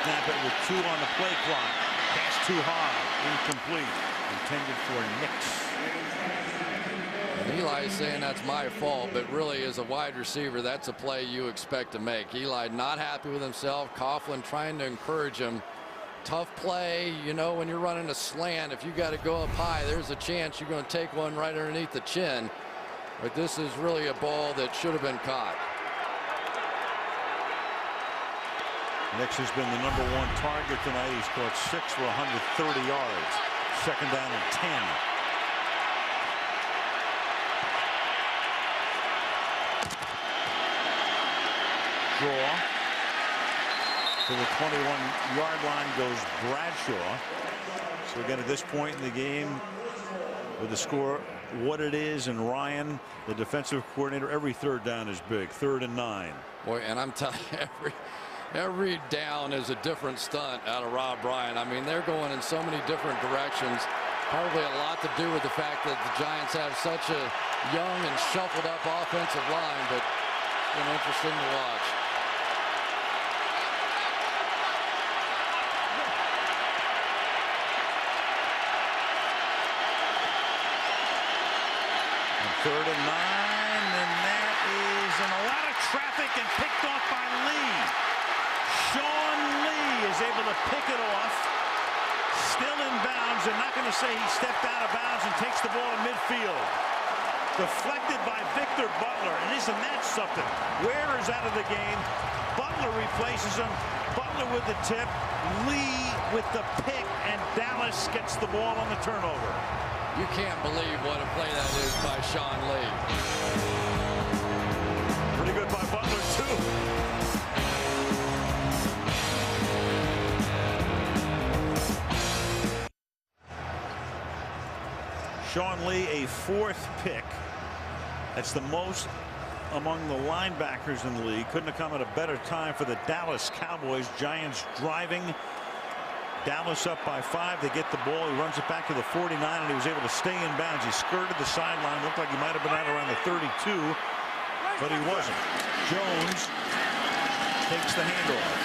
Snap it with 2 on the play clock. Pass too high. Incomplete. Intended for Nix. And Eli's saying that's my fault, but really as a wide receiver, that's a play you expect to make. Eli not happy with himself. Coughlin trying to encourage him. Tough play, you know, when you're running a slant, if you got to go up high, there's a chance you're going to take one right underneath the chin. But this is really a ball that should have been caught. Nix has been the #1 target tonight. He's caught 6 for 130 yards. Second down and 10. Draw. To the 21-yard line goes Bradshaw. So again, at this point in the game, with the score what it is, and Ryan, the defensive coordinator, every 3rd down is big. 3rd and 9. Boy, and I'm telling you, every down is a different stunt out of Rob Ryan. I mean, they're going in so many different directions. Probably a lot to do with the fact that the Giants have such a young and shuffled up offensive line, but it's been interesting to watch. And 3rd and 9, and that is in a lot of traffic and picked off by Lee. Sean Lee is able to pick it off. Still in bounds. They're not going to say he stepped out of bounds and takes the ball in midfield. Deflected by Victor Butler. And isn't that something? Ware is out of the game. Butler replaces him. Butler with the tip. Lee with the pick. And Dallas gets the ball on the turnover. You can't believe what a play that is by Sean Lee. Pretty good by Butler, too. Sean Lee, a 4th pick. That's the most among the linebackers in the league. Couldn't have come at a better time for the Dallas Cowboys. Giants driving Dallas up by 5. They get the ball. He runs it back to the 49, and he was able to stay in bounds. He skirted the sideline. Looked like he might have been out around the 32, but he wasn't. Jones takes the handoff.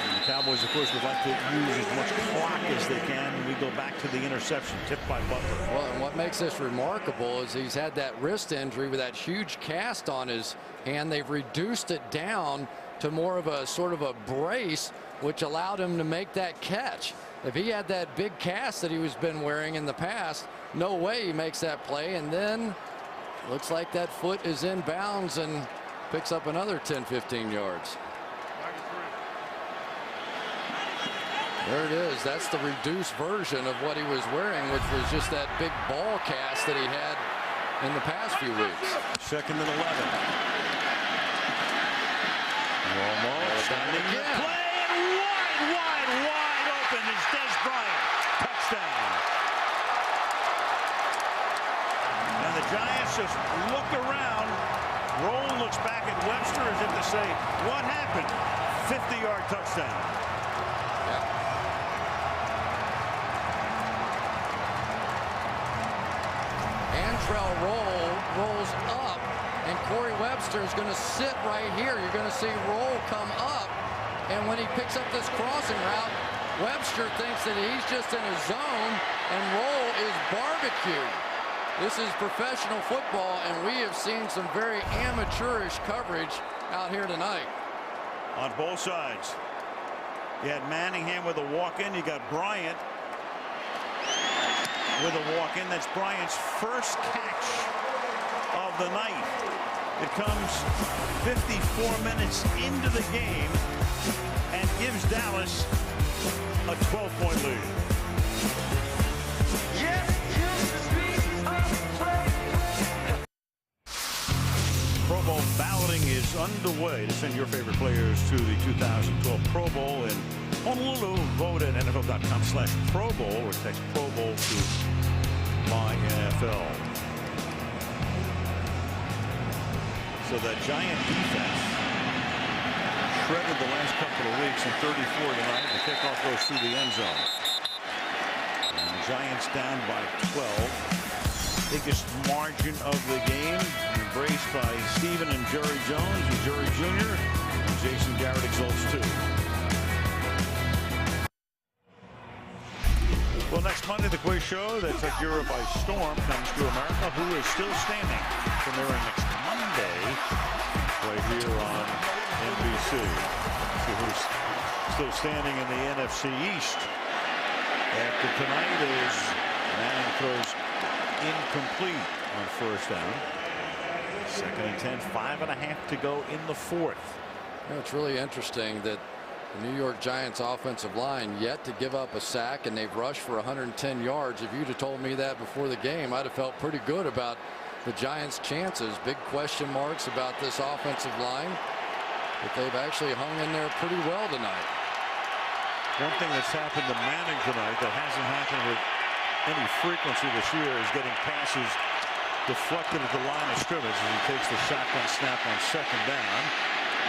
And the Cowboys, of course, would like to use as much clock as they can. And we go back to the interception tipped by Butler. Well, and what makes this remarkable is he's had that wrist injury with that huge cast on his hand. They've reduced it down to more of a sort of a brace, which allowed him to make that catch. If he had that big cast that he was been wearing in the past, no way he makes that play. And then looks like that foot is in bounds and picks up another 10-15 yards. There it is. That's the reduced version of what he was wearing, which was just that big ball cast that he had in the past few weeks. 2nd and 11. Almost standing the play, and wide open is Des Bryant. Touchdown. And the Giants just look around. Roll looks back at Webster as if to say, what happened? 50-yard touchdown. Antrell rolls up, and Corey Webster is going to sit right here. You're going to see Roll come up, and when he picks up this crossing route, Webster thinks that he's just in a zone, and Roll is barbecued. This is professional football, and we have seen some very amateurish coverage out here tonight. On both sides. You had Manningham with a walk-in. You got Bryant with a walk-in. That's Bryant's first catch of the night. It comes 54 minutes into the game and gives Dallas a 12-point lead. Pro Bowl balloting is underway to send your favorite players to the 2012 Pro Bowl in Honolulu. Vote at NFL.com/Pro Bowl or text Pro Bowl to MyNFL. So that Giant defense shredded the last couple of weeks, and 34 tonight. The kickoff goes through the end zone. And the Giants down by 12. Biggest margin of the game, embraced by Stephen and Jerry Jones, and Jerry Jr. and Jason Garrett exults too. Well, next Monday, the quiz show that took Europe by storm comes to America. Who is still standing from there next Monday, right here on NBC. See who's still standing in the NFC East. After tonight is Manning throws incomplete on first down. 2nd and 10, 5.5 to go in the 4th. You know, it's really interesting that the New York Giants offensive line yet to give up a sack, and they've rushed for 110 yards. If you'd have told me that before the game, I'd have felt pretty good about the Giants' chances. Big question marks about this offensive line, but they've actually hung in there pretty well tonight. One thing that's happened to Manning tonight that hasn't happened with any frequency this year is getting passes deflected at the line of scrimmage as he takes the shotgun snap on 2nd down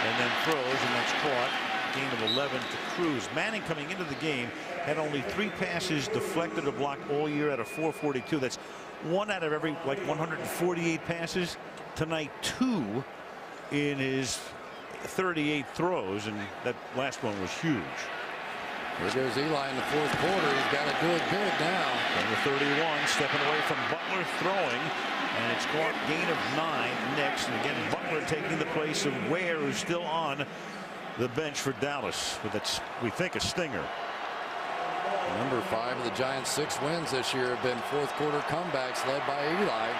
and then throws, and that's caught. Gain of 11 to Cruz. Manning coming into the game had only 3 passes deflected or blocked all year out of 442. That's 1 out of every 148 passes. Tonight 2 in his 38 throws, and that last one was huge. Here goes Eli in the 4th quarter. He's got to do it big now. Number 31 stepping away from Butler throwing, and it's caught. Gain of 9 next, and again Butler taking the place of Ware, who's still on the bench for Dallas with its, we think, a stinger. Number 5 of the Giants' 6 wins this year have been 4th quarter comebacks led by Eli.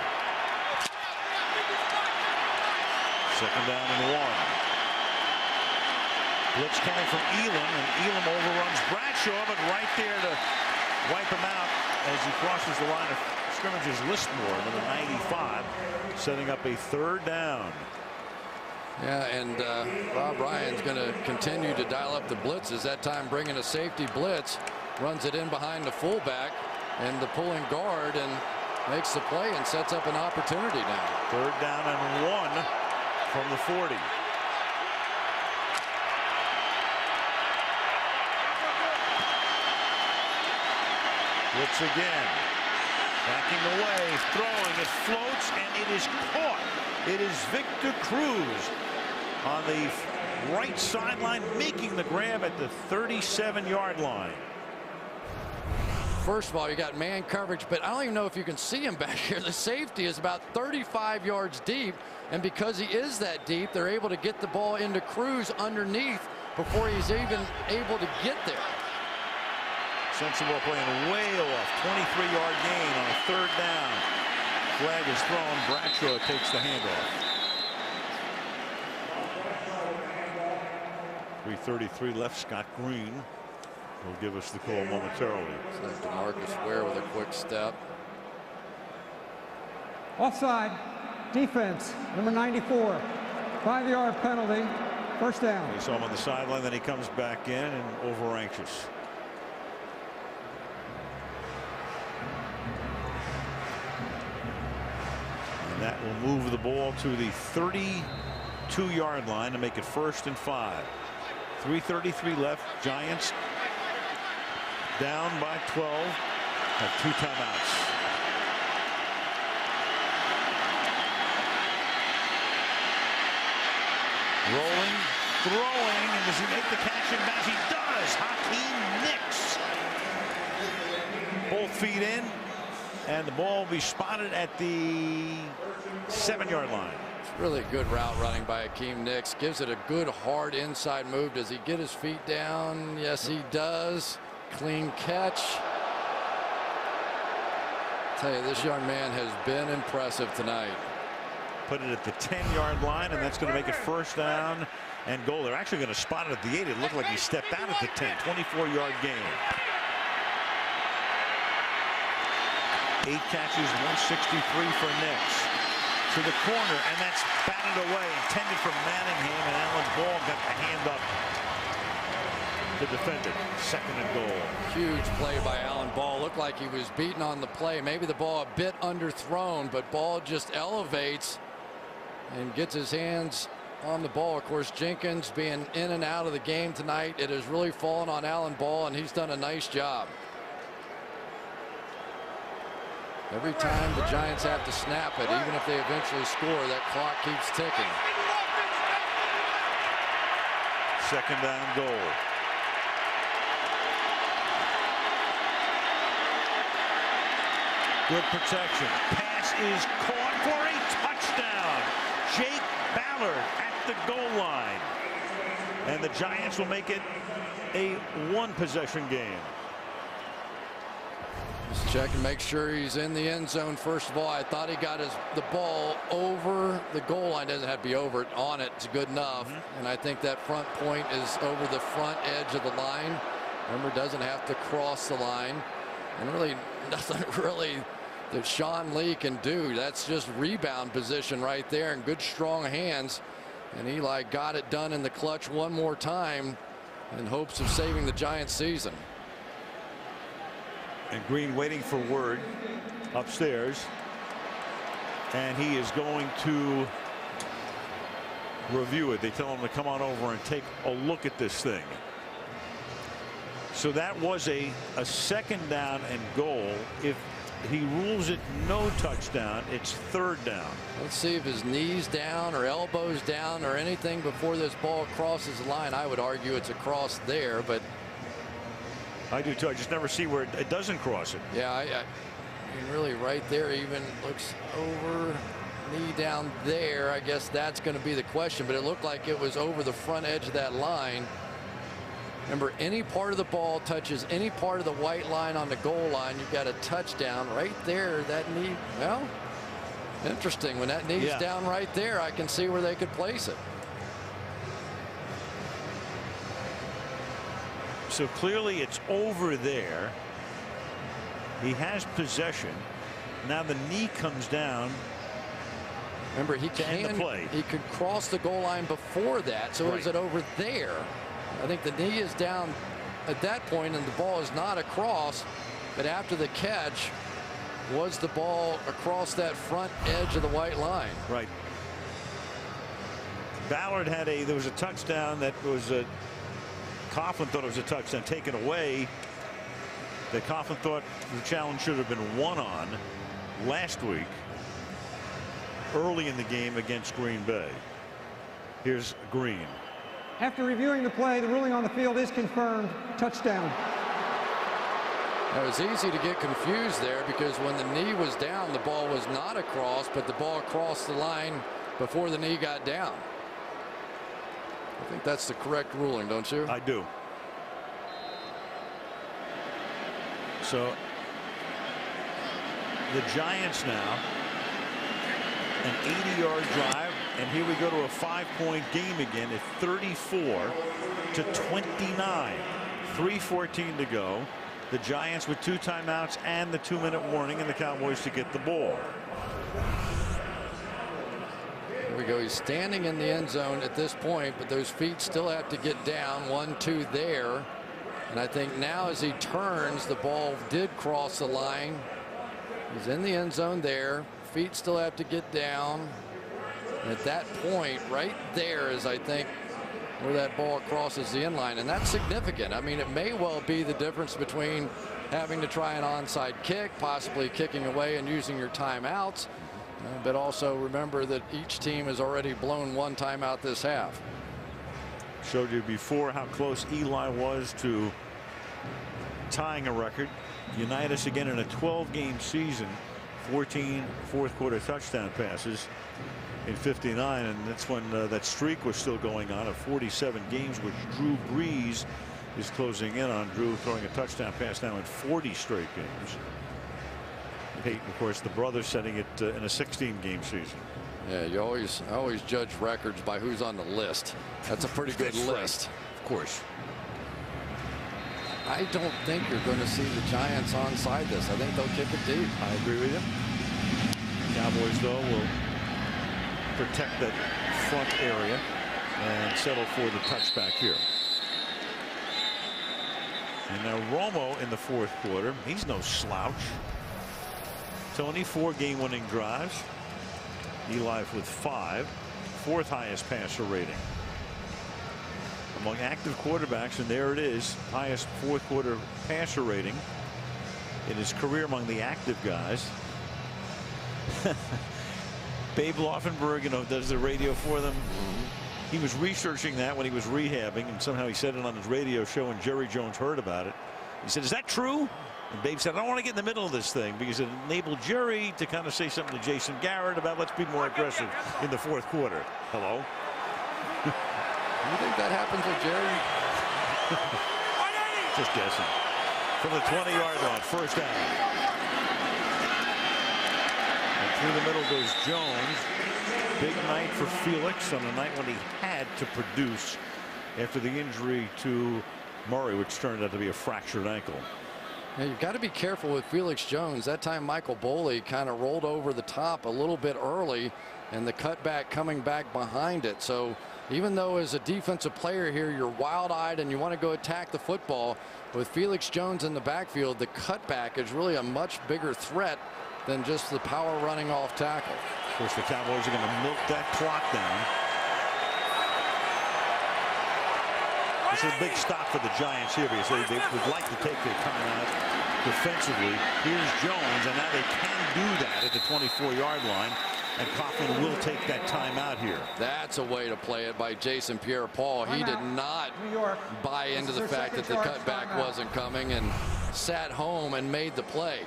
2nd down and 1. Blitz coming from Elam, and Elam overruns Bradshaw, but right there to wipe him out as he crosses the line of scrimmage is Listmore, number 95, setting up a 3rd down. Yeah, and Rob Ryan's going to continue to dial up the blitzes. That time bringing a safety blitz, runs it in behind the fullback and the pulling guard, and makes the play and sets up an opportunity now. 3rd down and 1 from the 40. Blitz again. Backing away, throwing, it floats, and it is caught. It is Victor Cruz on the right sideline, making the grab at the 37-yard line. First of all, you got man coverage, but I don't even know if you can see him back here. The safety is about 35 yards deep, and because he is that deep, they're able to get the ball into Cruz underneath before he's even able to get there. Sensible playing way off. 23-yard gain on a 3rd down. Flag is thrown. Bradshaw takes the handoff. 3:33 left. Scott Green will give us the call momentarily. So DeMarcus Ware with a quick step. Offside. Defense. Number 94. 5-yard penalty. First down. We saw him on the sideline. Then he comes back in and over anxious. And that will move the ball to the 32-yard line to make it 1st and 5. 3:33 left. Giants down by 12. Have 2 timeouts. Rolling, throwing, and does he make the catch and bounce? He does. Hakeem Nicks. Both feet in, and the ball will be spotted at the 7-yard line. It's really good route running by Hakeem Nicks. Gives it a good hard inside move. Does he get his feet down? Yes, he does. Clean catch. I tell you, this young man has been impressive tonight. Put it at the 10-yard line, and that's going to make it 1st down and goal. They're actually going to spot it at the 8. It looked like he stepped out at the 10. 24-yard gain. 8 catches, 163 for Nicks. To the corner, and that's batted away. Intended for Manningham, and Alan Ball got the hand up to defend it. 2nd and goal. Huge play by Alan Ball. Looked like he was beaten on the play. Maybe the ball a bit underthrown, but Ball just elevates and gets his hands on the ball. Of course, Jenkins being in and out of the game tonight, it has really fallen on Alan Ball, and he's done a nice job. Every time the Giants have to snap it, even if they eventually score, that clock keeps ticking. 2nd down goal. Good protection. Pass is caught for a touchdown. Jake Ballard at the goal line. And the Giants will make it a 1-possession game. Just check and make sure he's in the end zone. First of all, I thought he got the ball over the goal line. Doesn't have to be over it. On it, it's good enough. And I think that front point is over the front edge of the line. Remember, doesn't have to cross the line. And really, nothing really that Sean Lee can do. That's just rebound position right there, and good strong hands. And Eli got it done in the clutch one more time in hopes of saving the Giants season. And Green waiting for word upstairs, and he is going to review it. They tell him to come on over and take a look at this thing. So that was a 2nd down and goal. If he rules it no touchdown, it's 3rd down. Let's see if his knees down or elbows down or anything before this ball crosses the line. I would argue it's across there, but I do too. I just never see where it doesn't cross it. Yeah, I mean, really right there, even looks over, knee down there. I guess that's going to be the question, but it looked like it was over the front edge of that line. Remember, any part of the ball touches any part of the white line on the goal line, you've got a touchdown right there. That knee, well, interesting. When that knee's down right there, I can see where they could place it. So clearly it's over there. He has possession. Now the knee comes down. Remember, he could cross the goal line before that. So is it over there? I think the knee is down at that point, and the ball is not across. But after the catch, was the ball across that front edge of the white line? Right. Ballard had there was a touchdown that was Coughlin thought it was a touchdown taken away. that Coughlin thought the challenge should have been won on last week early in the game against Green Bay. Here's Green. After reviewing the play, the ruling on the field is confirmed. Touchdown. It was easy to get confused there because when the knee was down, the ball was not across, but the ball crossed the line before the knee got down. I think that's the correct ruling, don't you? I do. So the Giants now an 80-yard drive, and here we go to a 5-point game again at 34-29. 3:14 to go. The Giants with 2 timeouts and the 2-minute warning, and the Cowboys to get the ball. Here we go. He's standing in the end zone at this point, but those feet still have to get down. 1-2 there. And I think now as he turns, the ball did cross the line. He's in the end zone there. Feet still have to get down. And at that point, right there is, I think, where that ball crosses the end line. And that's significant. I mean, it may well be the difference between having to try an onside kick, possibly kicking away and using your timeouts. But also remember that each team has already blown 1 timeout this half. Showed you before how close Eli was to tying a record. Unitas again in a 12-game season, 14 fourth-quarter touchdown passes in 59, and that's when that streak was still going on of 47 games, which Drew Brees is closing in on. Drew throwing a touchdown pass now in 40 straight games. Peyton, of course, the brother, setting it in a 16-game season. Yeah, you always judge records by who's on the list. That's a pretty good list. Of course. I don't think you're going to see the Giants onside this. I think they'll kick it deep. I agree with you. Cowboys, though, will protect that front area and settle for the touchback here. And now Romo in the fourth quarter. He's no slouch. Tony, 4 game-winning drives. Eli with 5, 4th highest passer rating among active quarterbacks, and there it is, highest fourth-quarter passer rating in his career among the active guys. Babe Laufenberg, does the radio for them. He was researching that when he was rehabbing, and somehow he said it on his radio show, and Jerry Jones heard about it. He said, "Is that true?" And Babe said, "I don't want to get in the middle of this thing," because it enabled Jerry to kind of say something to Jason Garrett about let's be more aggressive in the fourth quarter. Hello? You think that happens with Jerry? Just guessing. From the 20-yard line, first down. And through the middle goes Jones. Big night for Felix on a night when he had to produce after the injury to Murray, which turned out to be a fractured ankle. Yeah, you've got to be careful with Felix Jones. That time Michael Boley kind of rolled over the top a little bit early, and the cutback coming back behind it. So even though as a defensive player here you're wild-eyed and you want to go attack the football, with Felix Jones in the backfield, the cutback is really a much bigger threat than just the power running off tackle. Of course, the Cowboys are going to milk that clock down. This is a big stop for the Giants here because they would like to take their timeout defensively. Here's Jones, and now they can do that at the 24-yard line. And Coughlin will take that timeout here. That's a way to play it by Jason Pierre-Paul. He did not buy into the fact that the cutback wasn't coming and sat home and made the play.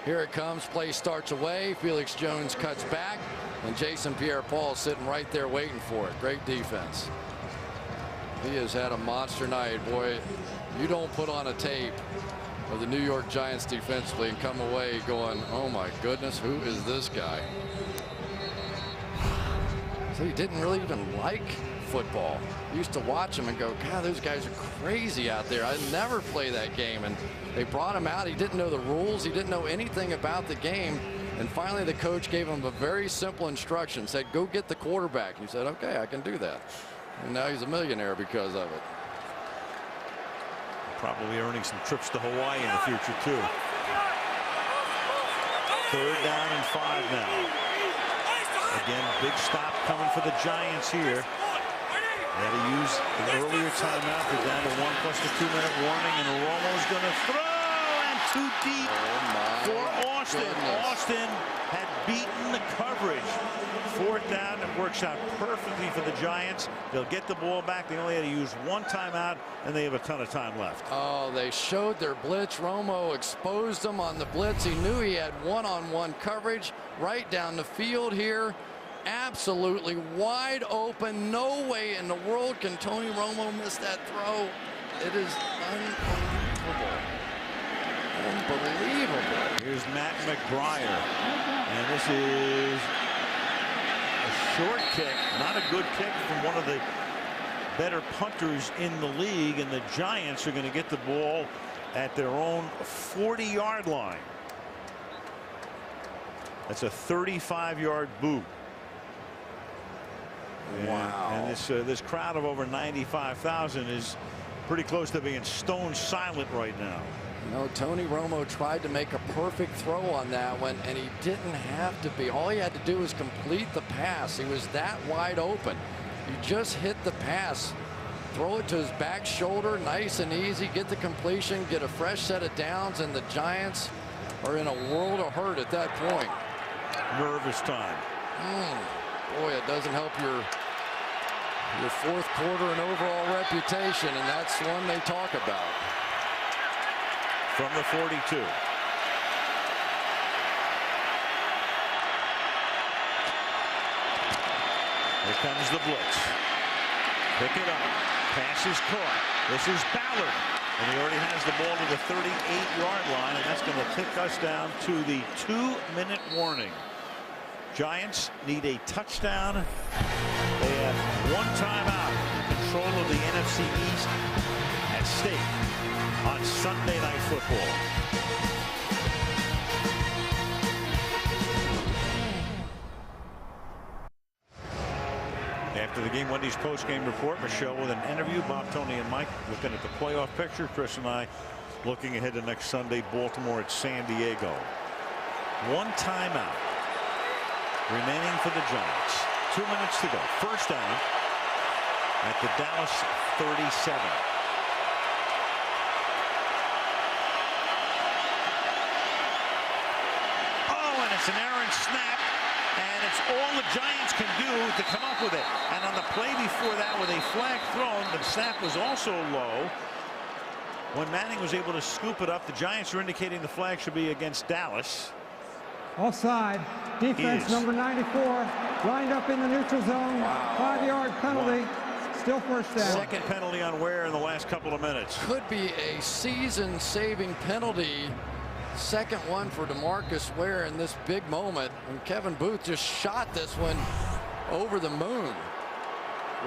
Here it comes. Play starts away. Felix Jones cuts back, and Jason Pierre-Paul sitting right there waiting for it. Great defense. He has had a monster night. Boy, you don't put on a tape of the New York Giants defensively and come away going, oh my goodness, who is this guy? So he didn't really even like football. He used to watch him and go, God, those guys are crazy out there. I'd never play that game. And they brought him out. He didn't know the rules. He didn't know anything about the game. And finally, the coach gave him a very simple instruction, said, go get the quarterback. And he said, okay, I can do that. And now he's a millionaire because of it. Probably earning some trips to Hawaii in the future, too. 3rd down and 5 now. Again, big stop coming for the Giants here. They had to use an earlier timeout. They're down to 1 plus the 2-minute warning, and Romo's going to throw, and too deep for Austin. Austin had beaten the coverage. 4th down. It works out perfectly for the Giants. They'll get the ball back. They only had to use 1 timeout, and they have a ton of time left. Oh, they showed their blitz. Romo exposed them on the blitz. He knew he had one-on-one coverage right down the field here. Absolutely wide open. No way in the world can Tony Romo miss that throw. It is unbelievable. Unbelievable. Here's Matt McBriar. And this is a short kick. Not a good kick from one of the better punters in the league. And the Giants are going to get the ball at their own 40-yard line. That's a 35-yard boot. Wow. And this crowd of over 95,000 is pretty close to being stone silent right now. You know, Tony Romo tried to make a perfect throw on that one, and he didn't have to be. All he had to do was complete the pass. He was that wide open. You just hit the pass, throw it to his back shoulder, nice and easy, get the completion, get a fresh set of downs, and the Giants are in a world of hurt at that point. Nervous time. Boy, it doesn't help your 4th quarter and overall reputation, and that's one they talk about. From the 42. Here comes the blitz. Pick it up. Pass is caught. This is Ballard. And he already has the ball to the 38-yard line, and that's going to take us down to the 2-minute warning. Giants need a touchdown. They have 1 timeout. Control of the NFC East at stake on Sunday Night Football. After the game, Wendy's post-game report. Michelle with an interview. Bob, Tony, and Mike looking at the playoff picture. Chris and I looking ahead to next Sunday, Baltimore at San Diego. 1 timeout remaining for the Giants. 2 minutes to go. First down at the Dallas 37. Oh, and it's an errant snap, and it's all the Giants can do to come up with it. And on the play before that, with a flag thrown, the snap was also low. When Manning was able to scoop it up, the Giants are indicating the flag should be against Dallas. Offside. Defense number 94 lined up in the neutral zone. 5-yard penalty. Still first down. Second penalty on Ware in the last couple of minutes. Could be a season-saving penalty. Second one for DeMarcus Ware in this big moment. And Kevin Booth just shot this one over the moon.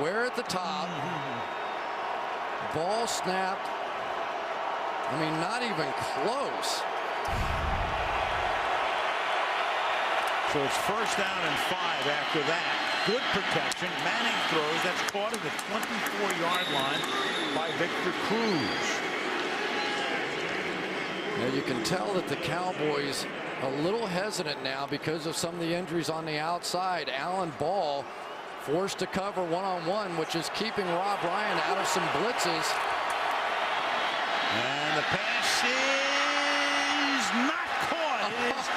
Ware at the top. Ball snapped. I mean, not even close. So it's first down and 5 after that. Good protection. Manning throws. That's caught at the 24-yard line by Victor Cruz. Now you can tell that the Cowboys a little hesitant now because of some of the injuries on the outside. Allen Ball forced to cover one-on-one, which is keeping Rob Ryan out of some blitzes. And the pass is not caught. It is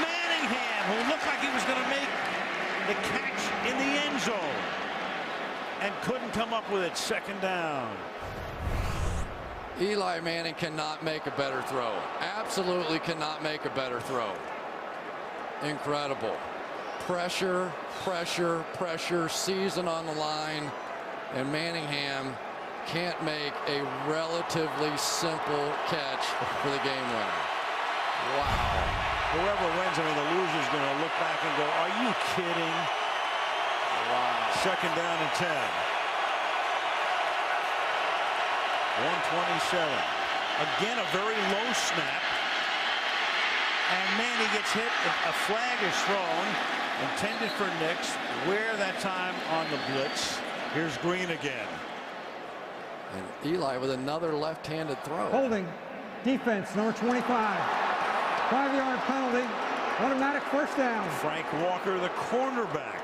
Manningham, who looked like he was going to make the catch in the end zone and couldn't come up with it. Second down. Eli Manning cannot make a better throw. Absolutely cannot make a better throw. Incredible. Pressure, pressure, pressure, season on the line, and Manningham can't make a relatively simple catch for the game winner. Wow. Whoever wins, I mean, the loser's going to look back and go, are you kidding? Wow. Second down and 10. 127. Again, a very low snap. And Manning gets hit. A flag is thrown, intended for Nix. Where that time on the blitz. Here's Green again. And Eli with another left-handed throw. Holding. Defense, number 25. 5-yard penalty. Automatic first down. Frank Walker, the cornerback.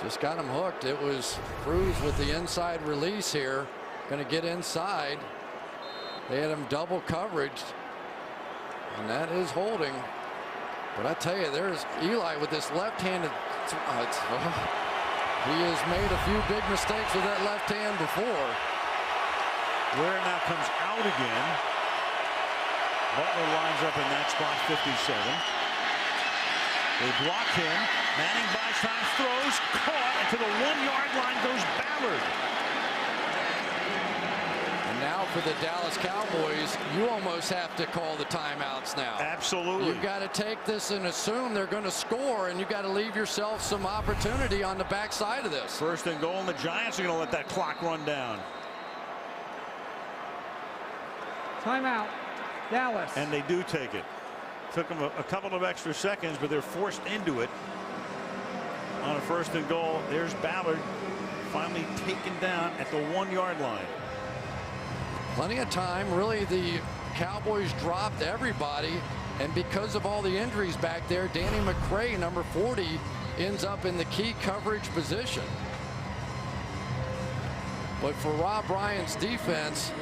Just got him hooked. It was Cruz with the inside release here. Going to get inside. They had him double coverage, and that is holding. But I tell you, there's Eli with this left-handed. He has made a few big mistakes with that left hand before. Ware now comes out again. Butler lines up in that spot, 57. They block him. Manning buys time, throws, caught, and to the 1-yard line goes Ballard. And now for the Dallas Cowboys, you almost have to call the timeouts now. Absolutely. You've got to take this and assume they're going to score, and you've got to leave yourself some opportunity on the backside of this. First and goal, and the Giants are going to let that clock run down. Timeout, Dallas. And they do take it. Took them a couple of extra seconds, but they're forced into it. On a first and goal, there's Ballard finally taken down at the 1-yard line. Plenty of time. Really, the Cowboys dropped everybody, and because of all the injuries back there, Danny McCray, number 40, ends up in the key coverage position. But for Rob Ryan's defense,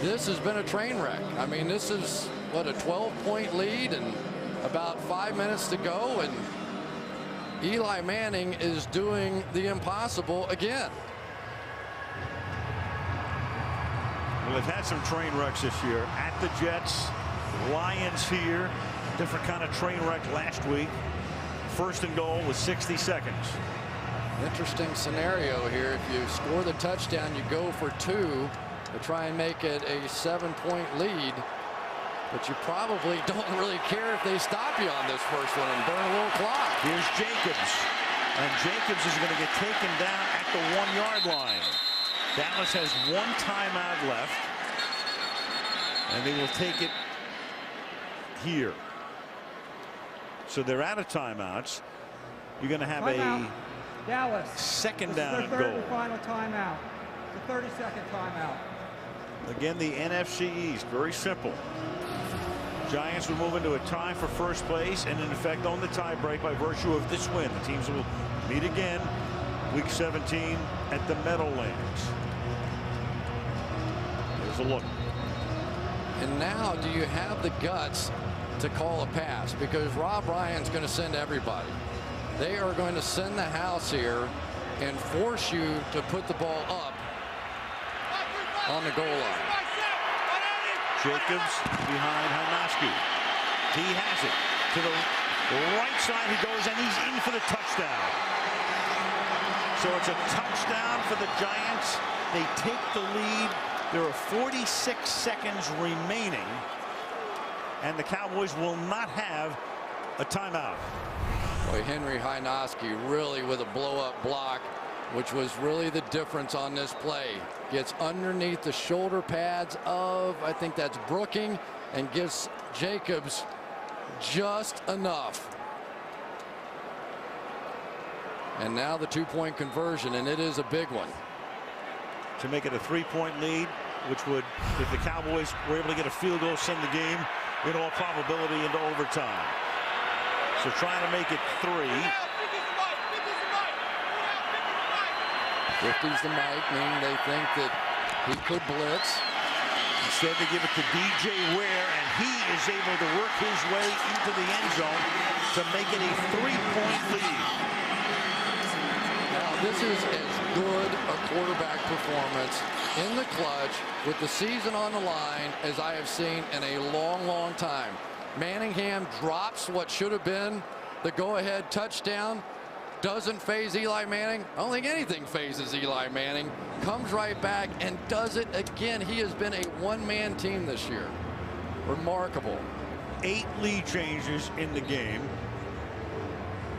this has been a train wreck. I mean, this is, what, a 12-point lead and about 5 minutes to go, and Eli Manning is doing the impossible again. Well, they've had some train wrecks this year. At the Jets, Lions here. Different kind of train wreck last week. First and goal with 60 seconds. Interesting scenario here. If you score the touchdown, you go for 2 to try and make it a 7-point lead. But you probably don't really care if they stop you on this first one and burn a little clock. Here's Jacobs. And Jacobs is going to get taken down at the 1-yard line. Dallas has 1 timeout left. And they will take it here. So they're out of timeouts. You're going to have timeout. Dallas. Second this down is and their third goal. And final timeout. The 30-second timeout. Again, the NFC East, very simple. Giants will move into a tie for first place and in effect own the tie break by virtue of this win. The teams will meet again week 17 at the Meadowlands. There's a look. And now do you have the guts to call a pass? Because Rob Ryan's going to send everybody. They are going to send the house here and force you to put the ball up on the goal line. Jacobs behind Hanaski. He has it to the right side. He goes and he's in for the touchdown. So it's a touchdown for the Giants. They take the lead. There are 46 seconds remaining, and the Cowboys will not have a timeout. Boy, Henry Hanaski really with a blow-up block, which was really the difference on this play. Gets underneath the shoulder pads of, I think that's Brooking, and gives Jacobs just enough. And now the 2-point conversion, and it is a big one. To make it a 3-point lead, which would, if the Cowboys were able to get a field goal, send the game in all probability into overtime. So trying to make it 3. 50's the mic, meaning they think that he could blitz. Instead, they give it to DJ Ware, and he is able to work his way into the end zone to make it a 3-point lead. Now, this is as good a quarterback performance in the clutch with the season on the line as I have seen in a long, long time. Manningham drops what should have been the go-ahead touchdown. Doesn't phase Eli Manning. I don't think anything phases Eli Manning. Comes right back and does it again. He has been a one-man team this year. Remarkable. 8 lead changes in the game.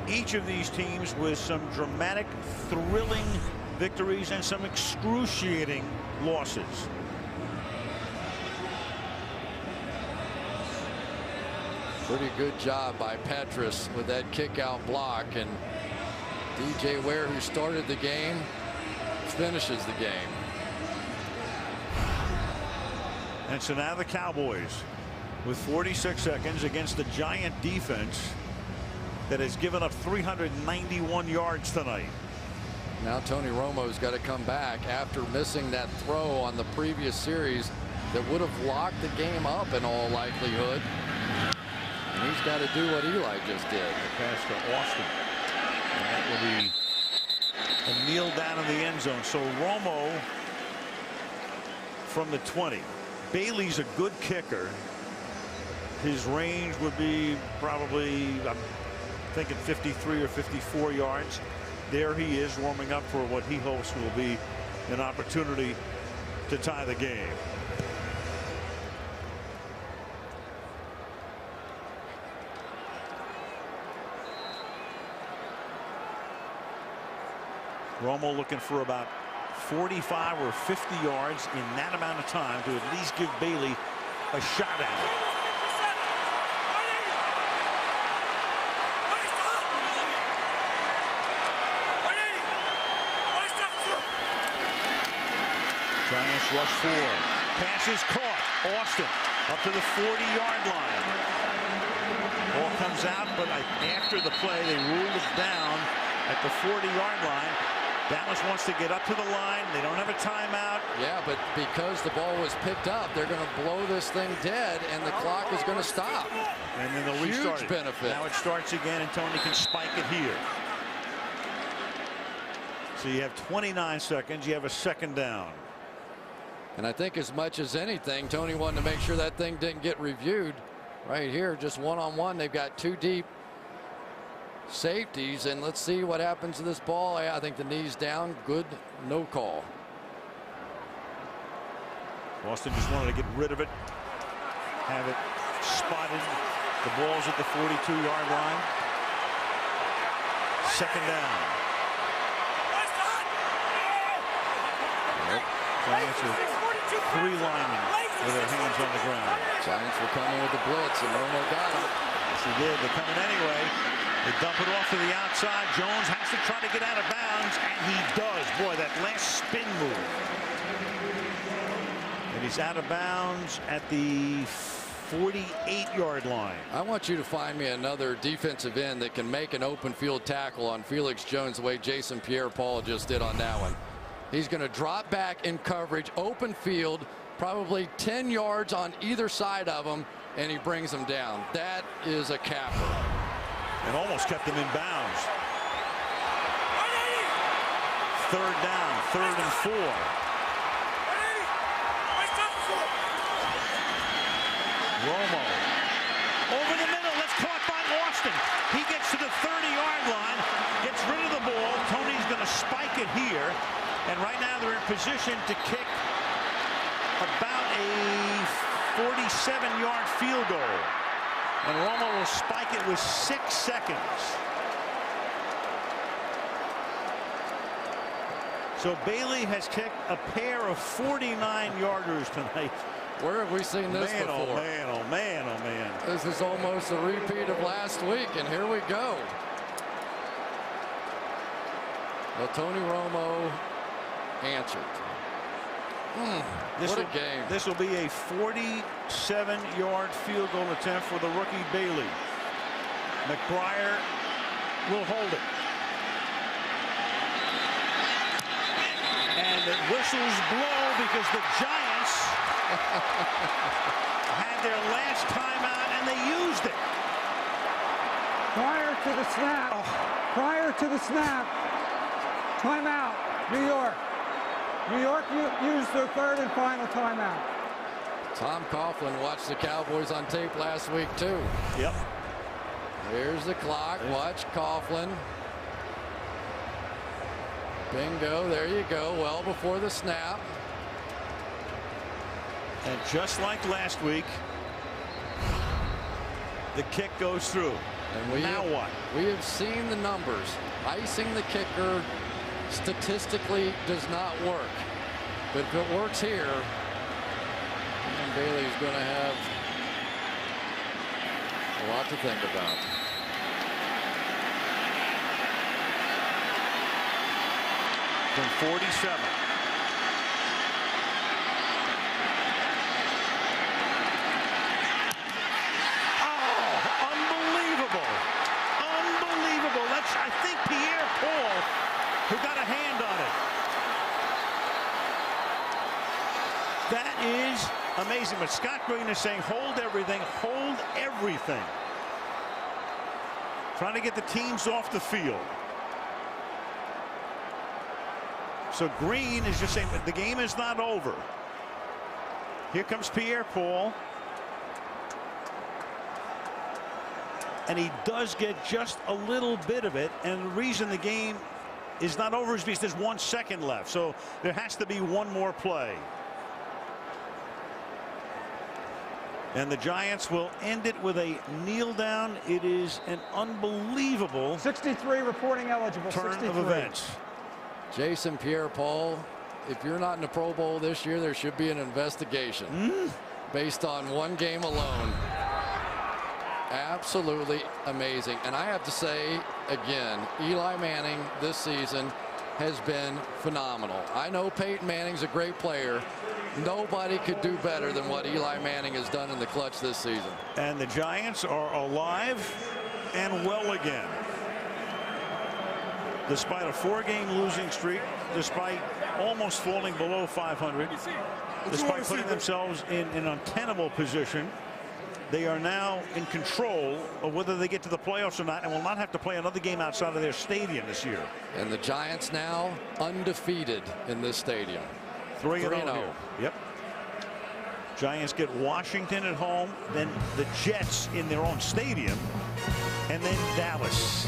Each of these teams with some dramatic, thrilling victories and some excruciating losses. Pretty good job by Petrus with that kick-out block, and DJ Ware, who started the game, finishes the game. And so now the Cowboys with 46 seconds against the Giant defense that has given up 391 yards tonight. Now Tony Romo's got to come back after missing that throw on the previous series that would have locked the game up in all likelihood. And he's got to do what Eli just did. The pass to Austin. And that will be a kneel down in the end zone. So Romo from the 20. Bailey's a good kicker. His range would be probably, I'm thinking 53 or 54 yards. There he is warming up for what he hopes will be an opportunity to tie the game. Romo looking for about 45 or 50 yards in that amount of time to at least give Bailey a shot at it. Giants rush 4. Pass is caught. Austin up to the 40-yard line. Ball comes out, but after the play, they ruled it down at the 40-yard line. Dallas wants to get up to the line. They don't have a timeout. Yeah, but because the ball was picked up, they're going to blow this thing dead, and the clock is going to stop. And then they'll restart it. Huge benefit. Now it starts again, and Tony can spike it here. So you have 29 seconds. You have a second down. And I think as much as anything, Tony wanted to make sure that thing didn't get reviewed. Right here, just one-on-one. They've got 2 deep safeties, and let's see what happens to this ball. I think the knee's down. Good, no call. Boston just wanted to get rid of it, have it spotted. The ball's at the 42-yard line. Second down. Giants are 3 linemen with their hands on the ground. Giants were coming with the blitz, and Romo got him. Yes, he did. They're coming anyway. They dump it off to the outside. Jones has to try to get out of bounds, and he does. Boy, that last spin move. And he's out of bounds at the 48-yard line. I want you to find me another defensive end that can make an open field tackle on Felix Jones the way Jason Pierre-Paul just did on that one. He's going to drop back in coverage, open field, probably 10 yards on either side of him, and he brings them down. That is a capper. And almost kept him in bounds. Third down, 3rd and 4. Romo over the middle. That's caught by Austin. He gets to the 30-yard line, gets rid of the ball. Tony's going to spike it here. And right now they're in position to kick about a 47-yard field goal. And Romo will spike it with 6 seconds. So Bailey has kicked a pair of 49-yarders tonight. Where have we seen this before? Oh man, oh man, oh man. This is almost a repeat of last week, and here we go. Well, Tony Romo answered. What a game. This will be a 47-yard field goal attempt for the rookie Bailey. McBriar will hold it. And the whistles blow because the Giants had their last timeout and they used it. Prior to the snap, timeout, New York. New York used their 3rd and final timeout. Tom Coughlin watched the Cowboys on tape last week, too. Yep. Here's the clock. Watch Coughlin. Bingo. There you go. Well before the snap. And just like last week, the kick goes through. And now what? We have seen the numbers. Icing the kicker statistically does not work. But if it works here, then Bailey's going to have a lot to think about. From 47. I think Pierre-Paul who got a hand on it. That is amazing. But Scott Green is saying, hold everything, hold everything. Trying to get the teams off the field. So Green is just saying that the game is not over. Here comes Pierre-Paul. And he does get just a little bit of it. And the reason the game is not over is because there's 1 second left. So there has to be one more play. And the Giants will end it with a kneel down. It is an unbelievable 63 reporting eligible. turn 63. of events. Jason Pierre-Paul, if you're not in the Pro Bowl this year, there should be an investigation based on one game alone. Absolutely amazing. And I have to say, again, Eli Manning this season has been phenomenal. I know Peyton Manning's a great player. Nobody could do better than what Eli Manning has done in the clutch this season. And the Giants are alive and well again. Despite a 4-game losing streak, despite almost falling below 500, despite putting themselves in an untenable position, they are now in control of whether they get to the playoffs or not, and will not have to play another game outside of their stadium this year. And the Giants now undefeated in this stadium. 3-0. Yep. Giants get Washington at home, then the Jets in their own stadium, and then Dallas.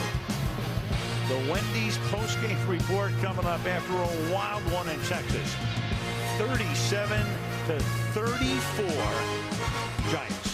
The Wendy's post-game report coming up after a wild one in Texas. 37-34 Giants.